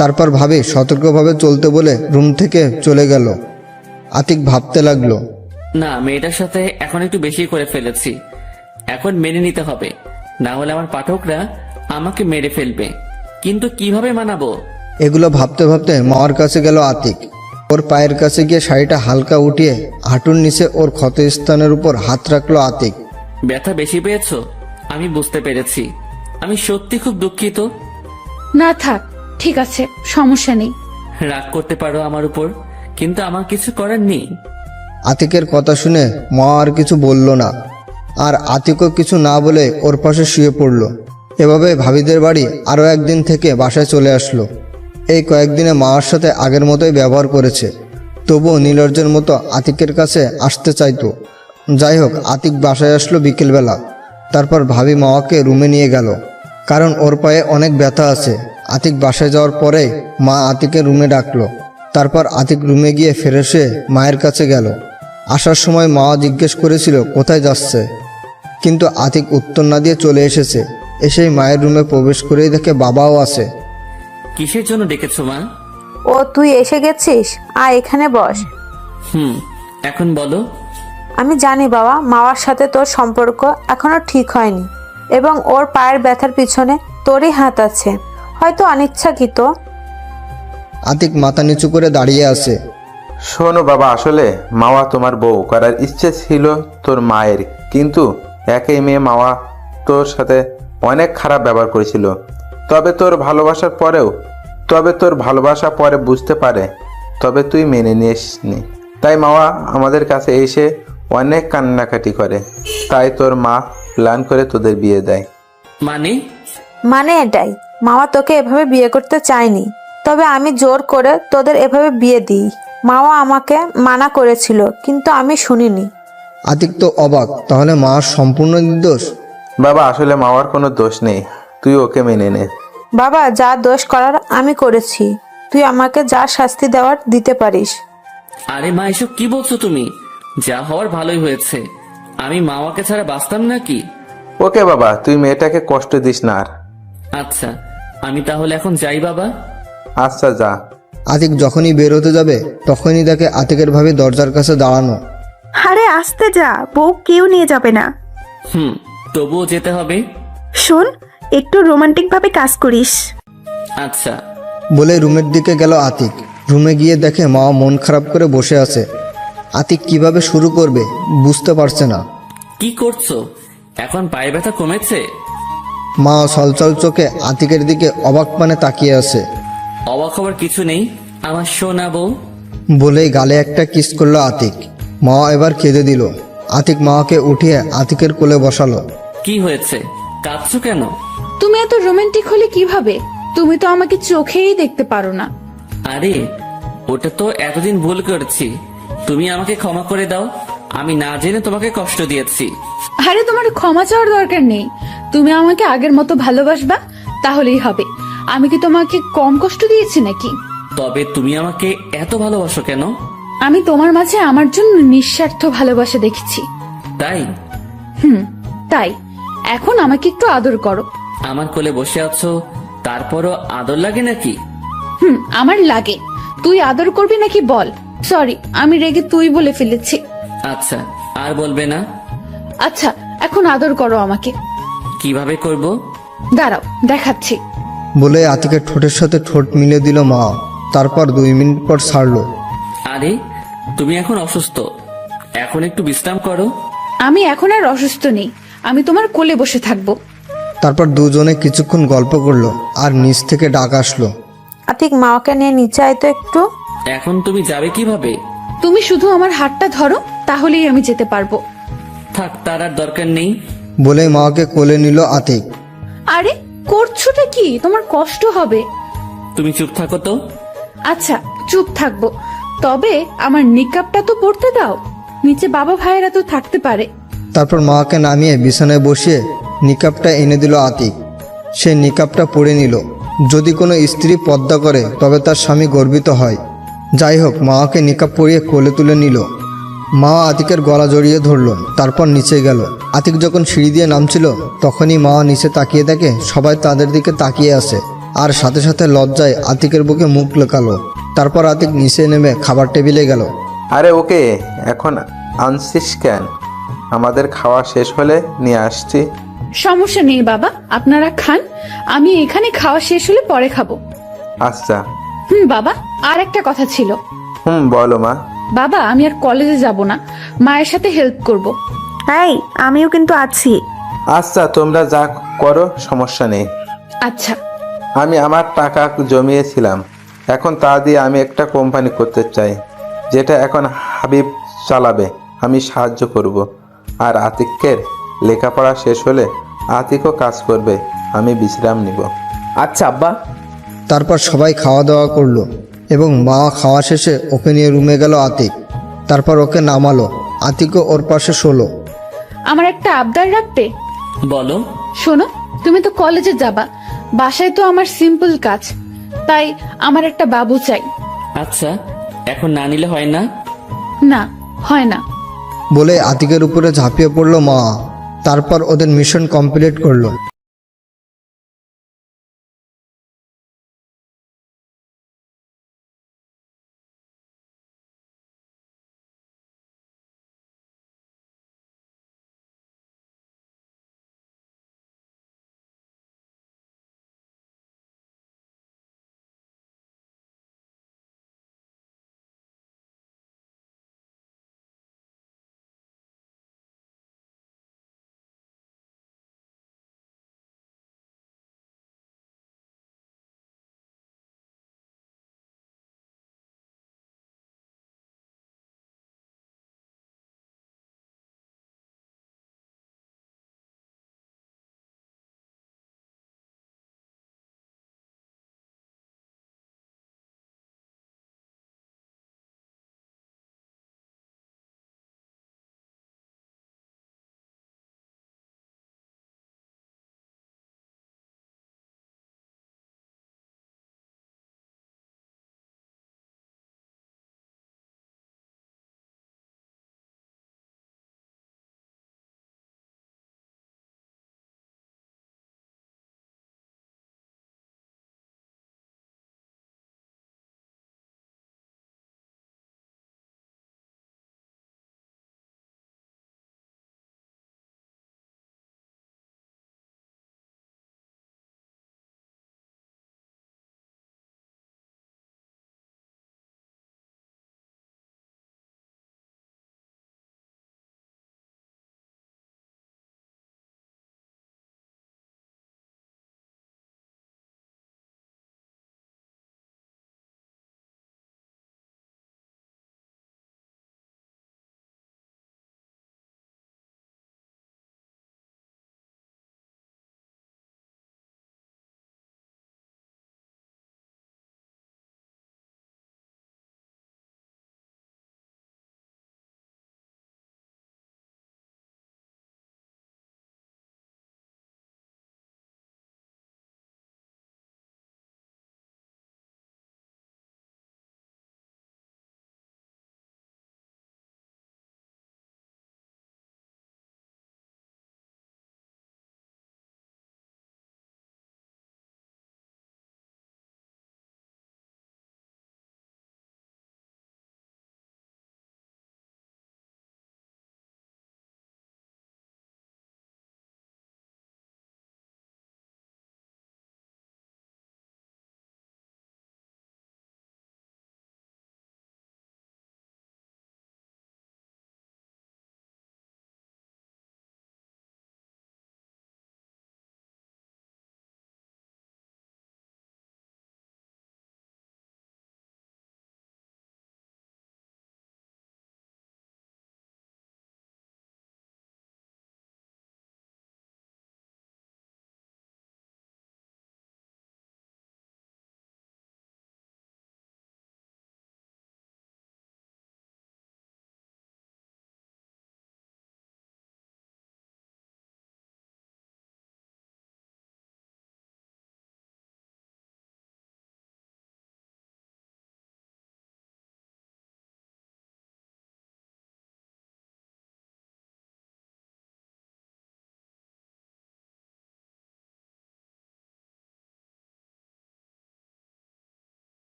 তারপর ভাবি সতর্কভাবে চলতে বলে রুম থেকে চলে গেল। আতিক ভাবতে লাগলো, না, মেয়েটার সাথে এখন একটু বেশি করে ফেলেছি, এখন মেনে নিতে হবে, না হলে আমার পাঠকরা আমাকে মেরে ফেলবে। কিন্তু কিভাবে মানাবো? এগুলো ভাবতে ভাবতে মার কাছে গেল আতিক। ওর পায়ের কাছে গিয়ে শাড়িটা হালকা উঠিয়ে হাঁটুর নিচে ওর ক্ষতস্থানের উপর হাত রাখলো আতিক। ব্যথা বেশি পেয়েছো? আমি বুঝতে পেরেছি, আমি সত্যি খুব দুঃখিত। না থাক, ঠিক আছে, সমস্যা নেই। রাগ করতে পারো আমার উপর, কিন্তু আমার কিছু করার নেই। আতিকের কথা শুনে মা আর কিছু বলল না, আর আতিকও কিছু না বলে ওর পাশে শুয়ে পড়ল। এভাবে ভাবিদের বাড়ি আরও একদিন থেকে বাসায় চলে আসলো। এই কয়েকদিনে মার সাথে আগের মতোই ব্যবহার করেছে, তবুও নীলর্জের মতো আতিকের কাছে আসতে চাইতো। যাই হোক, আতিক বাসায় আসলো বিকেলবেলা। তারপর ভাবি মাওয়াকে রুমে নিয়ে গেল, কারণ ওর পায়ে অনেক ব্যথা আছে। আতিক বাসায় যাওয়ার পরে মা আতিকের রুমে ডাকলো। তারপর আতিক রুমে গিয়ে ফ্রেশ হয়ে মায়ের কাছে গেল। আসার সময় মা জিজ্ঞেস করেছিল কোথায় যাচ্ছে, কিন্তু আতিক উত্তর না দিয়ে চলে এসেছে। এসেই মায়ের রুমে প্রবেশ করেই দেখে বাবাও আছে। কিসের জন্য ডেকেছো মা? ও তুই এসে গেছিস, আয় এখানে বস। এখন বলো। আমি জানি বাবা, মাওয়ার সাথে তোর সম্পর্ক এখনো ঠিক হয়নি এবং ওর পায়ের ব্যথার পিছনে তোরই হাত আছে, হয়তো অনিচ্ছাকৃত। আতিক মাথা নিচু করে দাঁড়িয়ে আছে। শোনো বাবা, আসলে মাওয়া তোমার বউ করার ইচ্ছে ছিল তোর মায়ের, কিন্তু একই মেয়ে মাওয়া তোর সাথে অনেক খারাপ ব্যবহার করেছিল। তবে তোর ভালোবাসা পরে বুঝতে পারে, তবে তুই মেনে নিসনি। তাই মাওয়া আমাদের কাছে এসে অনেক কান্নাকাটি করে, তাই তোর মা প্ল্যান করে তোদের বিয়ে দেয়। মানে এটাই, মাওয়া তোকে এভাবে বিয়ে করতে চায়নি, তবে আমি জোর করে তোদের এভাবে বিয়ে দিই। মাওয়া আমাকে মানা করেছিল, কিন্তু আমি শুনিনি। আতিক তো অবাক, তাহলে মা সম্পূর্ণ নির্দোষ? বাবা, আসলে মাওয়ার কোনো দোষ নেই, তুই ওকে মেনে নে। বাবা, যা দোষ করার আমি করেছি, তুই আমাকে যা শাস্তি দেওয়ার দিতে পারিস। আরে মা, এসব কি বলছো তুমি? যা হওয়ার ভালোই হয়েছে। আমি মাওয়াকে ছাড়া বাঁচতাম নাকি? ওকে বাবা, তুই মেয়েটাকে কষ্ট দিস না আর। আচ্ছা, আমি তাহলে এখন যাই বাবা। আচ্ছা, যা। আতিক যখনই বের হতে যাবে তখনই দেখে আতিকের ভাবি দরজার কাছে দাঁড়ানো। আরে আসতে যা, বউ কেউ নিয়ে যাবে না। তবুও যেতে হবে। শোন, একটু রোমান্টিক ভাবে কাজ করিস। আচ্ছা। বলে রুমের দিকে গেল আতিক। রুমে গিয়ে দেখে মা মন খারাপ করে বসে আছে। আতিক কিভাবে শুরু করবে বুঝতে পারছে না। কি করছো? এখন পায়ে ব্যথা কমেছে? মা ছলছল চোখে আতিকের দিকে অবাক পানে তাকিয়ে আছে। অবাক হবার কিছু নেই, আমার সোনা বউ। বলেই গালে একটা কিস করলো আতিক। মা এবার কেঁদে দিল। আতিক মাকে উঠিয়ে আতিকের কোলে বসালো। কি হয়েছে, কাঁদছো কেন? তুমি এত রোমান্টিক হলে কিভাবে? তুমি তো আমাকে চোখেই দেখতে পারো না। আরে ওটা তো এতদিন ভুল করেছি, তুমি আমাকে ক্ষমা করে দাও। আমি না জেনে তোমাকে কষ্ট দিয়েছি। আরে তোমার ক্ষমা চাওয়ার দরকার নেই, তুমি আমাকে আগের মতো ভালোবাসবা, তাহলেই হবে। আমি কি তোমাকে কম কষ্ট দিয়েছি নাকি? তবে তুমি আমাকে এত ভালোবাসো কেন? আমি তোমার মাঝে আমার জন্য নিঃস্বার্থ ভালোবাসা দেখেছি। তাই? তাই এখন আমাকে একটু আদর করো। আমার কোলে বসে আছো, তারপরও আদর লাগে নাকি? আমার লাগে। তুই আদর করবি নাকি বল। সরি, আমি রেগে তুই বলে ফেলেছি। আচ্ছা, আর বলবে না। আচ্ছা, এখন আদর করো আমাকে। কিভাবে করব? দাঁড়াও, দেখাচ্ছি। বলে আতিকের ঠোঁটের সাথে ঠোঁট মিলে দিল মা। তারপর 2 মিনিট পর ছাড়লো। আরে তুমি এখন অসুস্থ, এখন একটু বিশ্রাম করো। আমি এখন আর অসুস্থ নেই, আমি তোমার কোলে বসে থাকবো। তারপর দুজনে কিছুক্ষণ গল্প করলো, আর নিচ থেকে ডাক আসলো। আতিক, মাওয়াকে নিয়ে নিচে আয় তো একটু। এখন তুমি যাবে কিভাবে? তুমি শুধু আমার হাতটা ধরো, তাহলেই আমি যেতে পারবো। থাক, তার আর দরকার নেই। বলে মাকে কোলে নিল আতিক। আরে করছোটা কি? তোমার কষ্ট হবে। তুমি চুপ থাকো তো। আচ্ছা, চুপ থাকবো, তবে আমার নিকাবটা তো পড়তে দাও। নিচে বাবা ভাইয়েরা তো থাকতে পারে। তারপর মাকে নামিয়ে বিছানায় বসিয়ে নিকাবটা এনে দিল আতিক। সে নিকাবটা পরে নিল। যদি কোনো স্ত্রী পর্দা করে তবে তার স্বামী গর্বিত হয়। যাই হোক, মাকে নিকাব পরিয়ে কোলে তুলে নিল। মা আতিকের গলা জড়িয়ে ধরল, তারপর নিচে গেল। আতিক যখন সিঁড়ি দিয়ে নামছিল তখনই মা নিচে তাকিয়ে দেখে সবাই তাদের দিকে তাকিয়ে আছে, আর সাথে সাথে লজ্জায় আতিকের বুকে মুখ লুকালো। তারপর আতিক নিচে নেমে খাবার টেবিলে গেল। আরে ওকে এখন আনছিস কেন? আমাদের খাওয়া শেষ হলে নিয়ে আসছি। সমস্যা নেই বাবা, আপনারা খান, আমি এখানে খাওয়া শেষ হলে পরে খাবো। আচ্ছা। বাবা, আর একটা কথা ছিল। বলো মা। বাবা, আমি আর কলেজে যাব না, মায়ের সাথে হেল্প করব। এই, আমিও কিন্তু আছি। আচ্ছা তোমরা যা করো সমস্যা নেই। আচ্ছা। আমি আমার টাকা জমিয়েছিলাম, এখন তা দিয়ে আমি একটা কোম্পানি করতে চাই, যেটা এখন হাবিব চালাবে। আমি সাহায্য করব। আর আতিকের লেখাপড়া শেষ হলে আতিকও কাজ করবে, আমি বিশ্রাম নিব। আচ্ছা আব্বা। তারপর সবাই খাওয়া দাওয়া করলো এবং মা খাওয়া শেষে ওকে নিয়ে রুমে গেল আতিক। তারপর ওকে নামালো, আতিকও ওর পাশে শোলো। আমার একটা আবদার রাখবে? বলো। শোনো, তুমি তো কলেজে যাবা, বাসায় তো আমার সিম্পল কাজ, তাই আমার একটা বাবু চাই। আচ্ছা, এখন না নিলে হয় না? না, হয় না। বলে আতিকের উপরে ঝাঁপিয়ে পড়লো মা। তারপর ওদের মিশন কমপ্লিট করলো।